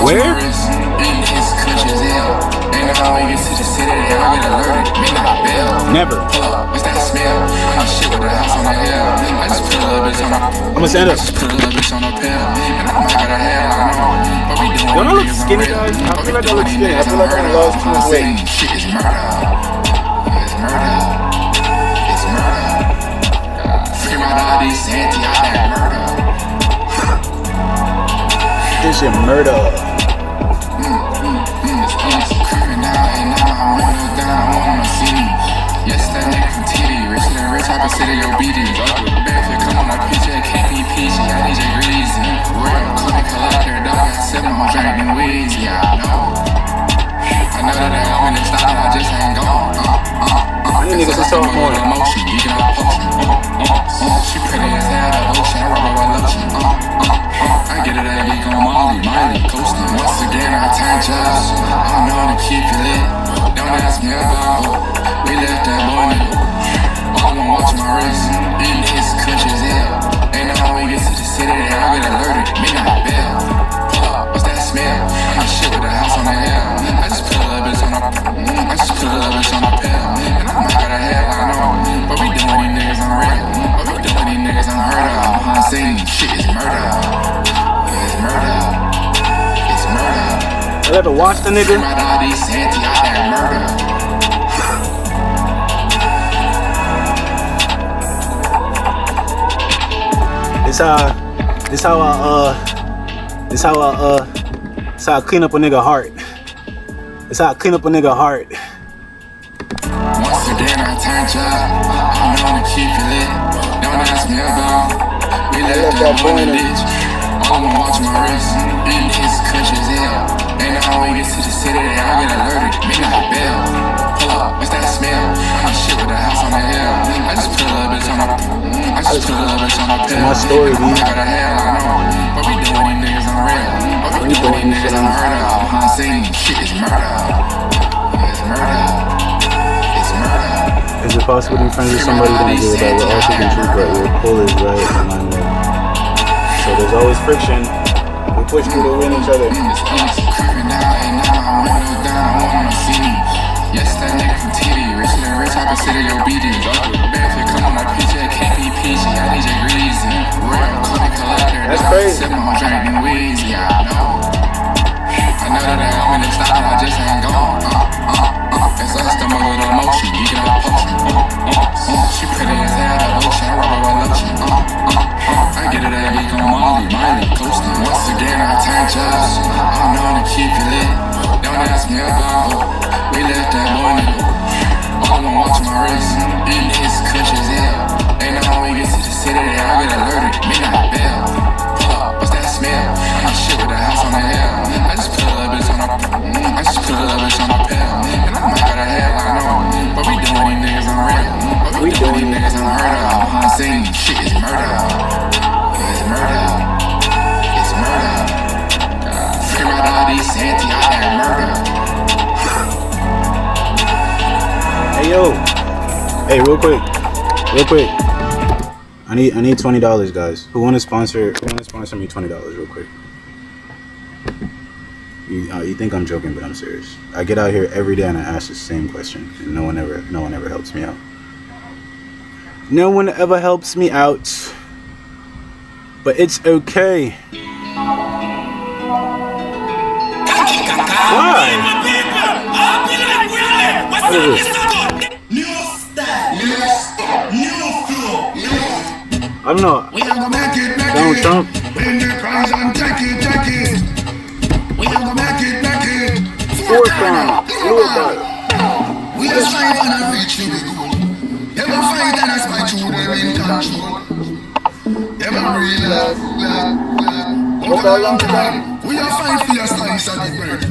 Where? Never. I'ma stand up. Don't I look skinny, guys? I feel like I look skinny. I feel like I lost too much weight. This shit murder. Yes, that nigga from TD, rich and rich, I consider your beating. Benefit come on my PJ, can't be PG, I need your greasy. Royal Clinic Collider, dog, I said I'm drinking Weezy, yeah, I know. I know that I want to stop, I just ain't gone. These niggas are so more. She pretty as hell, the ocean, I roll her lotion. I get it, I get on Molly, coasting. Once again, I turn jobs, I know to keep it lit. Don't ask me about, we left that boy nigga. All I'm watching my wrist, eating his country's hell. Ain't no how we get to the city, I get alerted, midnight bell. Pull up, what's that smell? I'm shit with the house on the hill. I just put a little bitch on the pill. And I'm out of hell, I know. But we doing these niggas unreal. But we doing these niggas unheard of. I'm saying shit is murder. It's murder. It's murder. You ever watch the nigga? This how I clean up a nigga heart. It's how I clean up a nigga heart. Once again, I turned you up. I'm gonna keep it lit. Don't ask me about. We left that boy in the ditch. All I'm watching my wrist. Eating his country's hell. Ain't no how we get to the city, I get alerted. Midnight bell. Pull up, what's that smell? I'm shit with the house on the hill. I just put a little bitch on the pill. My story, dude. I got a hell, I know. But we doing these niggas unreal. But we doing these niggas unheard of. I'm saying shit is murder. It's murder. It's murder. Is it possible to be friends with somebody you don't agree with that will also contribute, but your pull is right in line with? So there's always friction. We push through to win each other. Yes, that nigga from TD, rich and rich, I consider your beating. Benefit come on my PJ, can't be PG, I need your greasy. Royal Clinic Collider, that's crazy. I'm drinking Weezy, yeah, I know. I know that I'm in the style, I just ain't gone. It's us, the mother of the motion, you get all potion. Hey, real quick. I need $20, guys. Who wanna sponsor me $20 real quick? You think I'm joking, but I'm serious. I get out here every day and I ask the same question, and no one ever helps me out. No one ever helps me out. But it's okay. Why? What is this? I don't know. Donald Trump. Fourth time. We are striving and reach the goal. Never fight and aspire to them in control. Never real love. Over a long time, we are fight for your slice of the bread.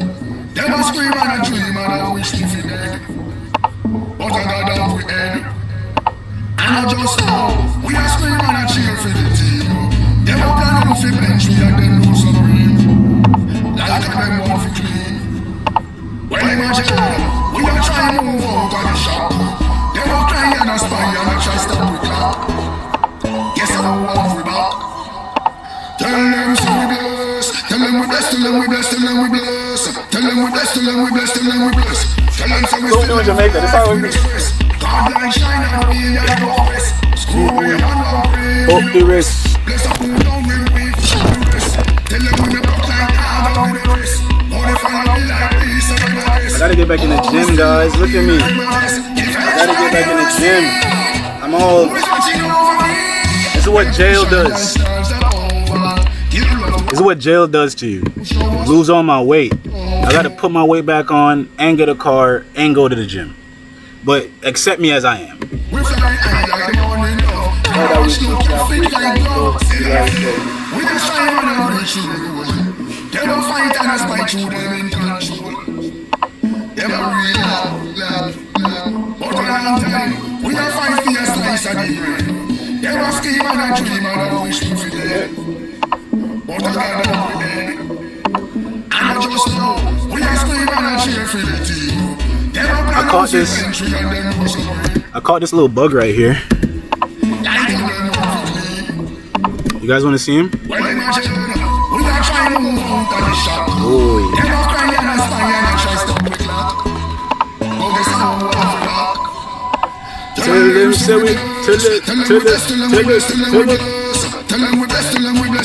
Never scream and a dream and a wish to be dead. But I got down with head. And I just know, we are scream and a cheer for the team. Never plan on the bench, we are them lose some real. Like a them want to clean. Well, imagine, we are trying to move out of the shop. They were crying and aspire and I try to stop with clap. Guess I don't want to back. Tell them so we bless. Tell them we bless, tell them we bless, tell them we bless. Tell them we bless, tell them we bless, tell them we bless. Tell them so we bless. Don't do Jamaica, this how we bless. God like shine and we in your progress. Screw away and one pray. Hope the rest. Bless up who don't will we show the rest. Tell them we the block like hard on the rest. I gotta get back in the gym, guys. Look at me. I gotta get back in the gym. I'm all. This is what jail does. This is what jail does to you. Lose all my weight. I gotta put my weight back on and get a car and go to the gym. But accept me as I am. Never fight and aspire to them in control. Never real love. But a long time, we are fight for your slice of the bread. Never scheme and a dream and a wish to be dead. But I got down with dead. And I just know, we are scream and a cheer for the team. Never plan on the country and them lose some way. I caught this little bug right here. You guys want to see him? Well, imagine, we are trying to move out of the shop. Oh, yeah. Never crying and aspire and try to stop with clap. But guess how we want to rock. Tell them we bless,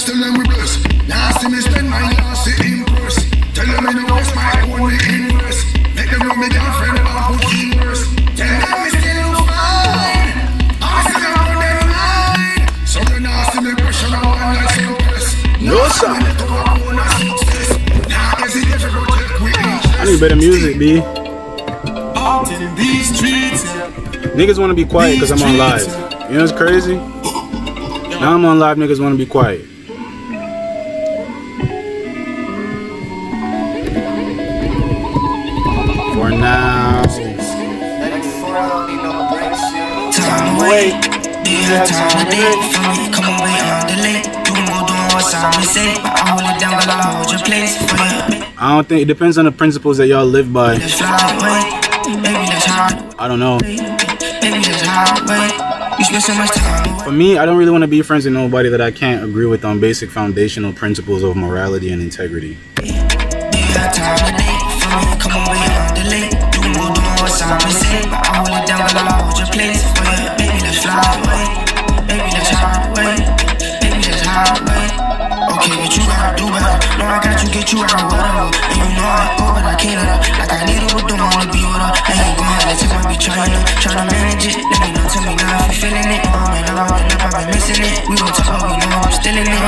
tell them we bless. Now see me spend my last in purse. Tell them I know it's my only inverse. Make them know me girlfriend about who keep worse. Tell them me still fine. I still have them line. So they now see me pressure on one like some press. No, sir. I need better music, B. Niggas want to be quiet because I'm on live. You know what's crazy? Now I'm on live, niggas want to be quiet. For now. Time away. Do you have time today? For me, come away on the late. Do more doing what Simon say. I hold it down, but I hold your place for you. I don't think it depends on the principles that y'all live by. Let's fly away. Baby, let's hard. I don't know. Baby, let's hard away. You spend so much time away. For me, I don't really want to be friends with nobody that I can't agree with on basic foundational principles of morality and integrity. Do you have time today? For me, come away on the late. Do more doing what Simon say. I hold it down, but I hold your place for you. Baby, let's fly away. Baby, let's hard away. Baby, let's hard away. Okay, what you gotta do better. No, I got you, get you out, whatever. And you know I go, but I can't let her. Like I need her, but don't wanna be with her. I ain't going to tell me be trying to manage it. Let me know, tell me now if you feeling it. Oh man, I've been missing it. We gon' talk, we know I'm still in it.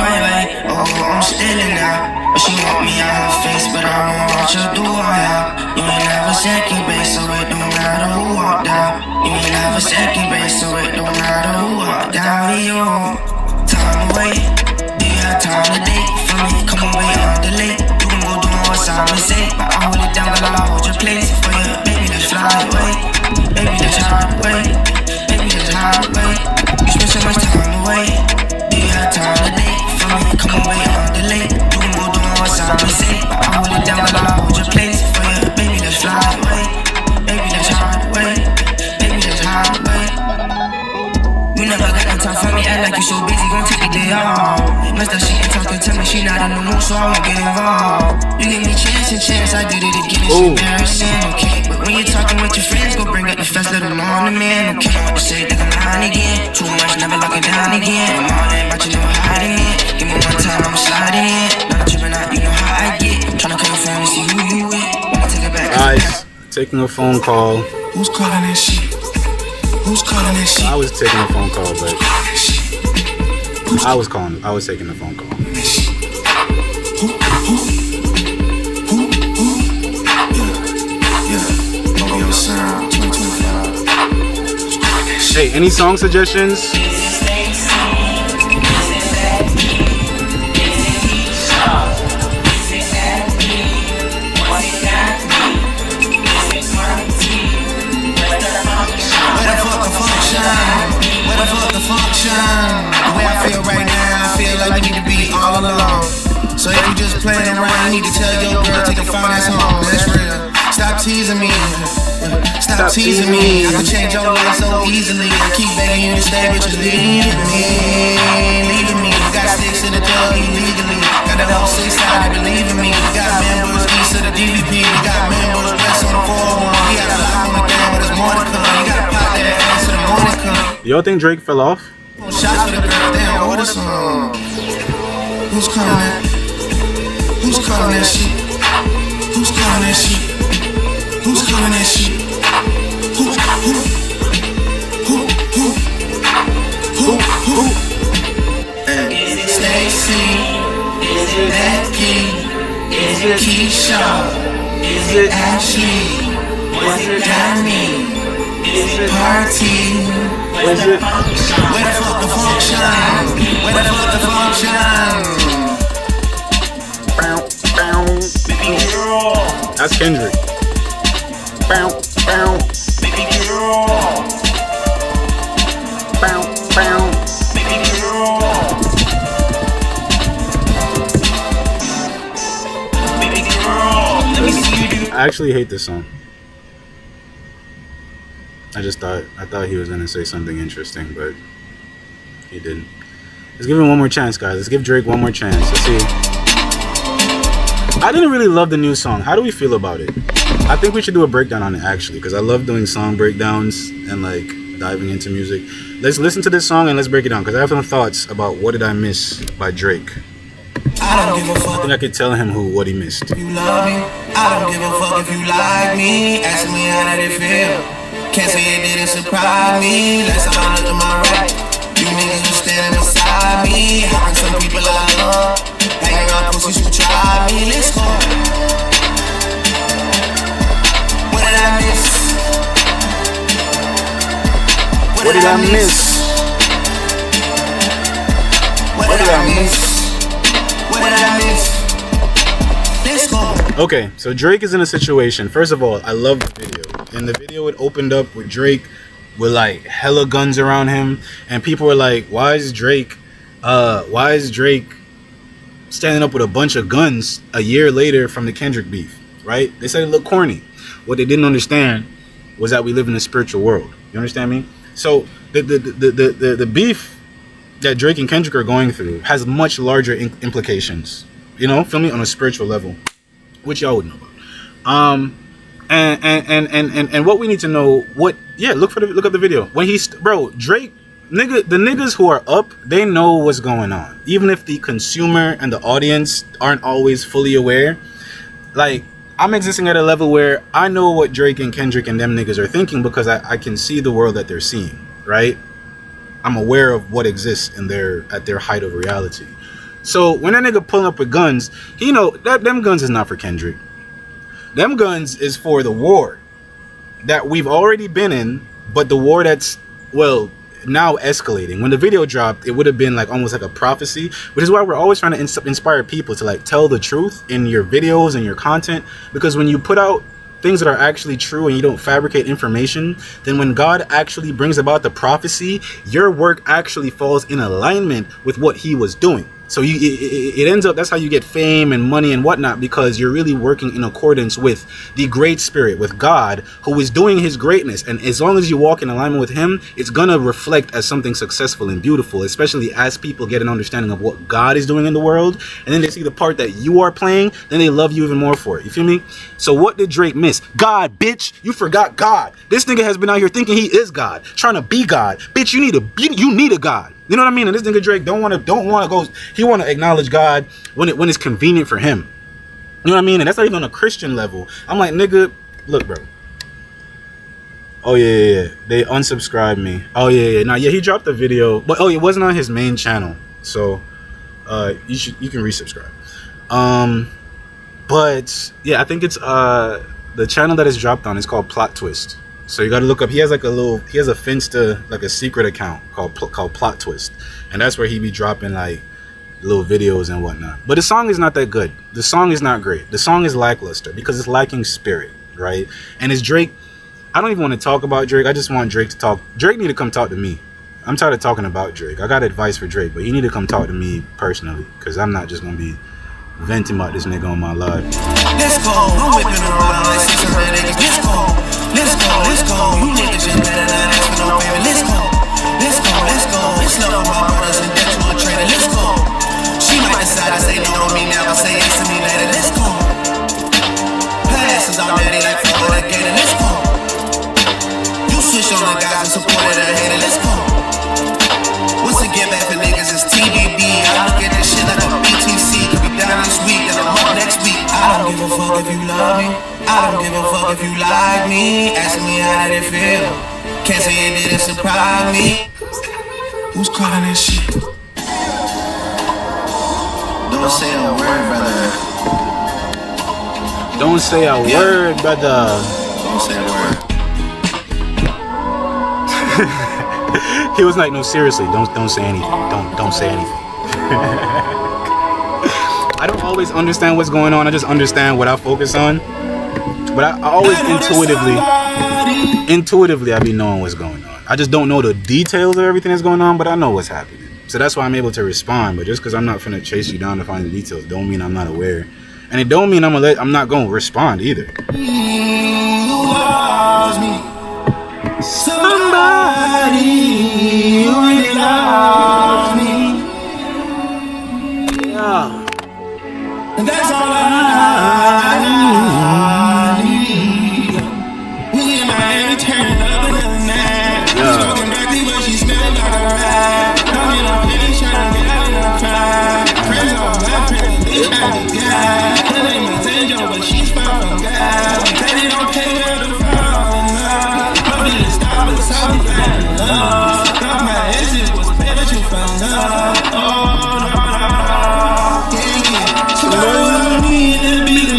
Oh, I'm still in it. But she want me out her face, but I won't watch her do all that. You ain't have a second base, so it don't matter who walked out. You ain't have a second base, so it don't matter who walked out. You time away. Do you have time today? For me, come away on the late. Do more doing what Simon say. But I hold it down, but I hold your place for you. Baby, let's fly away. Baby, let's hard away. Baby, let's hard away. You spend so much time away. Do you have time today? For me, come away on the late. Do more doing what Simon say. But I hold it down, but I hold your place for you. Baby, let's fly away. Baby, let's hard away. Baby, let's hard away. What's that she ain't talking to me? She not in the mood, so I won't get involved. You give me chance and chance, I did it again. It's embarrassing, okay. But when you're talking with your friends, go bring up the fence, let them know I'm the man, okay. What to say, think I'm lying again. Too much, never lock it down again. I'm all in, but you never hiding it. Give me one time, I'm sliding in. Not tripping out, you know how I get. Tryna call your phone and see who you with. Wanna take it back. Guys, taking a phone call. Who's calling that shit? Who's calling that shit? I was taking a phone call, but I was taking the phone call. Hey, any song suggestions? The way I feel right now, I feel like we need to be all alone. So if you just playing around, you need to tell your girl, take a fine ass home. That's real. Stop teasing me. Stop teasing me. I can change your life so easily. I keep begging you to stay, but you're leaving me. Leaving me. You got sticks in the club illegally. Got the whole 6 side, they believe in me. You got members east of the DVP. You got members west on the 401. We got a lot on the game, but there's more to come. You gotta pop that ass to the morning come. Y'all think Drake fell off? Shots for the girl, damn, order some. Who's calling that? Who's calling that shit? Who's calling that shit? Who's calling that shit? Who? Is it Stacy? Is it Becky? Is it Keisha? Is it Ashley? Was it Danny? Is it Party? Where the fuck the function? Where the fuck the function? Baby girl. That's Kendrick. Baby girl. Baby girl. Baby girl. Let me see you do. I actually hate this song. I thought he was gonna say something interesting, but he didn't. Let's give him one more chance, guys. Let's give Drake one more chance. Let's see. I didn't really love the new song. How do we feel about it? I think we should do a breakdown on it, actually, because I love doing song breakdowns and like diving into music. Let's listen to this song and let's break it down, because I have some thoughts about What Did I Miss by Drake. I don't give a fuck. I think I could tell him what he missed. You love me. I don't give a fuck if you like me. Ask me how did it feel. Can't say it didn't surprise me. Last time I looked to my right, you niggas was standing beside me. How can some people I love hang around pussies who try me? Let's go. What did I miss? What did I miss? What did I miss? What did I miss? Let's go. Okay, so Drake is in a situation. First of all, I love the video. In the video, it opened up with Drake with like hella guns around him, and people were like, why is Drake standing up with a bunch of guns a year later from the Kendrick beef, right? They said it looked corny. What they didn't understand was that we live in a spiritual world. You understand me? So the beef that Drake and Kendrick are going through has much larger implications, you know, feel me, on a spiritual level, which y'all would know about. And what we need to know, look up the video. When Drake, the niggas who are up, they know what's going on. Even if the consumer and the audience aren't always fully aware. Like, I'm existing at a level where I know what Drake and Kendrick and them niggas are thinking, because I can see the world that they're seeing, right? I'm aware of what exists at their height of reality. So when that nigga pulling up with guns, he know that them guns is not for Kendrick. Them guns is for the war that we've already been in, but the war that's, well, now escalating. When the video dropped, it would have been like almost like a prophecy, which is why we're always trying to inspire people to like tell the truth in your videos and your content, because when you put out things that are actually true and you don't fabricate information, then when God actually brings about the prophecy, your work actually falls in alignment with what he was doing. So it ends up, that's how you get fame and money and whatnot, because you're really working in accordance with the great spirit, with God, who is doing his greatness. And as long as you walk in alignment with him, it's going to reflect as something successful and beautiful, especially as people get an understanding of what God is doing in the world. And then they see the part that you are playing, then they love you even more for it. You feel me? So what did Drake miss? God, bitch. You forgot God. This nigga has been out here thinking he is God, trying to be God. Bitch, you need a God. You know what I mean? And this nigga Drake don't want to go. He want to acknowledge God when it's convenient for him. You know what I mean? And that's not even on a Christian level. I'm like, nigga, look, bro. Oh yeah. They unsubscribed me. Oh yeah. Now yeah, he dropped the video, but it wasn't on his main channel. So you can resubscribe. But yeah, I think it's the channel that is dropped on is called Plot Twist. So you got to look up. He has a Finsta, like a secret account called Plot Twist, and that's where he be dropping like little videos and whatnot. But the song is not that good. The song is not great. The song is lackluster because it's lacking spirit, right? And it's Drake. I don't even want to talk about Drake. I just want Drake to talk. Drake need to come talk to me. I'm tired of talking about Drake. I got advice for Drake, but he need to come talk to me personally, because I'm not just gonna be venting about this nigga on my live. Let's go, I'm whipping around like 600 niggas. Let's go, you niggas just better not ask for no favor. Let's go, it's love for my brothers and debt to a trader. Let's go, she might decide to say no to me now, but say yes to me later. Let's go, her ass is already like Florida Gator. Let's go, you switch on the guys who supported her hater. Let's go, what's the get back for niggas? It's TBB. I look at this shit like a BTC. Could be down this week and I'm up next week. I don't give a fuck if you love me. I don't give a fuck if you like me. Ask me how did it feel. Can't say it didn't surprise me. Who's calling this shit? Don't say a word, brother. Don't say a word, brother. Don't say a word. He was like, no, seriously, don't say anything. Don't say anything. I don't always understand what's going on. I just understand what I focus on. But I always intuitively I be knowing what's going on. I just don't know the details of everything that's going on, but I know what's happening. So that's why I'm able to respond. But just because I'm not finna chase you down to find the details don't mean I'm not aware. And it don't mean I'm not gonna respond either. Somebody who really loves me. Yeah. And that's all I need. We in Miami turning up another night. Smoking directly, but she smelling like a ride. Coming off any trying to get out in a crowd. Friends all my friends, they trying to get out. Her name is Angel, but she's far from God. Daddy don't pay her to fall in love. Nobody to stop us, all we found in love. Thought my exit was bad, but you found love. Oh, no. So I don't need to be the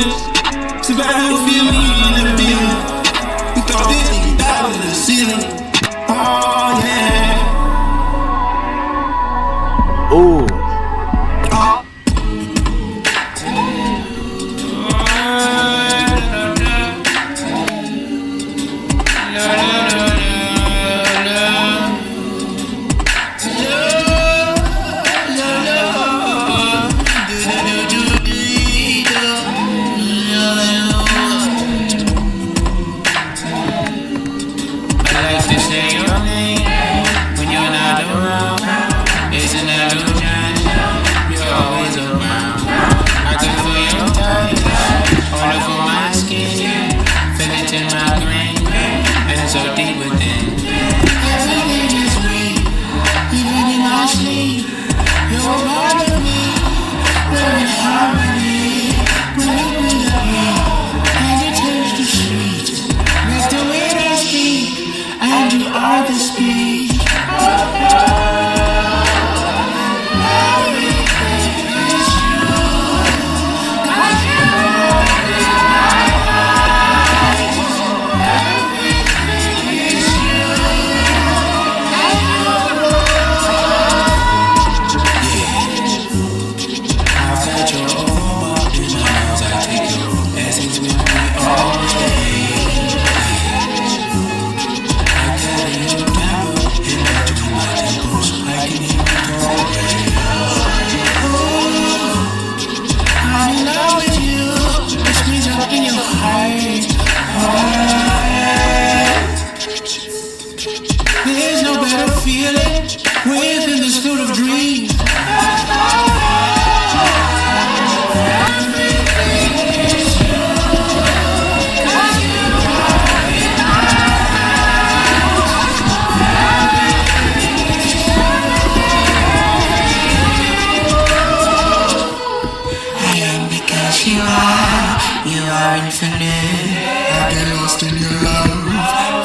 infinite. I get lost in your love.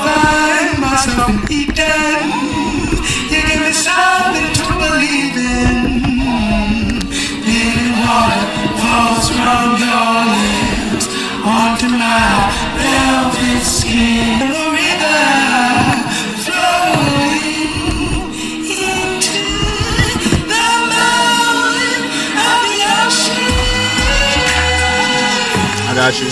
Find myself in Eden. You give me something to believe in. Living water falls from your lips onto my velvet skin. A river flowing into the mouth of the ocean. I got you.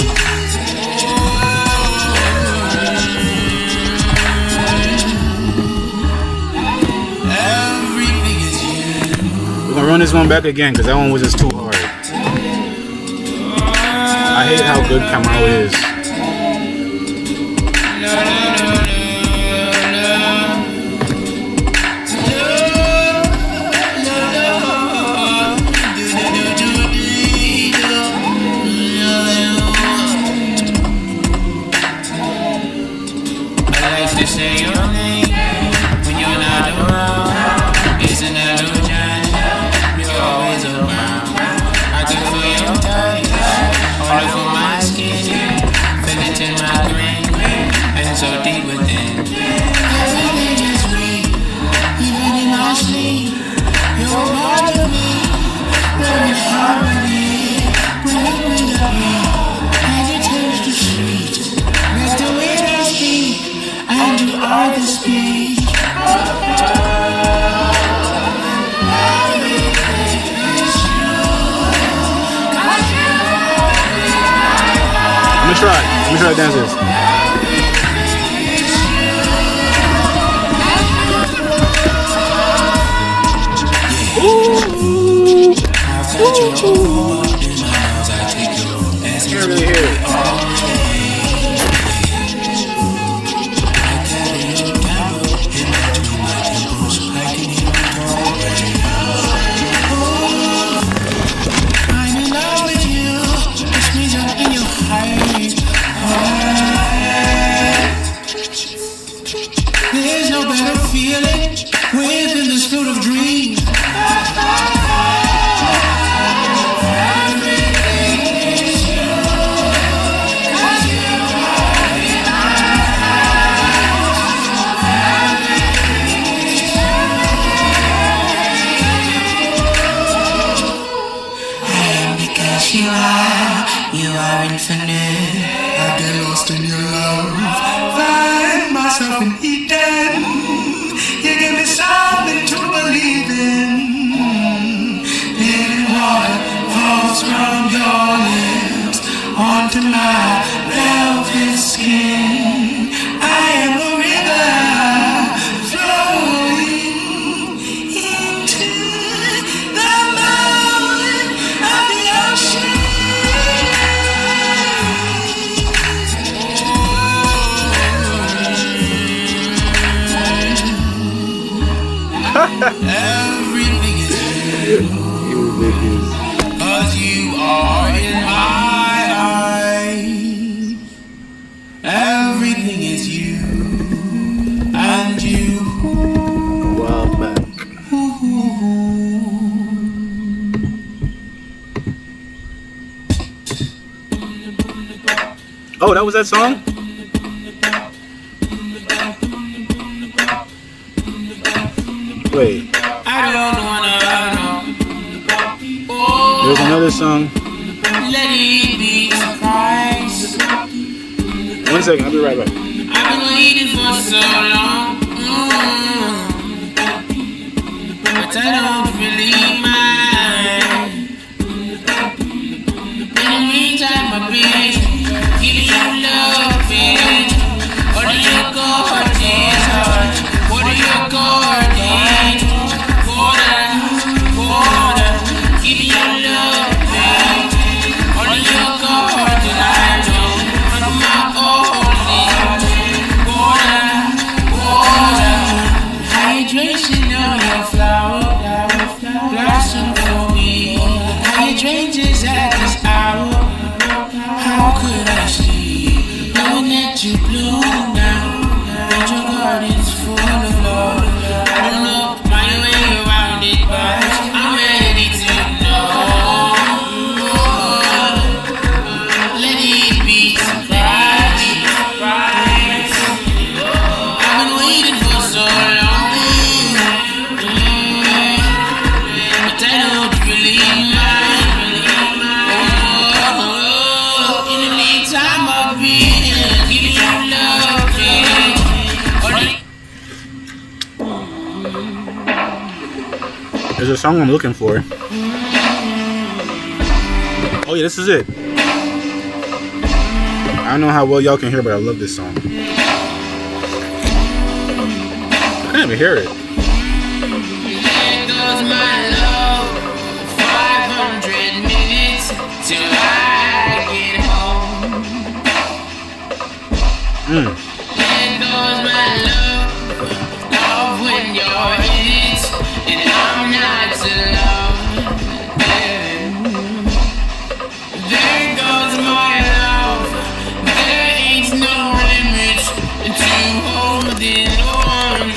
We're gonna run this one back again because that one was just too hard. I hate how good Kamau is. I like to say your name when you're not around. It's an illusion. You're always around. I can feel your touch all over my skin. Feel it in my brain and so deep within. Everything is real, even in my sleep. You're part of me. We're in harmony. Bring me the beat and it turns to sweet. That's the way I speak, and you are the speech. Let me try to dance this. Can't really hear it. I'm in love with you, which means I'm in your heart. There's no better feeling within this field of dreams. You are infinite. I get lost in your love. Find myself in Eden. You give me something to believe in. Living water falls from your lips onto my velvet skin. I am a river flowing into the mouth of the ocean. Everything is you, 'cause you are in my eyes. Everything is you, and you. Wow, back. Oh, that was that song? Wait, I don't wanna know. there's another song. Let it be a surprise. 1 second, I'll be right back. I've been waiting for so long. But I don't really mind. In the meantime, my bitch, give me your love, bitch. What do you got, this? What do you got, this? Water, give me your love, bitch. What do you got, tonight? From my water, hydration on your flower, blossom for me. Hydrangeas at this hour. How could I sleep knowing that you bloom now? And your garden's full of love. I don't know my way around it, but I'm ready to know. Let it be There's a song I'm looking for. Oh yeah, this is it. I don't know how well y'all can hear, but I love this song. I can't even hear it. There goes my love, 500 minutes till I get home. There goes my love, love when you're in it, and I'm not alone. There goes my love, there ain't no limit to holding on.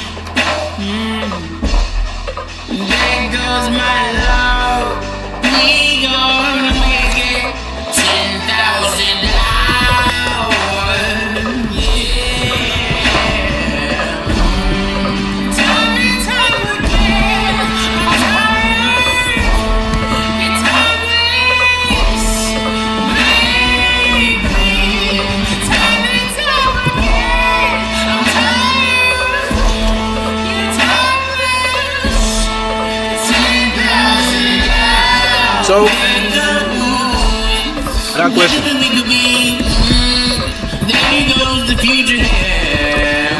There goes my love, we gonna make it 10,000 hours. Yeah. Time and time again, I'm tired. It's always, baby. Time and time again, I'm tired. You're timeless. 10,000 hours. So, I got a question. There goes the future here.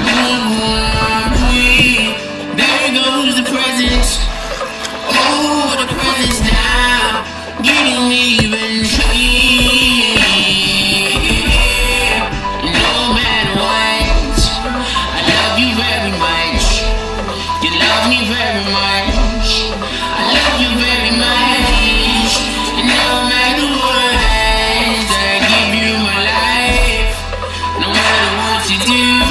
There goes the present. Oh, the present's now getting even clear. No matter what, I love you very much. You love me very much. I love you very much. And no matter what, I give you my life. No matter what you do,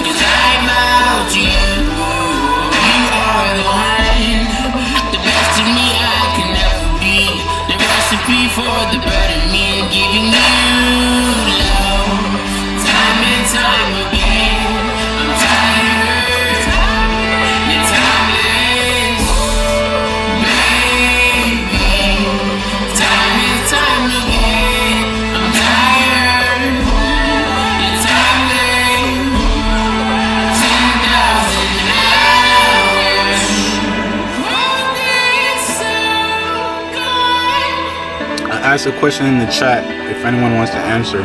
'cause I'm out to you. You are the one, the best of me I can ever be. The recipe for the better me and giving you love. Time and time again, I'm tired. You're timeless, baby. Time and time again, I'm tired. You're timeless, 10,000 hours. Oh, it's so good. I asked a question in the chat if anyone wants to answer.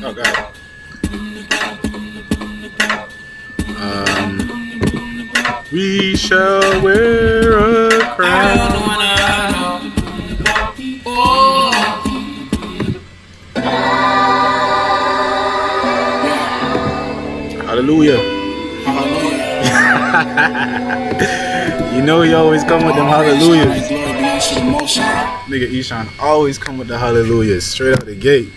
Oh god. We shall wear a crown. Hallelujah. You know he always come with them hallelujahs. Nigga Ishan always come with the hallelujahs straight out the gate.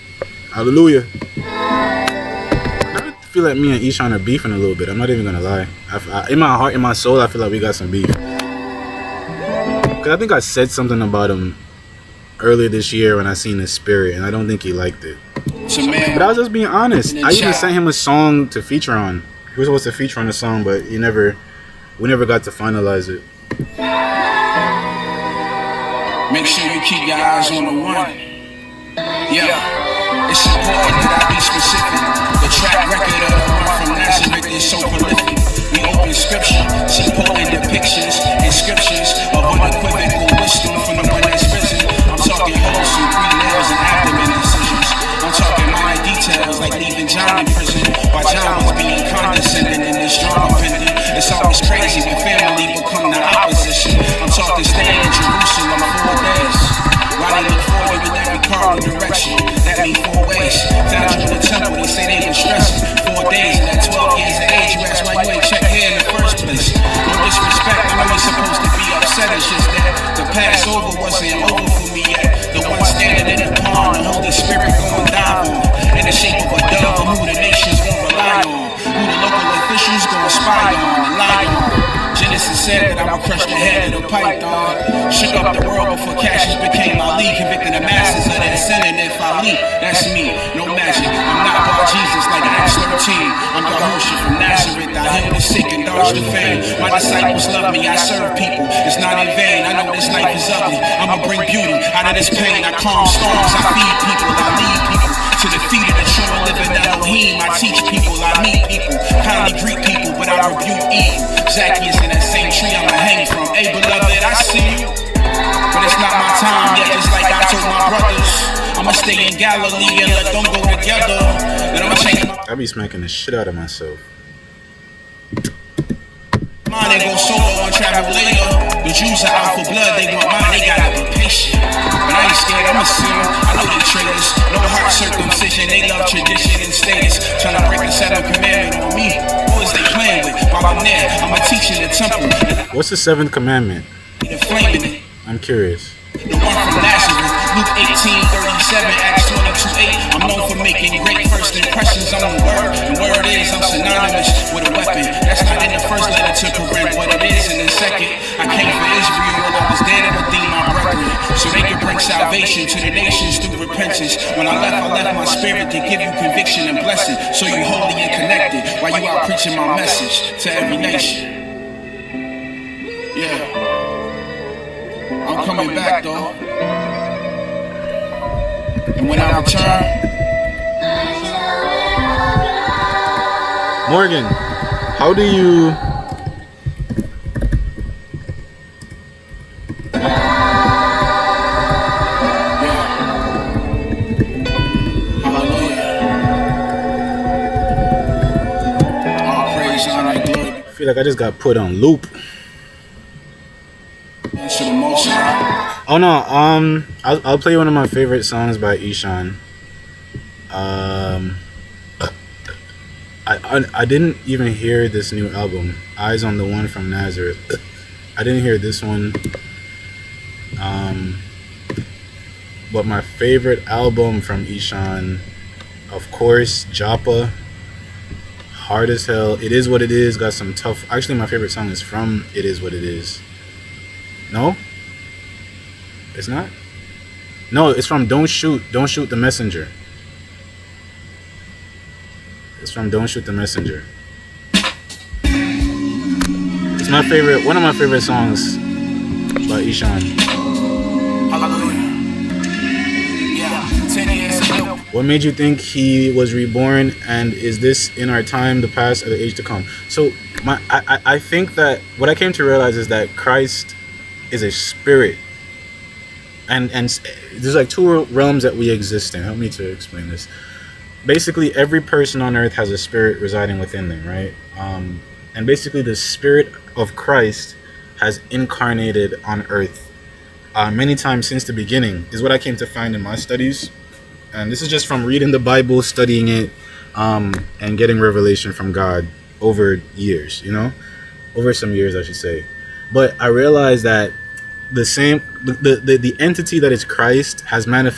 Hallelujah. I feel like me and Ishan are beefing a little bit. I'm not even gonna lie. In my heart, in my soul, I feel like we got some beef. Cause I think I said something about him earlier this year when I seen his spirit, and I don't think he liked it. But I was just being honest. I even sent him a song to feature on. He was supposed to feature on the song, but we never got to finalize it. Make sure you keep your eyes on the one. Yeah. It's important that I be specific. The track record of the run from Nazareth is so prolific. We open scripture, see potent depictions, inscriptions of unequivocal wisdom from the one that's risen. I'm talking wholesome, 3 nails and abdomen incisions. I'm talking minor details like leaving John in prison, while John was being condescending in this drama pendant. It's always crazy when family become the opposition. I'm talking staying in Jerusalem 4 days. Why they look for you in every cardinal direction? That mean 4 ways. Found you in the temple, they say they been stressing 4 days. And at 12 years of age, you ask why you ain't check here in the first place. No disrespect, I know you're supposed to be upset. It's just that the Passover wasn't over for me yet. The one standing in the pond, the Holy Spirit gon' dive on. In the shape of a dove, who the nations gon' rely on. Who the local officials gon' spy on and lie on. Genesis said that I would crush the head of the python. Shook up the world before Cassius became my lead. Convicting the masses of their sin, and if I lead, that's me, no magic. I'm not Bar Jesus like Acts 13. I'm Yahushua from Nazareth. I heal the sick and dodge the fame. My disciples love me, I serve people. It's not in vain, I know this life is ugly. I'ma bring beauty out of this pain. I calm storms, I feed people, I lead people to the feet of the true and living Elohim. I teach people, I meet people, kindly greet people, but I rebuke evil. Zacchaeus in that same tree I'ma hang from. Hey beloved, I see you, but it's not my time yet. Just like I told my brothers, I'ma stay in Galilee and let them go together. Then I'ma change my I be smacking the shit out of myself. mind and go solo and travel later. The Jews are out for blood, they want mine, they gotta be patient. But I ain't scared, I'm a sinner, I know they traitors. No heart circumcision, they love tradition and status. Trying to break the 7th commandment on me. Who is they playing with? While I'm there, I'm a teacher in the temple. What's the 7th commandment? Inflaming it. I'm curious. The one from Nazareth, Luke 18:37, Acts 22:8. I'm known for making great first impressions on the word. The word is, I'm synonymous with a weapon. That's not in the first letter to Corinth, what it is in the second. I came for Israel when I was there to redeem my brethren, so they could bring salvation to the nations through repentance. When I left my spirit to give you conviction and blessing, so you holy and connected while you out preaching my message to every nation. Yeah. I'm coming back though. And when I return, Morgan, how do you I feel like I just got put on loop. Oh no, I'll play one of my favorite songs by Ishan. I didn't even hear this new album, Eyes on the One from Nazareth. I didn't hear this one. But my favorite album from Ishan, of course, Joppa. Hard as hell. It Is What It Is. Got some tough. Actually, my favorite song is from It Is What It Is. No? It's not? No, it's from Don't Shoot the Messenger. It's from Don't Shoot the Messenger. It's my favorite, one of my favorite songs by Ishan. What made you think he was reborn, and is this in our time, the past, or the age to come? So I think that what I came to realize is that Christ is a spirit. And there's like 2 realms that we exist in. Help me to explain this. Basically, every person on earth has a spirit residing within them, right? And basically, the spirit of Christ has incarnated on earth many times since the beginning, is what I came to find in my studies. And this is just from reading the Bible, studying it, and getting revelation from God over years, over some years, I should say. But I realized that the entity that is Christ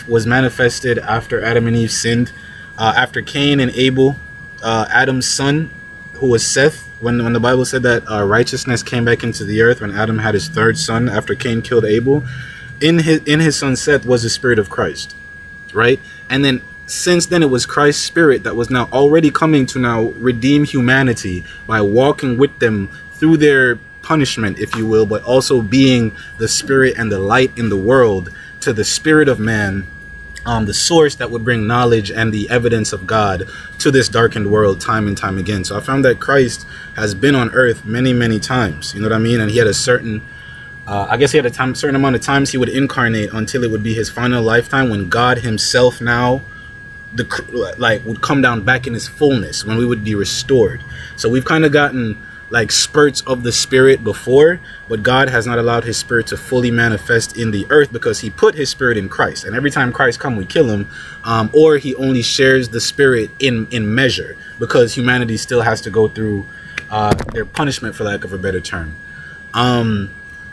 was manifested after Adam and Eve sinned, after Cain and Abel, Adam's son, who was Seth. When the Bible said that righteousness came back into the earth when Adam had his 3rd son after Cain killed Abel, in his son Seth was the spirit of Christ, right? And then since then it was Christ's spirit that was now already coming to now redeem humanity by walking with them through their punishment, if you will, but also being the spirit and the light in the world to the spirit of man, the source that would bring knowledge and the evidence of God to this darkened world time and time again. So I found that Christ has been on earth many, many times. You know what I mean? And he had a certain, I guess he had a certain amount of times he would incarnate until it would be his final lifetime, when God himself now would come down back in his fullness, when we would be restored. So we've kind of gotten like spurts of the spirit before, but God has not allowed his spirit to fully manifest in the earth because he put his spirit in Christ, and every time Christ come we kill him, or he only shares the spirit in measure, because humanity still has to go through their punishment, for lack of a better term.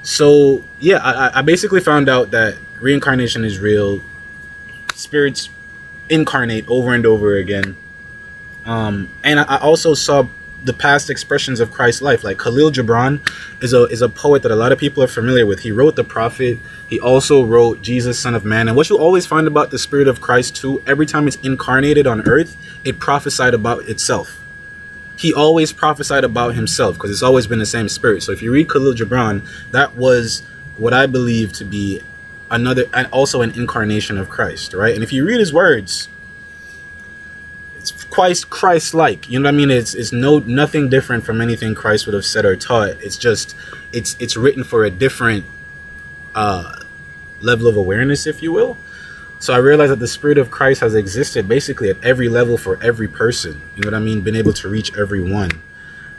So yeah, I basically found out that reincarnation is real. Spirits incarnate over and over again, and I also saw the past expressions of Christ's life. Like Khalil Gibran is a poet that a lot of people are familiar with. He wrote The Prophet. He also wrote Jesus, Son of Man. And what you always find about the Spirit of Christ too, every time it's incarnated on earth, it prophesied about itself. He always prophesied about himself, because it's always been the same spirit. So if you read Khalil Gibran, that was what I believe to be another, and also an incarnation of Christ, right? And if you read his words, it's quite Christ-like. You know what I mean? It's nothing different from anything Christ would have said or taught. It's just it's written for a different level of awareness, if you will. So I realized that the Spirit of Christ has existed basically at every level for every person. You know what I mean? Been able to reach everyone.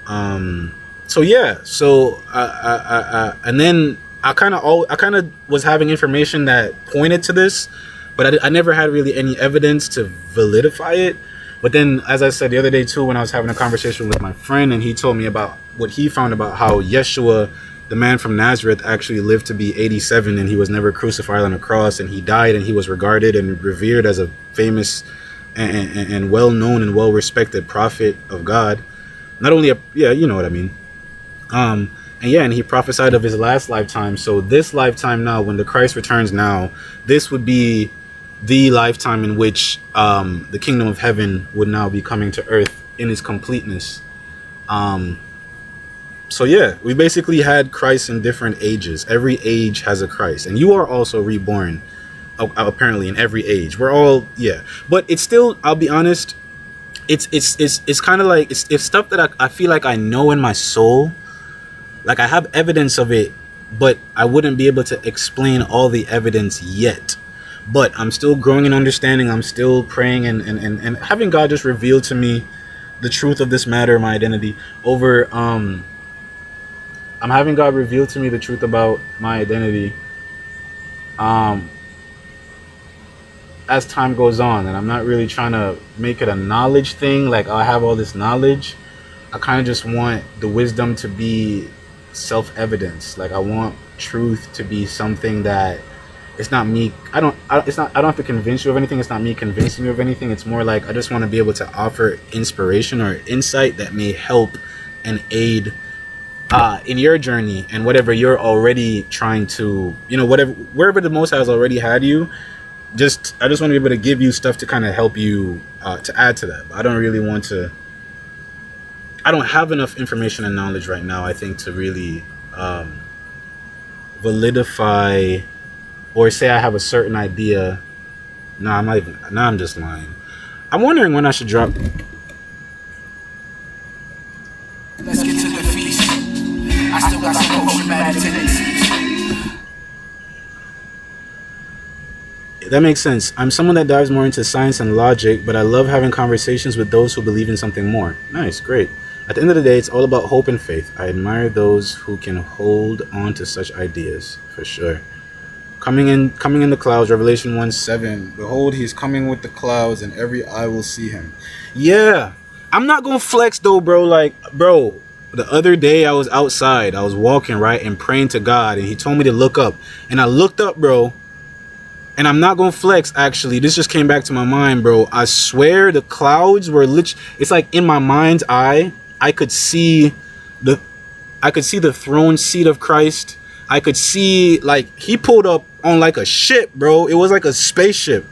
So yeah. So and then I kind of was having information that pointed to this, but I never had really any evidence to validify it. But then, as I said the other day too, when I was having a conversation with my friend, and he told me about what he found about how Yeshua, the man from Nazareth, actually lived to be 87, and he was never crucified on a cross, and he died, and he was regarded and revered as a famous and well-known and well-respected prophet of God. Not only you know what I mean. And he prophesied of his last lifetime. So this lifetime now, when the Christ returns now, this would be the lifetime in which the kingdom of heaven would now be coming to earth in its completeness. So yeah, we basically had Christ in different ages. Every age has a Christ, and you are also reborn apparently in every age. We're all, but it's still, I'll be honest, it's kind of like it's stuff that I feel like I know in my soul. Like I have evidence of it, but I wouldn't be able to explain all the evidence yet. But I'm still growing in understanding. I'm still praying and having God just reveal to me the truth of this matter, my identity. I'm having God reveal to me the truth about my identity as time goes on. And I'm not really trying to make it a knowledge thing. Like I have all this knowledge. I kind of just want the wisdom to be self-evidence. Like I want truth to be something that it's not me. I don't have to convince you of anything. It's not me convincing you of anything. It's more like I just want to be able to offer inspiration or insight that may help and aid in your journey and whatever you're already trying to, wherever the Most High has already had you. I just want to be able to give you stuff to kind of help you to add to that. But I don't really want to. I don't have enough information and knowledge right now, I think, to really validify or say I have a certain idea. I'm just lying. I'm wondering when I should drop. Let's get to the feast. I still got some post-traumatic tendencies. That makes sense. I'm someone that dives more into science and logic, but I love having conversations with those who believe in something more. Nice, great. At the end of the day, it's all about hope and faith. I admire those who can hold on to such ideas, for sure. Coming in the clouds, Revelation 1:7. Behold, he is coming with the clouds, and every eye will see him. Yeah. I'm not gonna flex though, bro. Like, bro, the other day I was outside. I was walking, right, and praying to God, and he told me to look up. And I looked up, bro. And I'm not gonna flex, actually. This just came back to my mind, bro. I swear the clouds were it's like in my mind's eye, I could see the throne seat of Christ. I could see, like, he pulled up on like a ship, bro. It was like a spaceship.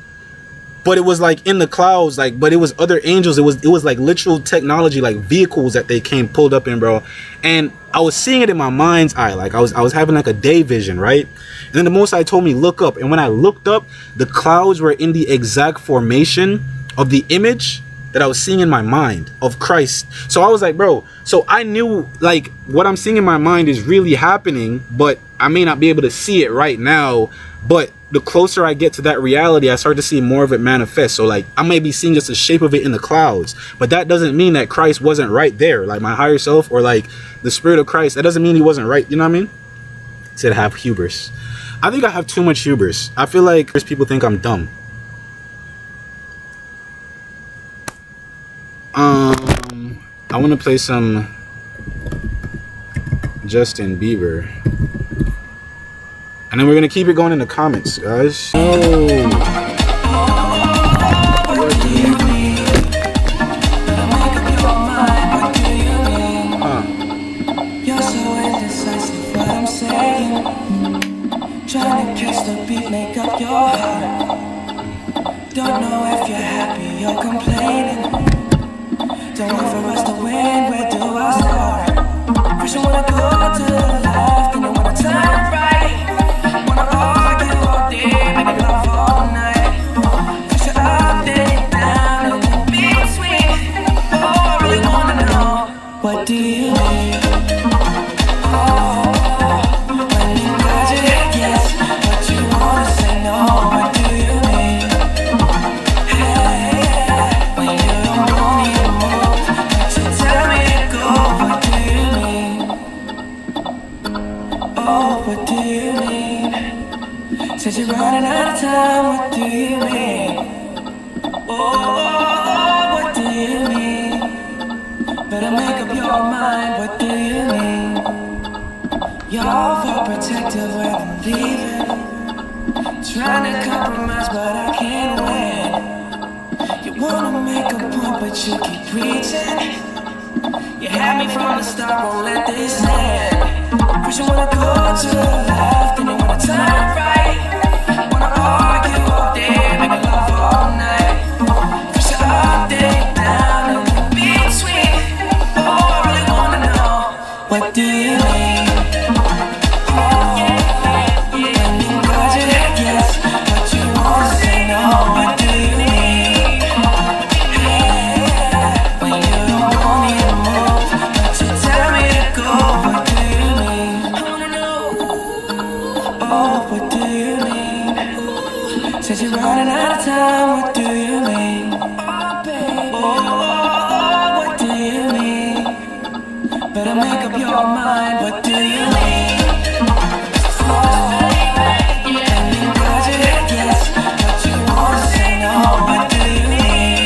but it was like in the clouds, like, but it was other angels. It was like literal technology, like vehicles that they came pulled up in, bro. And I was seeing it in my mind's eye, like I was having like a day vision, right? And then the Most High told me look up, and when I looked up, the clouds were in the exact formation of the image that I was seeing in my mind of Christ. So I was like, bro, so I knew like what I'm seeing in my mind is really happening, but I may not be able to see it right now. But the closer I get to that reality, I start to see more of it manifest. So like I may be seeing just the shape of it in the clouds, but that doesn't mean that Christ wasn't right there. Like my higher self or like the spirit of Christ, that doesn't mean he wasn't right. You know what I mean? I said have hubris. I think I have too much hubris. I feel like people think I'm dumb. I want to play some Justin Bieber. And then we're going to keep it going in the comments, guys. You're so indecisive what I'm saying. Trying to catch the beat, make up your heart. Don't know if you're happy or complaining. Don't want for us to win, where do I start? First you wanna go to the left, then you wanna turn right. Wanna argue all day, make love all night. First you're up, then you're down, and in between. Oh, I really wanna know, what do you mean? Oh, when you got your yes, but you wanna say no, what do you mean? Hey, when you don't want me to move, but you tell me to go, what do you mean? Oh, what do you mean? Said you're running out of time, what do you mean? Oh, what do you mean? Better make up your mind, what do you mean? You're overprotective when I'm leaving. Trying to compromise, but I can't win. You wanna make a point, but you keep preaching. You had me from the start, won't let this end. First you wanna go to the left, then you wanna turn right. Wanna argue all day, make love all night. First you're up, then you're down, and in between. Oh, I really wanna know, what do you mean? Oh, when you got your yes, but you wanna say no, what do you mean? Hey, when you don't want me to move, but you tell me to go, what do you mean? I wanna know, oh, what do you mean? Said you're running out of time, what do you mean? Oh, baby, oh, what do you mean? Better make up your mind, what do you mean? Oh, and you got your yes, but you wanna say no, what do you mean?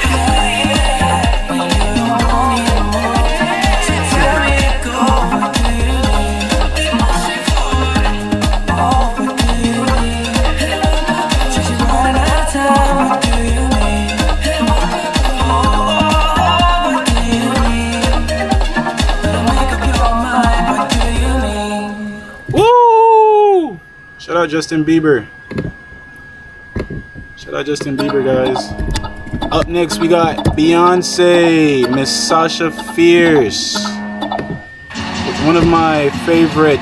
Hey, when you don't want me to move, so tell me to go, what do you mean? Oh, what do you mean? Since you're running out of time, what do you mean? Oh, what do you mean? Better make up your mind, what do you mean? Woo! Shout out Justin Bieber. Shout out Justin Bieber, guys. Up next, we got Beyonce, Miss Sasha Fierce. With one of my favorite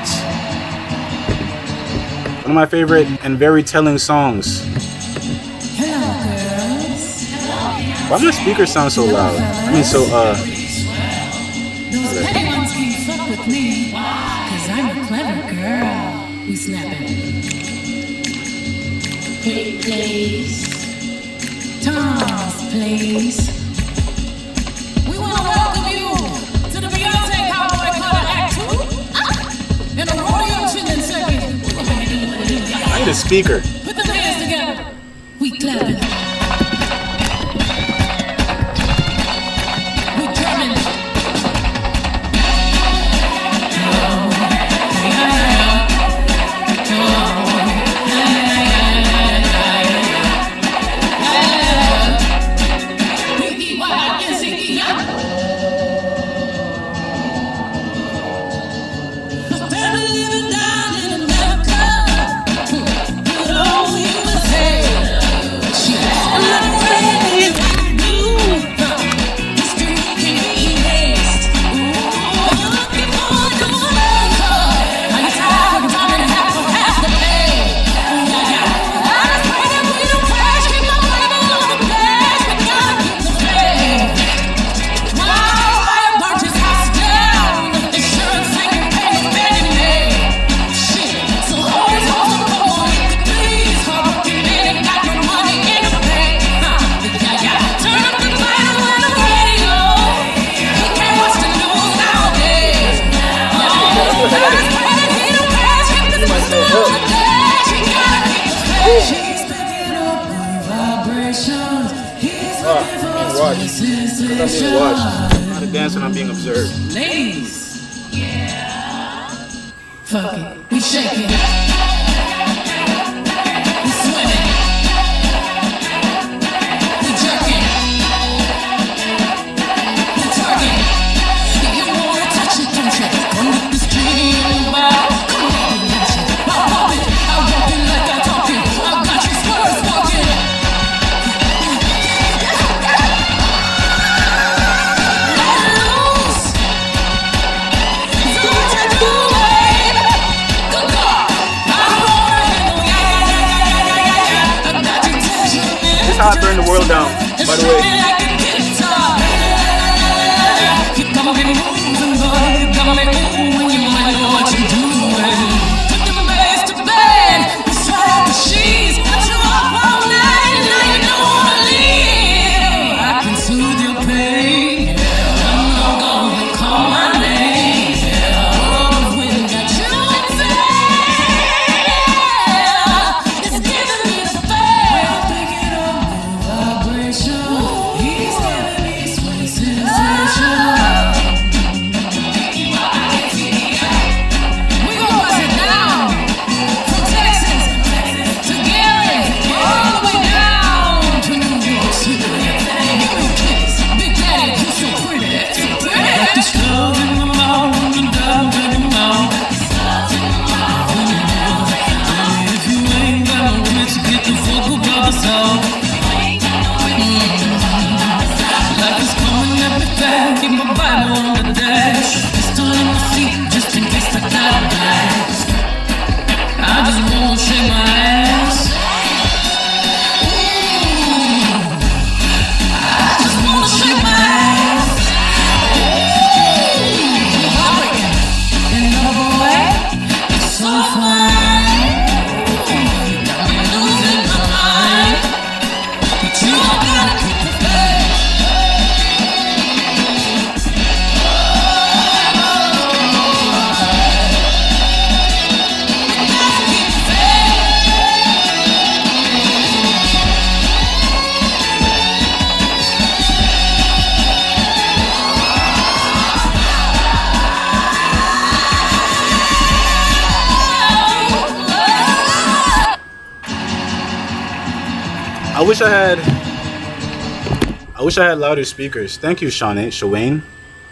and very telling songs. Hello, girls. Why my speakers sound so loud? I mean, so Those petty ones can't fuck with me, cause I'm a clever girl. We snapping. Pretty please. Tom's please. We wanna welcome you to the Beyonce Cowboy Club Act 2. And a rodeo chillin' circuit. I need a speaker. Put them hands together. We clapping. We drumming. Living down in America. I'm being watched. I'm not a dancer, I'm being observed. Ladies, yeah. Fuck it, we shake it. We swing it. We jerk it. We twerk it. You wanna touch it, don't you? Come get this dream about. Come on, touch it. I'll pop it. I'll walk it like I talk it. I've got you spurs walking. How I burn the world down, by the way. I can soothe your pain. I'm gonna call my name. Oh, when got you insane. It's giving me the fire. Pick it up, vibration. He's giving me sweet sensation. We gon' bust it down from Texas to Gary, all the way down to New York City. Big Daddy, you so pretty, so pretty. Got this love in my mouth, and down in my mouth. If you ain't got no wits, get the fuck up out the south. Life is coming at me back, keep my Bible on the dash. Pistol in my seat, just in case I gotta blast. I just wanna shake my ass. I just wanna shake my ass. Another way, it's so fine. Got me losing my mind, but you gotta keep the faith. I wish I had louder speakers. Thank you, Shawayne.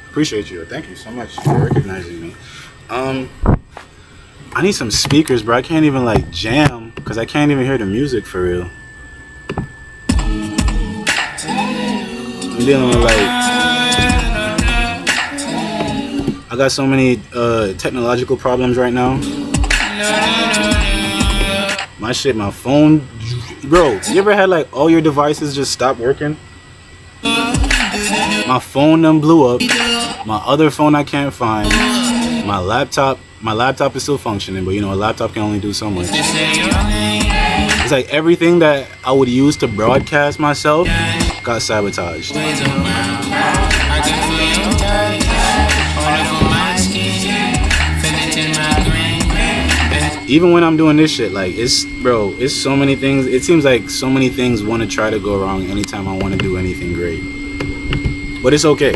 Appreciate you. Thank you so much for recognizing me. I need some speakers, bro. I can't even like jam because I can't even hear the music for real. I'm dealing with like I got so many technological problems right now. My phone, bro. You ever had like all your devices just stop working? My phone done blew up. My other phone I can't find. My laptop is still functioning, but you know a laptop can only do so much. It's like everything that I would use to broadcast myself got sabotaged. Even when I'm doing this shit, like it's so many things. It seems like so many things want to try to go wrong anytime I want to do anything great. But it's okay.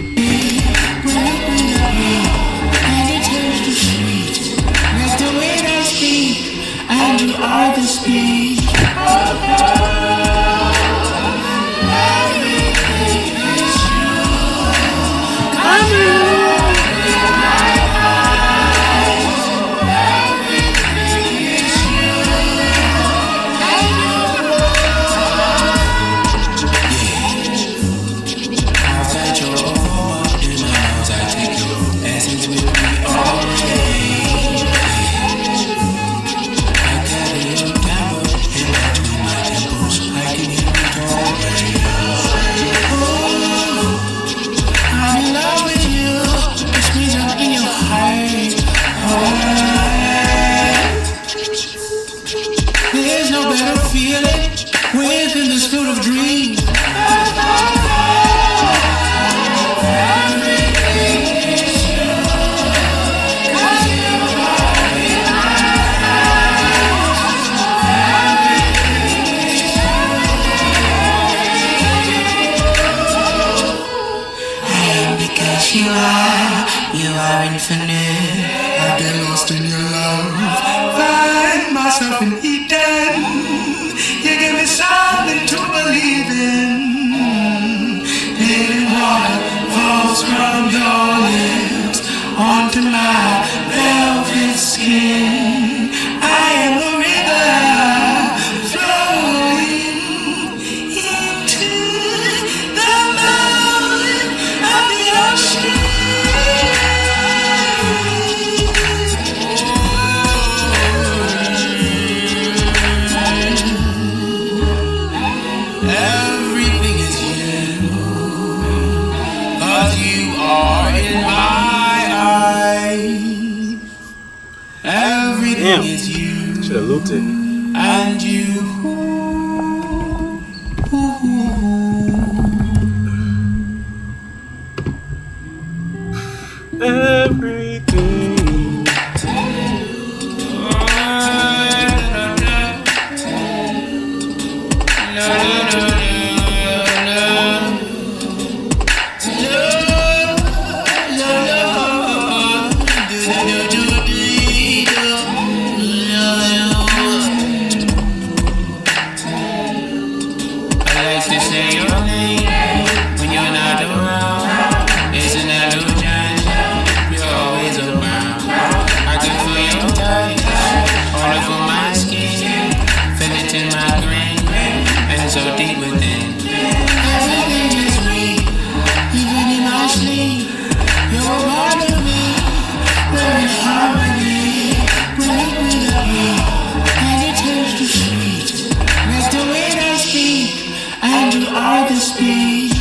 because you are infinite. I get lost in your love, find myself in Eden. You give me something to believe in. Living water falls from your lips onto my velvet skin. I am a river flowing into the mountain of the ocean. Everything is you, 'cause you are in my eyes. Everything is you. Should have looped it. And you. Everything. I like to say your name when you're not around. It's an illusion, you're always around. I can feel your touch all over my skin, feel it in my brain, and so deep within. Everything is real, even in my sleep. You're a part of me, we're in harmony. Bring it with me, and it turns to sweet. Like the way I speak, and you are the speech.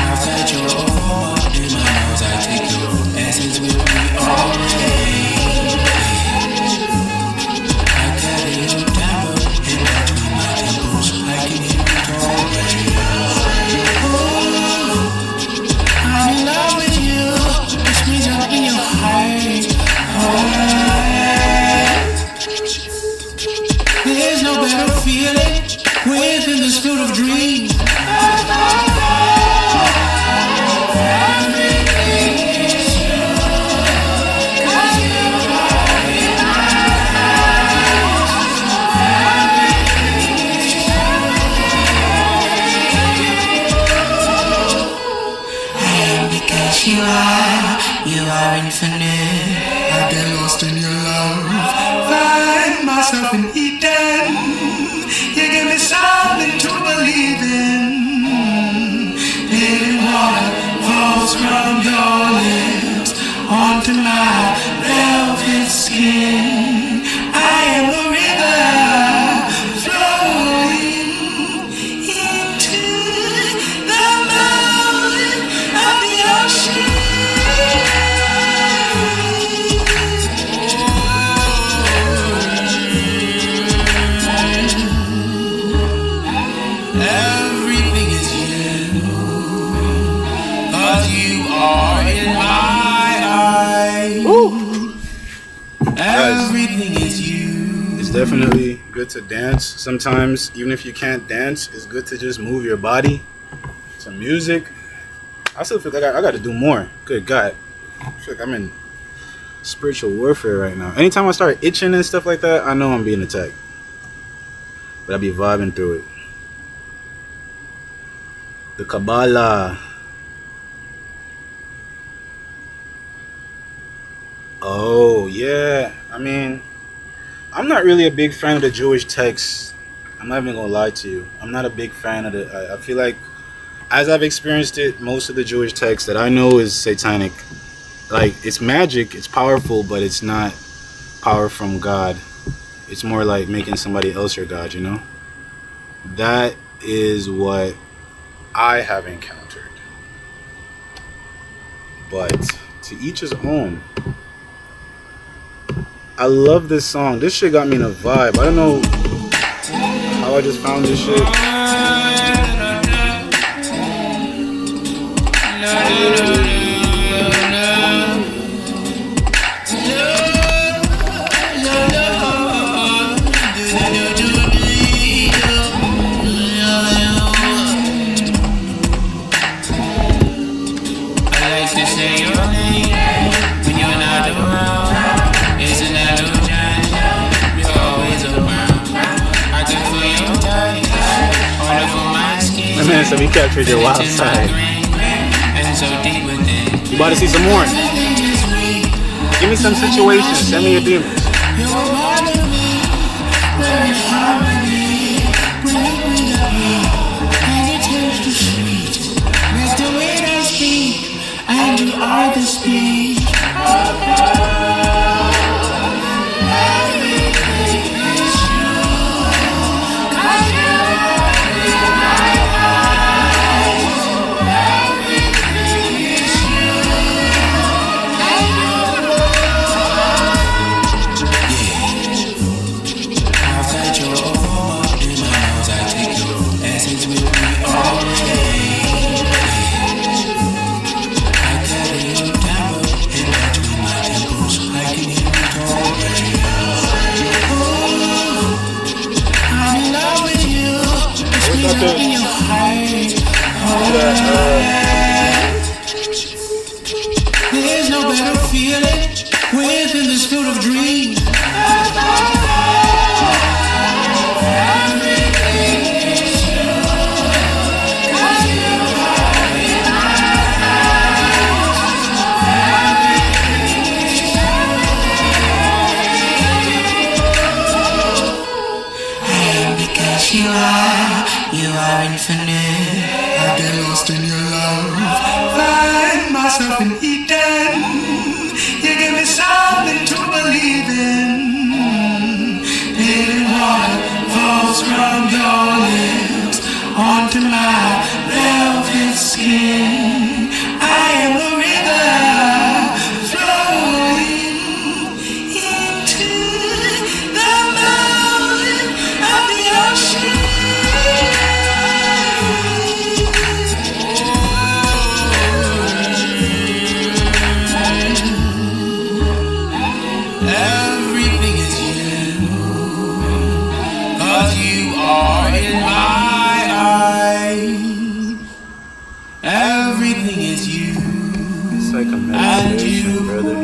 I've got your aroma in my nose. I take your essence with me always. I carry you down in between my temples. I can hear it always. Ooh, I'm in love with you. This means I'm in your heart. There's no better feeling within this field of dreams. Because you are infinite. I get lost in your love, find myself in Eden. You give me something to believe in. Living water falls from your lips onto my velvet skin. I am a river flowing into the mountain of the ocean. Everything is you, 'cause you are in my eyes. Everything is you. It's definitely good to dance sometimes. Even if you can't dance, it's good to just move your body to music. I still feel like I got to do more. Good God. I feel like I'm in spiritual warfare right now. Anytime I start itching and stuff like that, I know I'm being attacked. But I be vibing through it. The Kabbalah. Oh, yeah. I mean, I'm not really a big fan of the Jewish texts. I'm not even going to lie to you. I'm not a big fan of I feel like, as I've experienced it, most of the Jewish text that I know is satanic. Like, it's magic, it's powerful, but it's not power from God. It's more like making somebody else your God, you know? That is what I have encountered. But to each his own. I love this song. This shit got me in a vibe. I don't know how I just found this shit. man said we captured your wild side. You about to see some more? Give me some situations. Send me your demons. And you are the speech. There's no better feeling within this field of dreams. Because you are infinite. I get lost in your love. Find myself in Eden. You give me something to believe in. Living water falls from your lips onto my velvet skin. I am the river flowing into the mountain of the ocean. Everything is you, 'cause you are in my eyes. Everything is you. It's like a meditation, brother.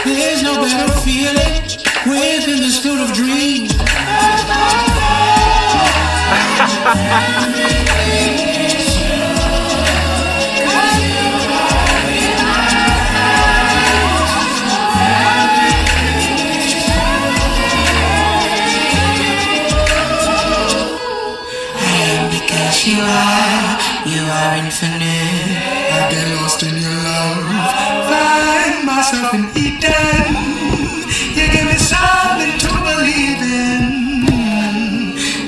There's no better feeling within this field of dreams. Because you are infinite. I get lost in your love. Find myself in Eden. You give me something to believe in.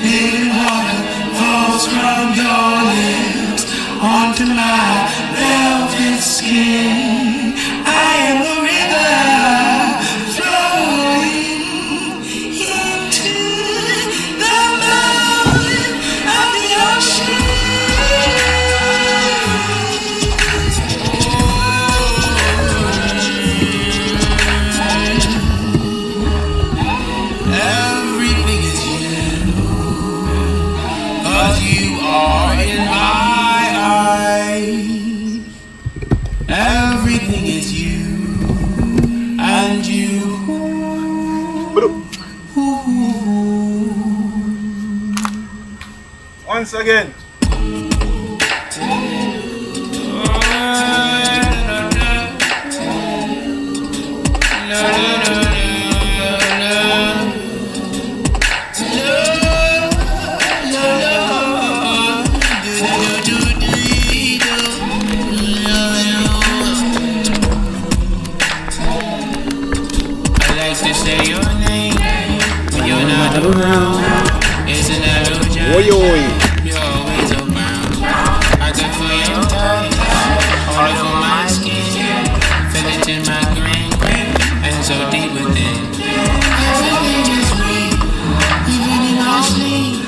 Living water falls from your lips onto my velvet skin. I am the river flowing into the mountain of the ocean. are in my eyes. Everything is you and you. Once again. Oi, oi. You're always around. I can feel your touch all over my skin. Feel it in my brain and so deep within. Everything is real, even in my sleep.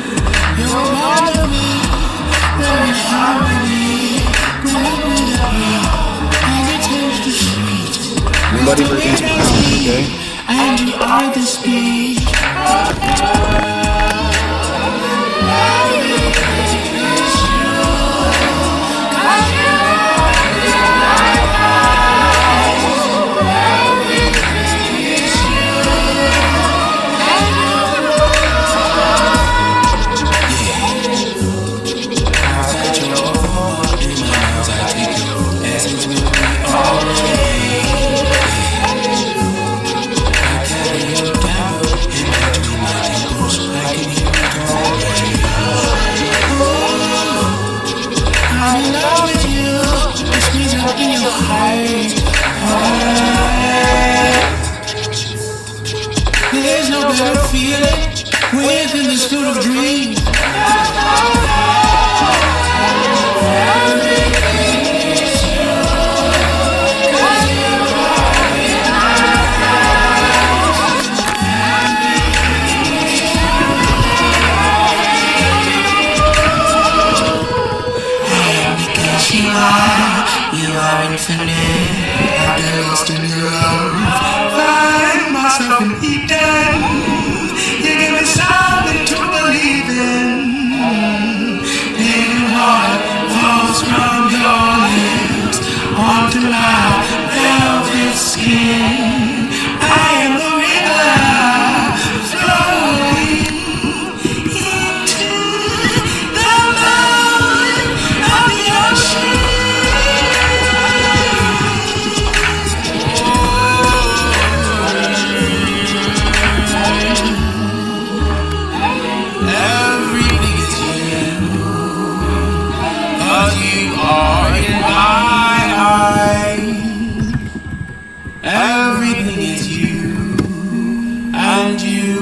You're part of me, we're in harmony. When I'm with you, I can taste the sweet. Nobody breaking into the house, okay? And you are the speech. There's no better feeling within this field of dreams. You are infinite, I get lost in your love. Find myself in Eden. You give me something to believe in. Living water falls from your lips onto my velvet skin. I am the river flowing into the mouth of the ocean. Everything is you, 'cause you are in my eyes. Everything is you and you.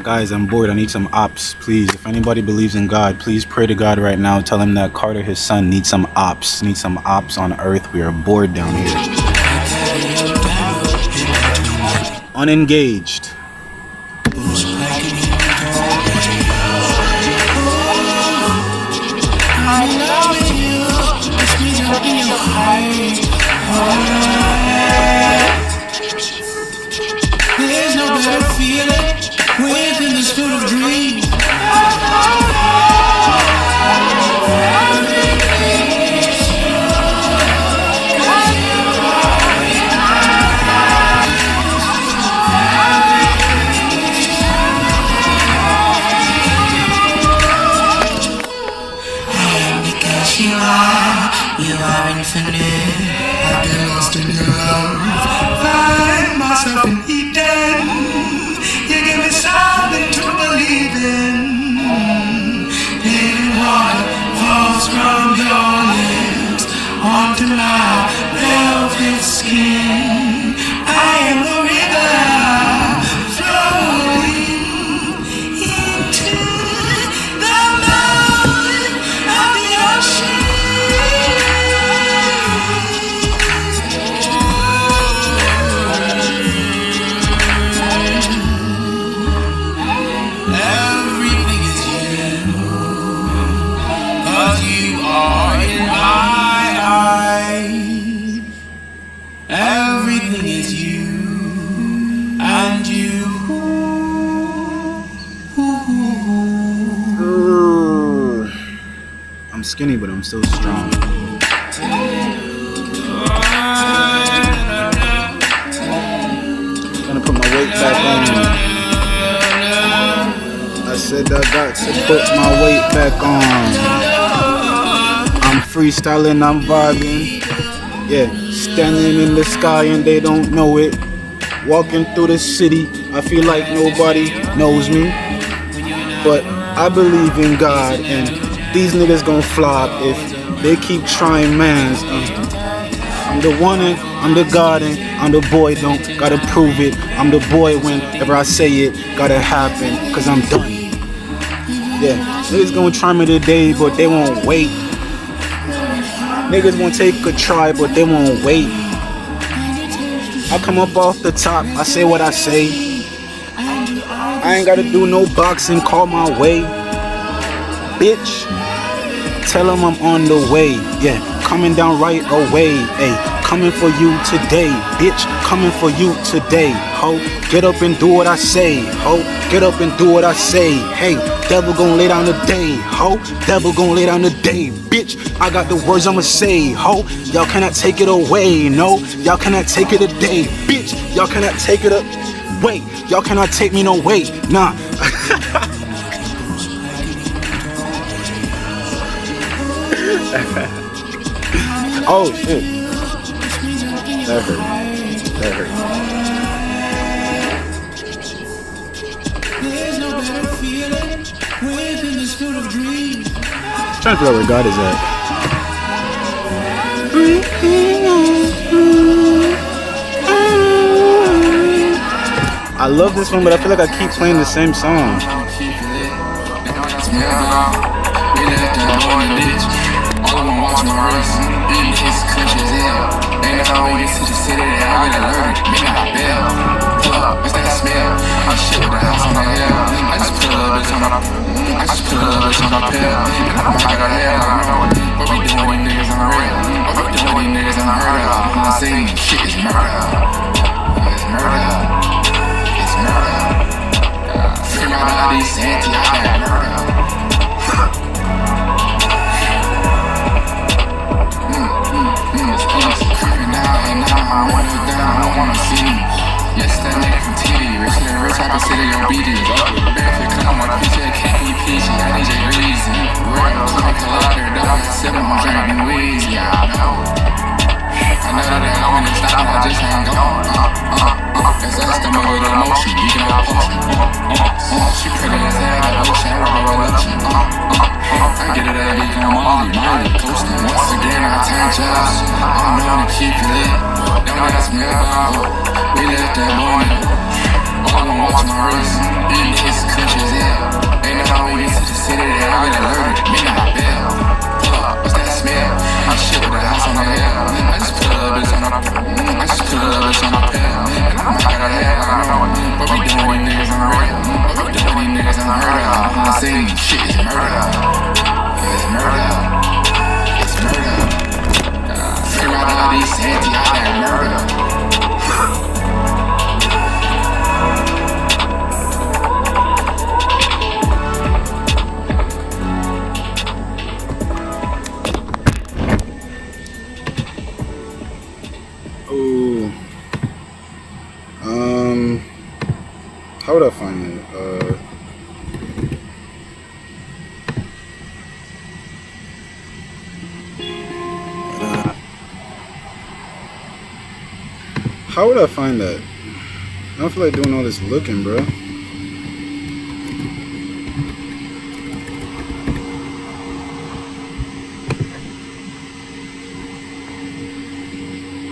Guys, I'm bored. I need some ops, please. If anybody believes in God, please pray to God right now. Tell him that Carter, his son, needs some ops. Needs some ops on earth. We are bored down here. Unengaged. I love in your heart. There's no better feeling within this field of dreams. You are infinite. I get lost in your love. Find myself in Eden. You give me something to believe in. Living water falls from your lips onto my velvet skin. I am the river flowing into the mouth of the ocean. Everything is you and you. Ooh. I'm skinny, but I'm still strong. Gonna put my weight back on. I said I got to put my weight back on. I'm freestyling, I'm vibing. Yeah, standing in the sky and they don't know it. Walking through the city, I feel like nobody knows me. But I believe in God, and these niggas gon' flop if they keep trying mans. I'm the one and I'm the God and I'm the boy, don't gotta prove it. I'm the boy whenever I say it, gotta happen, cause I'm done. Yeah, niggas gon' try me today, but they won't wait. Niggas won't take a try, but they won't wait. I come up off the top, I say what I say. I ain't gotta do no boxing, call my way. Bitch, tell them I'm on the way. Yeah, coming down right away. Ayy, coming for you today. Bitch, coming for you today. Ho, get up and do what I say. Ho, get up and do what I say. Hey, devil gon' lay down today. Ho, devil gon' lay down today. Bitch, I got the words I'ma say. Ho, y'all cannot take it away. No, y'all cannot take it today. Bitch, y'all cannot take it away. Y'all cannot take me no way. Nah. Oh shit. That hurt. That hurt. There's no better feeling within this field of dreams. I'm trying to figure out where God is at. I love this one, but I feel like I keep playing the same song. how would I find it? How would I find that? I don't feel like doing all this looking, bro. I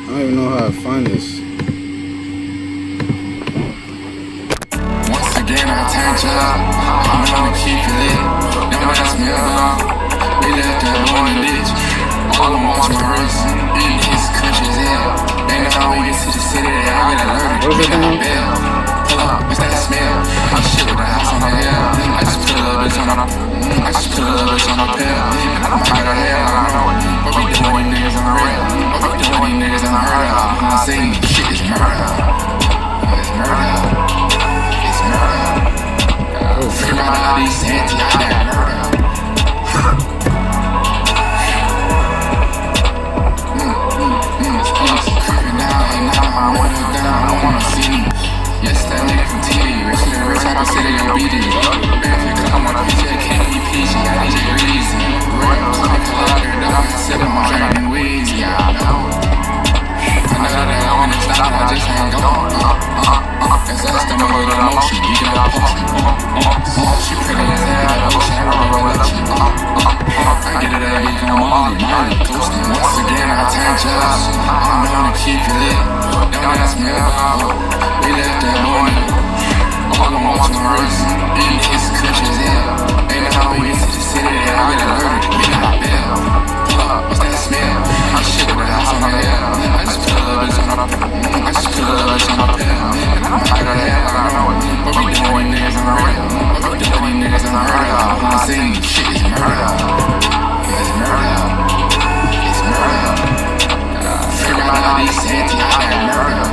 don't even know how to find this. Once again, I turned you up. I'm gonna keep you lit. Never ask me about. We left that boy in the ditch. All of them watch my wrist. In his country's hell. Ain't no how we get to the city. I get alerted. We got a bell. Pull up, what's that smell? I shit with the house on the hill. I just put a little bitch on a pill. And I'm out of hell. I know it. What we doing, niggas on the rail? What we doing, niggas on the murder? I'm saying shit is murder. It's murder. It's murder. Figure out all these anti I got murder. It's close, creeping down, and now I want you down. I don't wanna see me. Yes, that nigga from TV, rich nigga rich, I can say they gon' beat it. I'm on a PJ, can't be peachy, I need you greasy. Royal, like a lot of dog, I said I'm drinking wheezy, yeah, I know. I know that I wanna stop, I just ain't gone. Cause that's the mode of emotion, you can all post. She pretty as hell, I wish I never let you. I get it every week, I'm Molly, coasting. Once again, I turned jealous, I'm known to keep you lit. Don't ask me about, we left that boy. All of them watch my wrist, in his country's hell. Ain't no how we get to the city, I get alerted, we got a bell. Pull up, what's that smell? I shit with the house on the hill. I just put a little bitch on a pill. And I'm out of hell, I know it. What we doing, niggas on the rail? What we doing, niggas on the murder? I'm saying shit is murder. It's murder. It's murder. Figure out all these anti I got murder.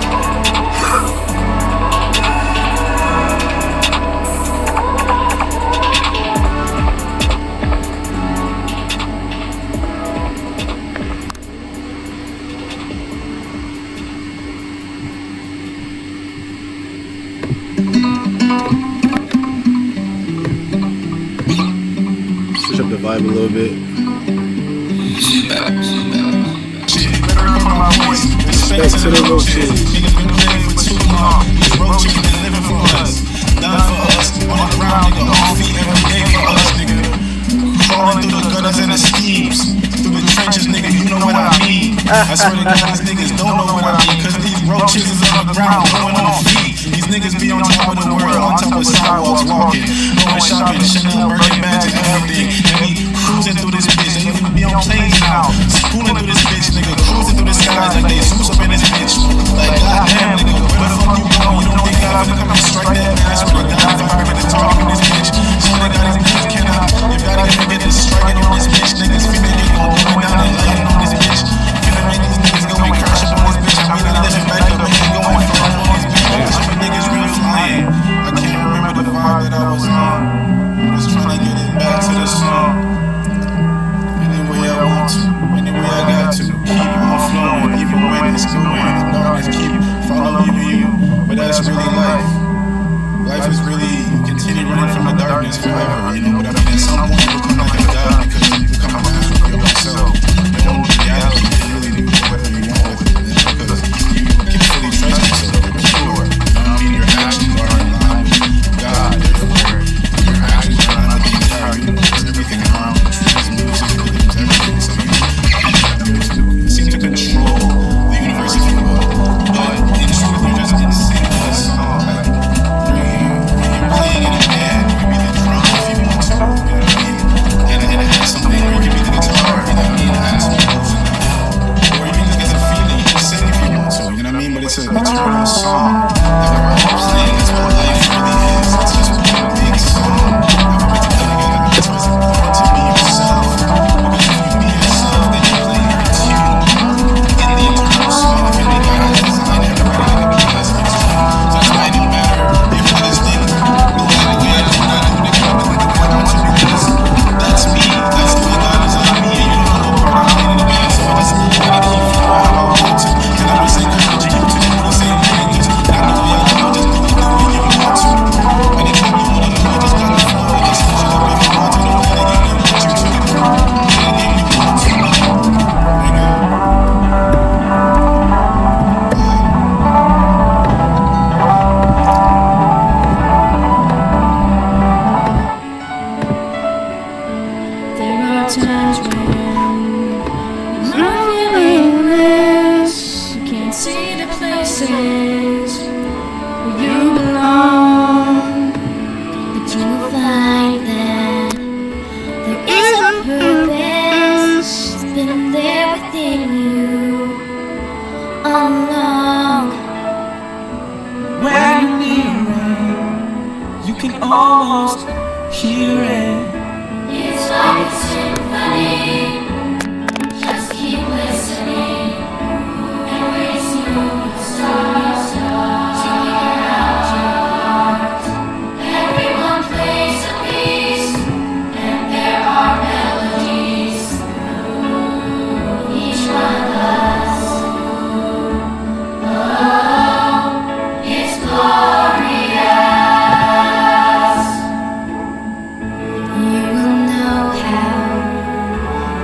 Switch up the vibe a little bit. Respect to the roaches. Niggas been playing for too long. These roaches been living for us. Done for us. On the ground, nigga. On feet every day for us, nigga. Crawling through the gutters and the schemes. Through the trenches, nigga. You know what I mean. I swear to God, these niggas don't know what I mean. Cause these roaches is on the ground, going on feet. These niggas be on top of the world, on top of sidewalks, walking. Going shopping, Chanel, Birkin bags and everything. And we cruising through this bitch. And we be on planes now. Spooling through this bitch, nigga. Cruising through the skies like they Zeus up in this bitch. Like, goddamn, nigga, where the fuck you going? You don't think God finna come and strike that ass with a God if I heard the talk in this bitch? So nigga, these niggas cannot. If God ever get to striking on this bitch, niggas finna get going down and laying on this bitch. Finna make these niggas go and crash up on this bitch. I mean, I lifting back up and going flying on this bitch. Some niggas real flying. I can't remember the vibe that I was on. I'm just trying to get it back to the song. Any way I want to, any way I got to. Keep on flowing, even when it's going. The darkness keep following you. But that's really life. Life is really, you continue running from the darkness forever, you know. But I mean, at some point you become like a god because you become a master of yourself. But in reality, you can really do whatever you want with it, because you can fully trust yourself. You're pure. I mean, your actions are in line with God. Therefore, your actions are in line with the entire universe, everything around you, trees, music, rhythms, everything. So you seem to control the universe, if you will. But in truth, you're just insane with a song. Like, you're playing in a band, you can be the drum if you want to, you know what I mean? And it has some almost hear it. It's like a symphony. Just keep listening and raise new stars to figure out your heart. Everyone plays a piece, and there are melodies. Each one does. Oh, it's glorious. You will know how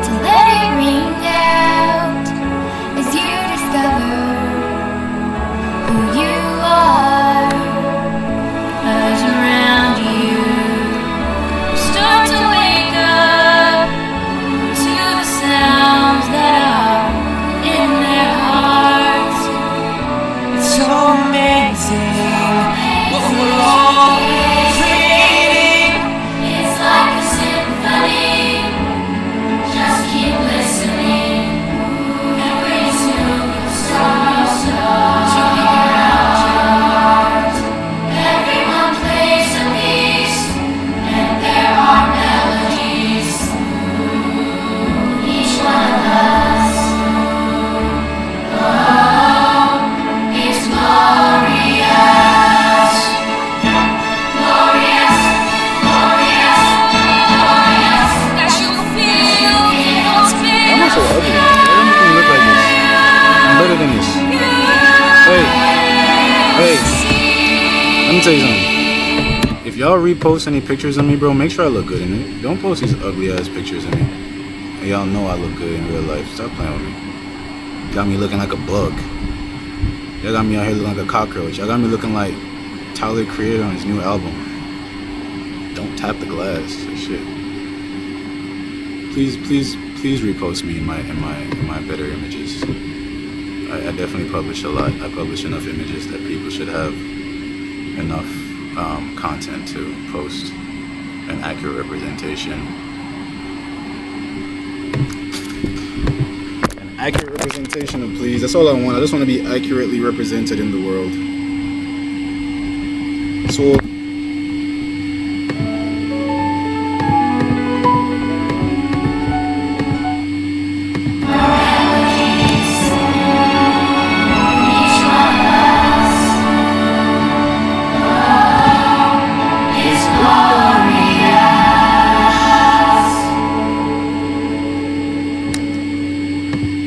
to let it ring out as you discover who you are. As around you start to wake up to the sounds that are in their hearts. It's so amazing what we're all creating. It's like a symphony. Just keep listening and raise new stars to figure out your heart. Everyone plays a piece, and there are melodies. Each one does. Oh, it's glorious. Glorious, glorious, glorious. That you feel it's been. I'm not so ugly. Why do you look like this? I'm better than this. Hey, let me tell you something. If y'all repost any pictures of me, bro, make sure I look good in it. Don't post these ugly ass pictures of me. And y'all know I look good in real life. Stop playing with me. Got me looking like a bug. Y'all got me out here looking like a cockroach. Y'all got me looking like Tyler Creator on his new album. Don't tap the glass. Shit. Please repost me in my better images. I definitely publish a lot. I publish enough images that people should have enough content to post an accurate representation. An accurate representation of please. That's all I want. I just want to be accurately represented in the world. So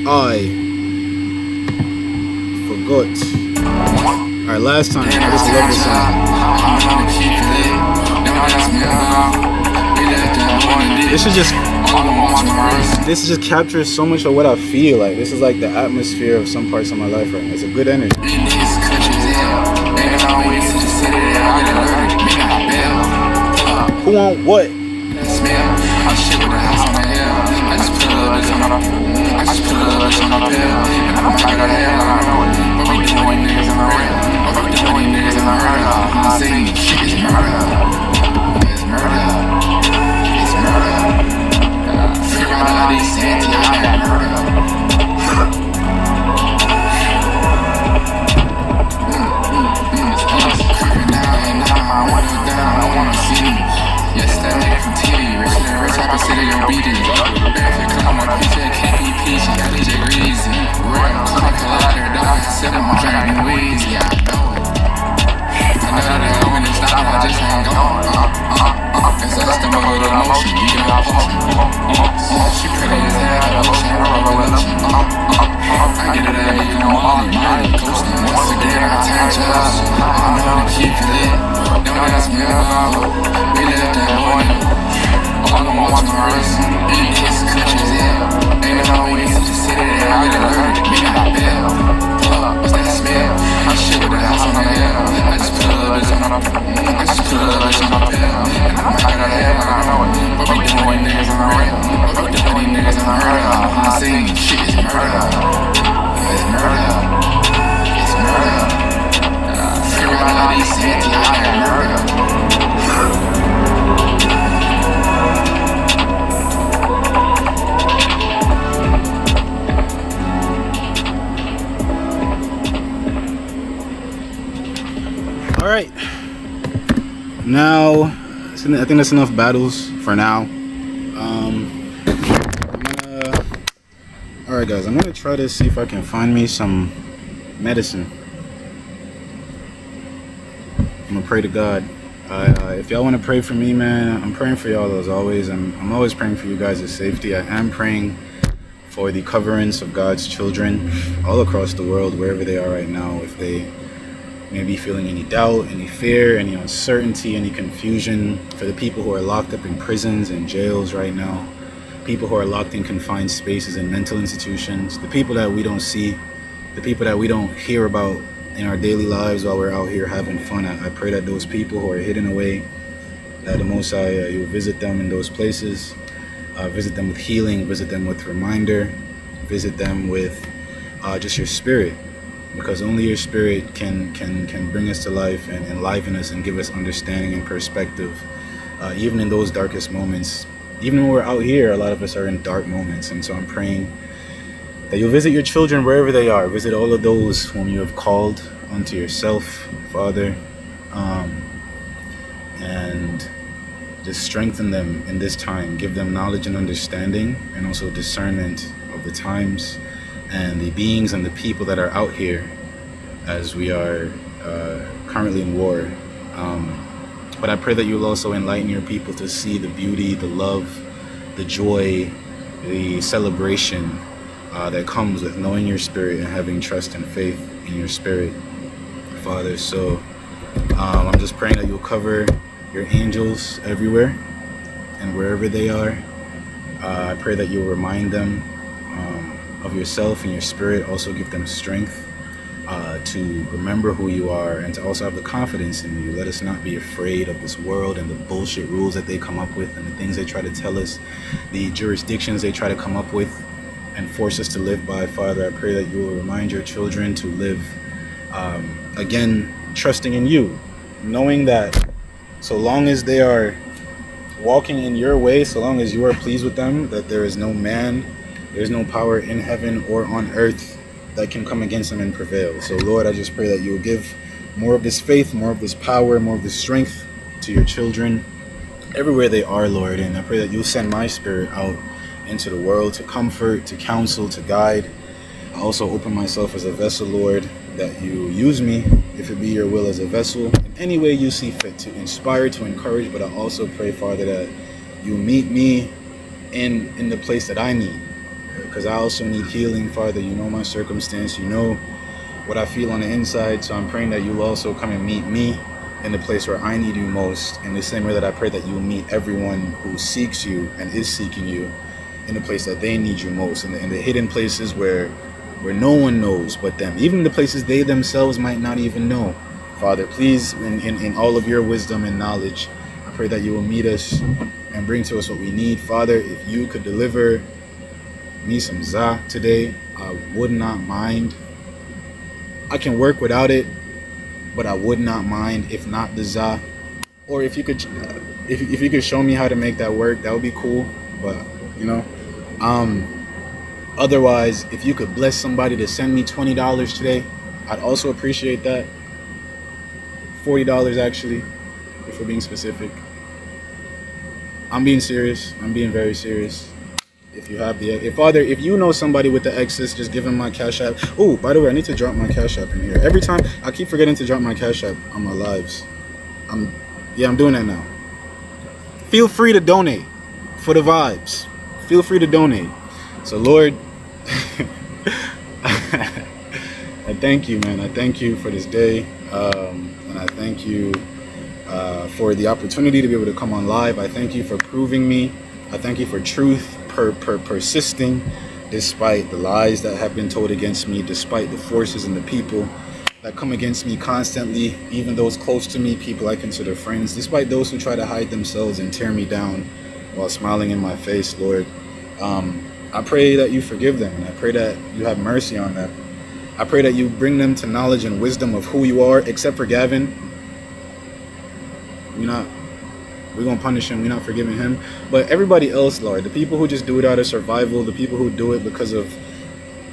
I forgot. Alright, last time. I just love this song. This just captures so much of what I feel like. This is like the atmosphere of some parts of my life right now. It's a good energy. Who want what? now, I think that's enough battles for now. All right, guys, I'm gonna try to see if I can find me some medicine. I'm gonna pray to God. If y'all want to pray for me, man, I'm praying for y'all as always. I'm always praying for you guys' safety. I am praying for the coverance of God's children all across the world, wherever they are right now. If they may be feeling any doubt, any fear, any uncertainty, any confusion, for the people who are locked up in prisons and jails right now, people who are locked in confined spaces and mental institutions, the people that we don't see, the people that we don't hear about in our daily lives while we're out here having fun. I pray that those people who are hidden away, that the Most High, you will visit them in those places, visit them with healing, visit them with reminder, visit them with just your spirit, because only your spirit can bring us to life and enliven us and give us understanding and perspective, even in those darkest moments. Even when we're out here, a lot of us are in dark moments, and so I'm praying that you'll visit your children wherever they are. Visit all of those whom you have called unto yourself, Father, and just strengthen them in this time. Give them knowledge and understanding, and also discernment of the times and the beings and the people that are out here, as we are currently in war. But I pray that you'll also enlighten your people to see the beauty, the love, the joy, the celebration that comes with knowing your spirit and having trust and faith in your spirit, Father. So I'm just praying that you'll cover your angels everywhere and wherever they are. I pray that you'll remind them of yourself and your spirit. Also give them strength to remember who you are, and to also have the confidence in you. Let us not be afraid of this world and the bullshit rules that they come up with, and the things they try to tell us, the jurisdictions they try to come up with and force us to live by. Father, I pray that you will remind your children to live, again, trusting in you, knowing that so long as they are walking in your way, so long as you are pleased with them, that there is no man, there's no power in heaven or on earth that can come against them and prevail. So Lord, I just pray that you will give more of this faith, more of this power, more of this strength to your children everywhere they are, Lord. And I pray that you'll send my spirit out into the world to comfort, to counsel, to guide. I also open myself as a vessel, Lord, that you use me, if it be your will, as a vessel in any way you see fit, to inspire, to encourage. But I also pray, Father, that you meet me in the place that I need, because I also need healing, Father. You know my circumstance, you know what I feel on the inside. So I'm praying that you'll also come and meet me in the place where I need you most, in the same way that I pray that you'll meet everyone who seeks you and is seeking you in the place that they need you most, in the hidden places where no one knows but them, even the places they themselves might not even know. Father, please, in all of your wisdom and knowledge, I pray that you will meet us and bring to us what we need. Father, if you could deliver me some za today, I would not mind. I can work without it, but I would not mind if not the za. Or if you could if you could show me how to make that work, that would be cool. But you know, otherwise, if you could bless somebody to send me $20 today, I'd also appreciate that. $40 actually, if we're being specific. I'm being serious. I'm being very serious. If you have Father, if you know somebody with the excess, just give them my Cash App. Oh, by the way, I need to drop my Cash App in here. Every time I keep forgetting to drop my Cash App on my lives. I'm doing that now. Feel free to donate for the vibes. Feel free to donate. So Lord, I thank you, man. I thank you for this day, and I thank you for the opportunity to be able to come on live. I thank you for proving me. I thank you for truth persisting despite the lies that have been told against me, despite the forces and the people that come against me constantly, even those close to me, people I consider friends, despite those who try to hide themselves and tear me down while smiling in my face, Lord. I pray that you forgive them, and I pray that you have mercy on them. I pray that you bring them to knowledge and wisdom of who you are, except for Gavin. We're going to punish him. We're not forgiving him. But everybody else, Lord, the people who just do it out of survival, the people who do it because of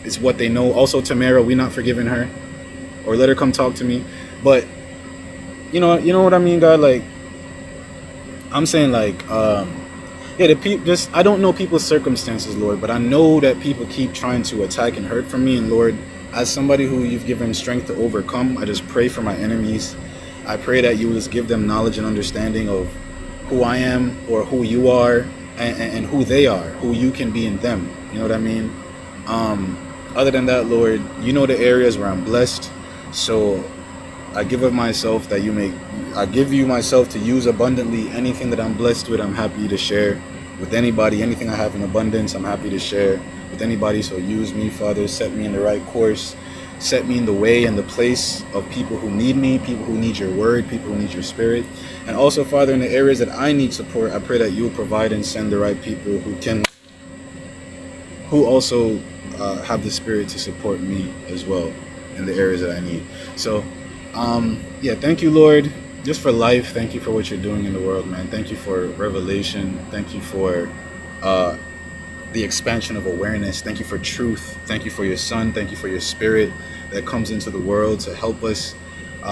it's what they know. Also, Tamara, we're not forgiving her. Or let her come talk to me. But, you know what I mean, God? Like, I'm saying like, yeah, the people just I don't know people's circumstances, Lord, but I know that people keep trying to attack and hurt from me. And Lord, as somebody who you've given strength to overcome, I just pray for my enemies. I pray that you will just give them knowledge and understanding of who I am or who you are, and who they are, who you can be in them. You know what I mean? Other than that, Lord, you know the areas where I'm blessed. So I give of myself that I give you myself to use abundantly. Anything that I'm blessed with, I'm happy to share with anybody. Anything I have in abundance, I'm happy to share with anybody. So use me, Father. Set me in the right course. Set me in the way and the place of people who need me, people who need your word, people who need your spirit. And also, Father, in the areas that I need support, I pray that you will provide and send the right people who also have the spirit to support me as well in the areas that I need. So, yeah, thank you, Lord, just for life. Thank you for what you're doing in the world, man. Thank you for revelation. Thank you for the expansion of awareness. Thank you for truth. Thank you for your son. Thank you for your spirit that comes into the world to help us.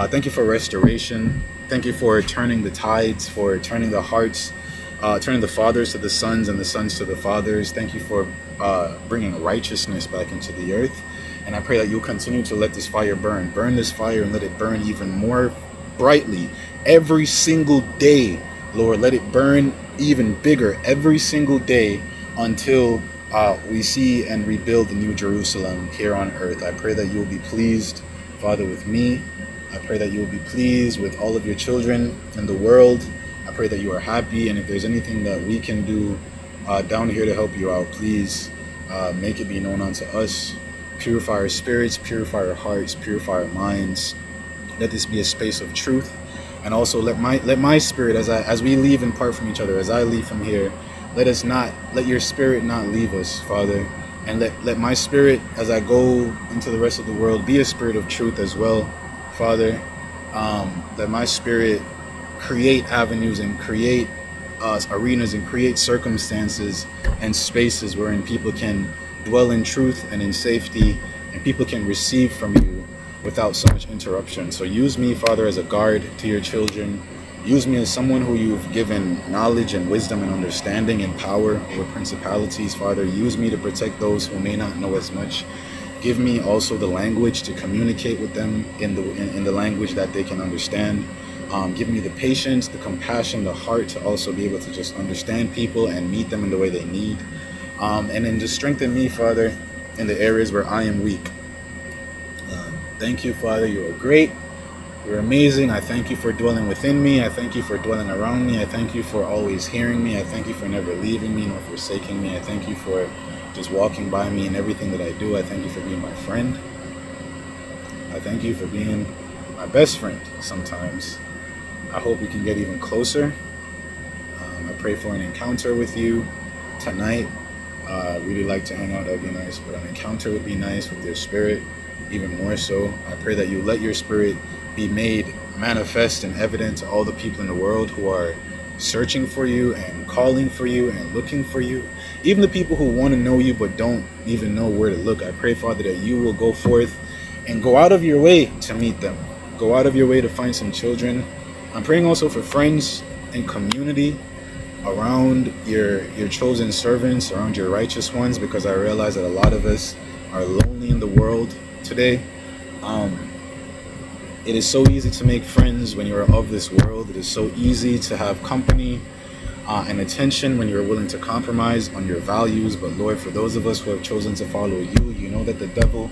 Thank you for restoration. Thank you for turning the tides, for turning the hearts, turning the fathers to the sons and the sons to the fathers. Thank you for bringing righteousness back into the earth. And I pray that you'll continue to let this fire burn. Burn this fire and let it burn even more brightly every single day, Lord. Let it burn even bigger every single day until we see and rebuild the New Jerusalem here on earth. I pray that you will be pleased, Father, with me. I pray that you will be pleased with all of your children in the world. I pray that you are happy, and if there's anything that we can do down here to help you out, please make it be known unto us. Purify our spirits, purify our hearts, purify our minds. Let this be a space of truth, and also let my spirit, as we leave and part from each other, as I leave from here, let your spirit not leave us, Father, and let my spirit, as I go into the rest of the world, be a spirit of truth as well, Father. Let my spirit create avenues and create arenas and create circumstances and spaces wherein people can dwell in truth and in safety, and people can receive from you without so much interruption. So use me, Father, as a guard to your children. Use me as someone who you've given knowledge and wisdom and understanding and power over principalities, Father. Use me to protect those who may not know as much. Give me also the language to communicate with them in the language that they can understand. Give me the patience, the compassion, the heart to also be able to just understand people and meet them in the way they need. And then just strengthen me, Father, in the areas where I am weak. Thank you, Father. You are great. You're amazing. I thank you for dwelling within me. I thank you for dwelling around me. I thank you for always hearing me. I thank you for never leaving me nor forsaking me. I thank you for just walking by me in everything that I do. I thank you for being my friend. I thank you for being my best friend sometimes. I hope we can get even closer. I pray for an encounter with you tonight. I'd really like to hang out. That would be nice. But an encounter would be nice with your spirit, even more so. I pray that you let your spirit be made manifest and evident to all the people in the world who are searching for you and calling for you and looking for you. Even the people who want to know you but don't even know where to look. I pray, Father, that you will go forth and go out of your way to meet them. Go out of your way to find some children. I'm praying also for friends and community around your chosen servants, around your righteous ones, because I realize that a lot of us are lonely in the world today. It is so easy to make friends when you're of this world. It is so easy to have company and attention when you're willing to compromise on your values. But Lord, for those of us who have chosen to follow you, you know that the devil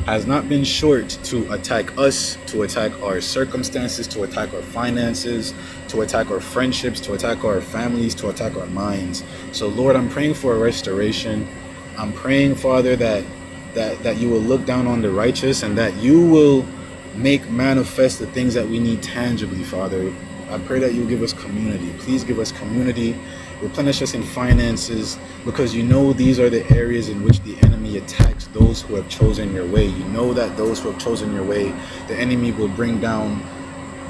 has not been short to attack us, to attack our circumstances, to attack our finances, to attack our friendships, to attack our families, to attack our minds. So Lord, I'm praying for a restoration. I'm praying, Father, that you will look down on the righteous and that you will make manifest the things that we need tangibly, Father. I pray that you give us community. Please give us community. Replenish us in finances, because you know these are the areas in which the enemy attacks those who have chosen your way. You know that those who have chosen your way, the enemy will bring down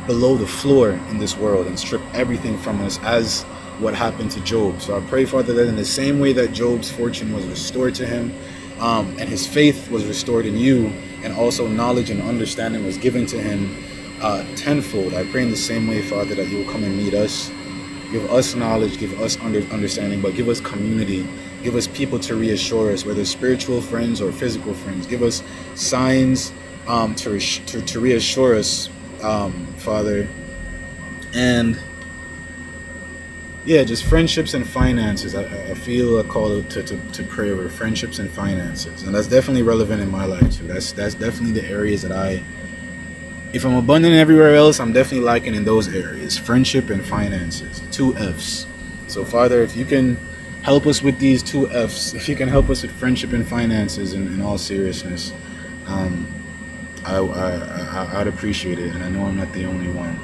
below the floor in this world and strip everything from us, as what happened to Job. So I pray, Father, that in the same way that Job's fortune was restored to him, and his faith was restored in you, and also knowledge and understanding was given to him tenfold. I pray in the same way, Father, that you will come and meet us Give us knowledge, give us understanding, but give us community. Give us people to reassure us, whether spiritual friends or physical friends. Give us signs to reassure us, Father. And yeah, just friendships and finances. I feel a call to pray over friendships and finances. And that's definitely relevant in my life too. That's definitely the areas that if I'm abundant everywhere else, I'm definitely lacking in those areas. Friendship and finances. 2 F's. So Father, if you can help us with these 2 F's, if you can help us with friendship and finances in all seriousness, I'd appreciate it. And I know I'm not the only one.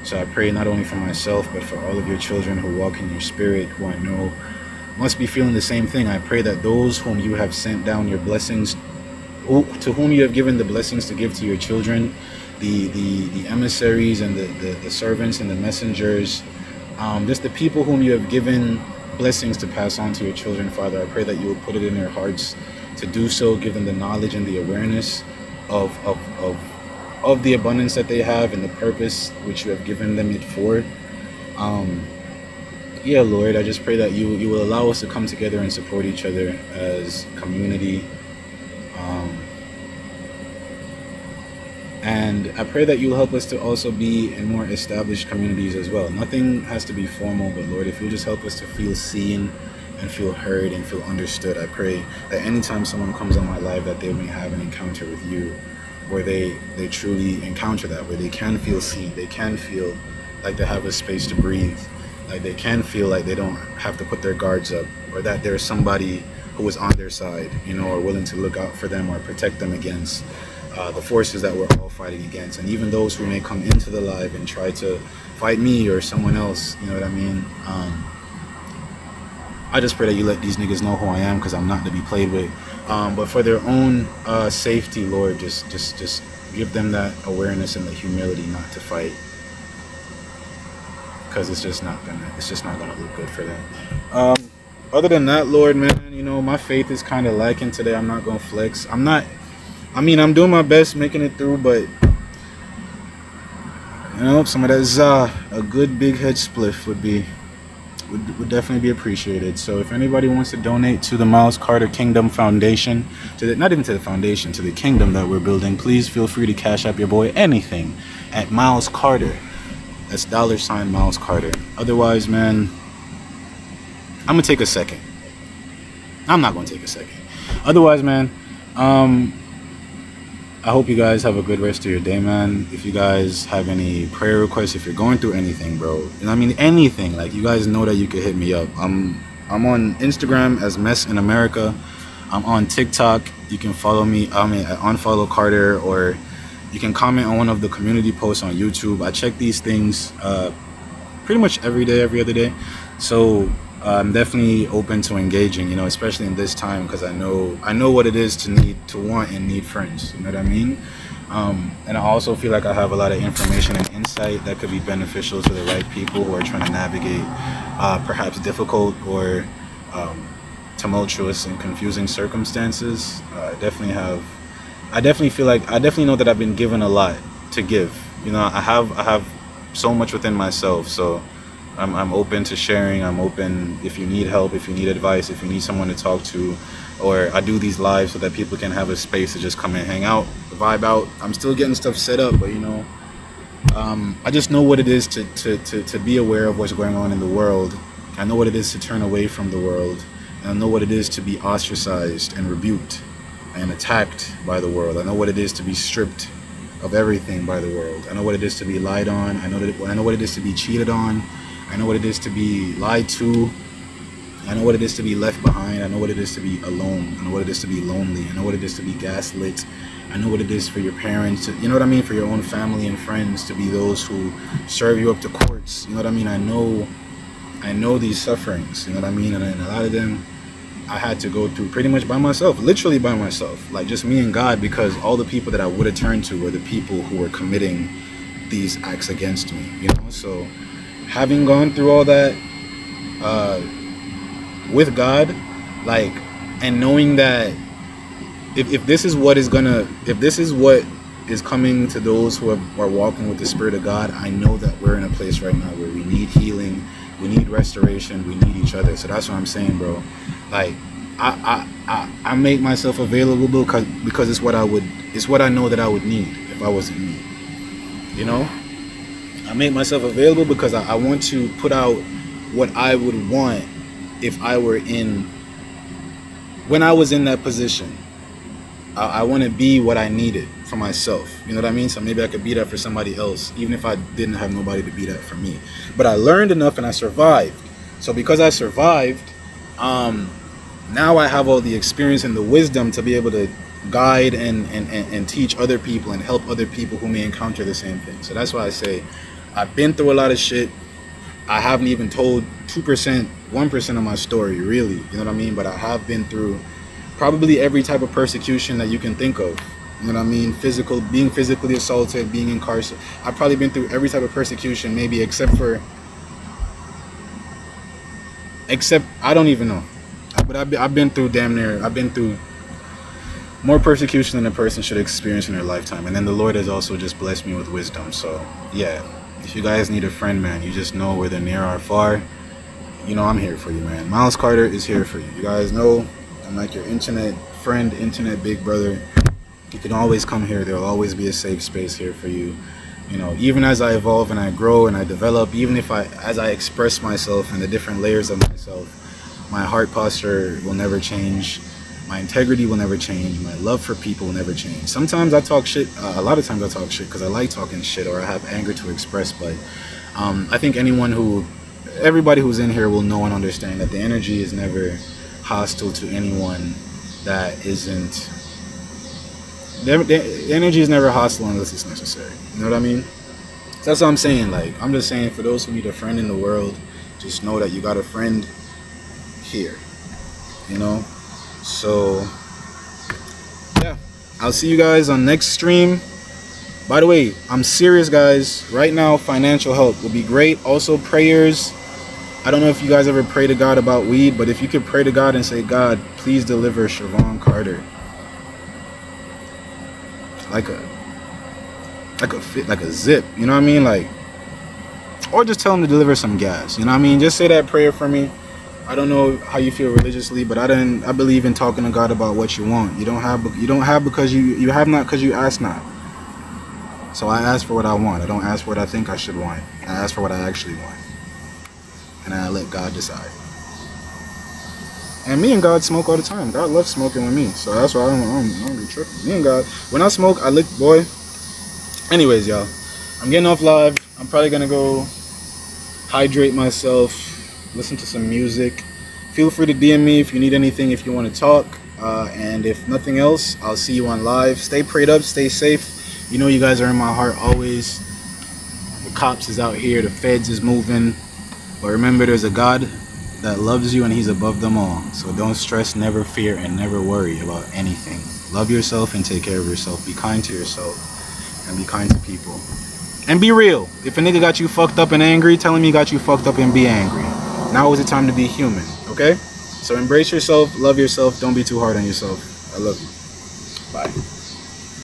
So I pray not only for myself, but for all of your children who walk in your spirit, who I know must be feeling the same thing. I pray that those whom you have sent down your blessings, to whom you have given the blessings to give to your children, the emissaries and the servants and the messengers, just the people whom you have given blessings to pass on to your children, Father, I pray that you will put it in their hearts to do so, give them the knowledge and the awareness of the abundance that they have and the purpose which you have given them it for. Yeah, Lord, I just pray that you will allow us to come together and support each other as community. And I pray that you'll help us to also be in more established communities as well. Nothing has to be formal, but Lord, if you'll just help us to feel seen and feel heard and feel understood, I pray that anytime someone comes on my life, that they may have an encounter with you, where they truly encounter that, where they can feel seen, they can feel like they have a space to breathe, like they can feel like they don't have to put their guards up, or that there's somebody who is on their side, or willing to look out for them or protect them against the forces that we're all fighting against. And even those who may come into the live and try to fight me or someone else, you know what I mean? I just pray that you let these niggas know who I am, because I'm not to be played with. But for their own safety, Lord, just give them that awareness and the humility not to fight, because it's just not gonna look good for them. Other than that, Lord, man, my faith is kind of lacking today. I'm not gonna flex. I'm doing my best making it through, but some of that a good big head spliff would definitely be appreciated. So if anybody wants to donate to the Miles Carter Kingdom Foundation, not even to the foundation, to the kingdom that we're building, please feel free to cash up your boy anything at Miles Carter. That's $ Miles Carter. Otherwise, man, I'm gonna take a second. I'm not gonna take a second. Otherwise, man, I hope you guys have a good rest of your day, man. If you guys have any prayer requests, if you're going through anything, bro, anything, like, you guys know that you could hit me up. I'm on Instagram as Mess in America. I'm on TikTok. You can follow me. At Unfollow Carter, or you can comment on one of the community posts on YouTube. I check these things pretty much every day, every other day. So I'm definitely open to engaging, especially in this time, because I know what it is to want and need friends. You know what I mean? And I also feel like I have a lot of information and insight that could be beneficial to the right people who are trying to navigate perhaps difficult or tumultuous and confusing circumstances. I definitely know that I've been given a lot to give. I have so much within myself, so I'm open to sharing. I'm open if you need help, if you need advice, if you need someone to talk to, or I do these lives so that people can have a space to just come and hang out, vibe out. I'm still getting stuff set up, but I just know what it is to be aware of what's going on in the world. I know what it is to turn away from the world, and I know what it is to be ostracized and rebuked and attacked by the world. I know what it is to be stripped of everything by the world. I know what it is to be lied on. I know what it is to be cheated on. I know what it is to be lied to. I know what it is to be left behind. I know what it is to be alone. I know what it is to be lonely. I know what it is to be gaslit. I know what it is for your parents to, for your own family and friends to be those who serve you up to courts. You know what I mean? I know these sufferings, And a lot of them I had to go through pretty much by myself, literally by myself, like just me and God, because all the people that I would have turned to were the people who were committing these acts against me, So having gone through all that with God, and knowing that if this is what is coming to those who are walking with the Spirit of God, I know that we're in a place right now where we need healing, We need restoration. We need each other. So that's what I'm saying, bro. Like, I make myself available because it's what I know that I would need if I wasn't me. You know? I make myself available because I want to put out what I would want if I were when I was in that position. I want to be what I needed for myself. You know what I mean? So maybe I could be that for somebody else, even if I didn't have nobody to be that for me. But I learned enough and I survived. So because I survived, now I have all the experience and the wisdom to be able to guide and teach other people and help other people who may encounter the same thing. So that's why I say I've been through a lot of shit. I haven't even told 2%, 1% of my story, really. You know what I mean? But I have been through probably every type of persecution that you can think of. You know what I mean? Being physically assaulted, being incarcerated. I've probably been through every type of persecution, maybe except I don't even know. But I've been through more persecution than a person should experience in their lifetime. And then the Lord has also just blessed me with wisdom. So yeah, if you guys need a friend, man, you just know whether near or far, you know I'm here for you, man. Miles Carter is here for you. You guys know I'm like your internet friend, internet big brother. You can always come here. There'll always be a safe space here for you. You know, even as I evolve and I grow and I develop, even as I express myself and the different layers of myself, my heart posture will never change. My integrity will never change. My love for people will never change. Sometimes I talk shit. A lot of times I talk shit because I like talking shit or I have anger to express. But I think everybody who's in here will know and understand that the energy is never hostile to anyone that isn't. The energy is never hostile unless it's necessary. You know what I mean? So that's what I'm saying. Like, I'm just saying, for those who need a friend in the world, just know that you got a friend here. You know? So, yeah. I'll see you guys on next stream. By the way, I'm serious, guys. Right now, financial help would be great. Also, prayers. I don't know if you guys ever pray to God about weed, but if you could pray to God and say, God, please deliver Siobhan Carter. Like a zip, you know what I mean? Like, or just tell him to deliver some gas, you know what I mean? Just say that prayer for me. I don't know how you feel religiously, but I believe in talking to God about what you want. You don't have because you have not because you ask not. So I ask for what I want. I don't ask for what I think I should want. I ask for what I actually want. And I let God decide. And me and God smoke all the time. God loves smoking with me. So that's why I don't be tripping. Me and God, when I smoke, I lick, boy. Anyways, y'all, I'm getting off live. I'm probably going to go hydrate myself, listen to some music. Feel free to DM me if you need anything, if you want to talk. And if nothing else, I'll see you on live. Stay prayed up, stay safe. You know you guys are in my heart always. The cops is out here. The feds is moving. But remember, there's a God that loves you and he's above them all. So don't stress, never fear, and never worry about anything. Love yourself and take care of yourself. Be kind to yourself and be kind to people. And be real. If a nigga got you fucked up and angry, tell him he got you fucked up and be angry. Now is the time to be human, okay? So embrace yourself, love yourself, don't be too hard on yourself. I love you. Bye.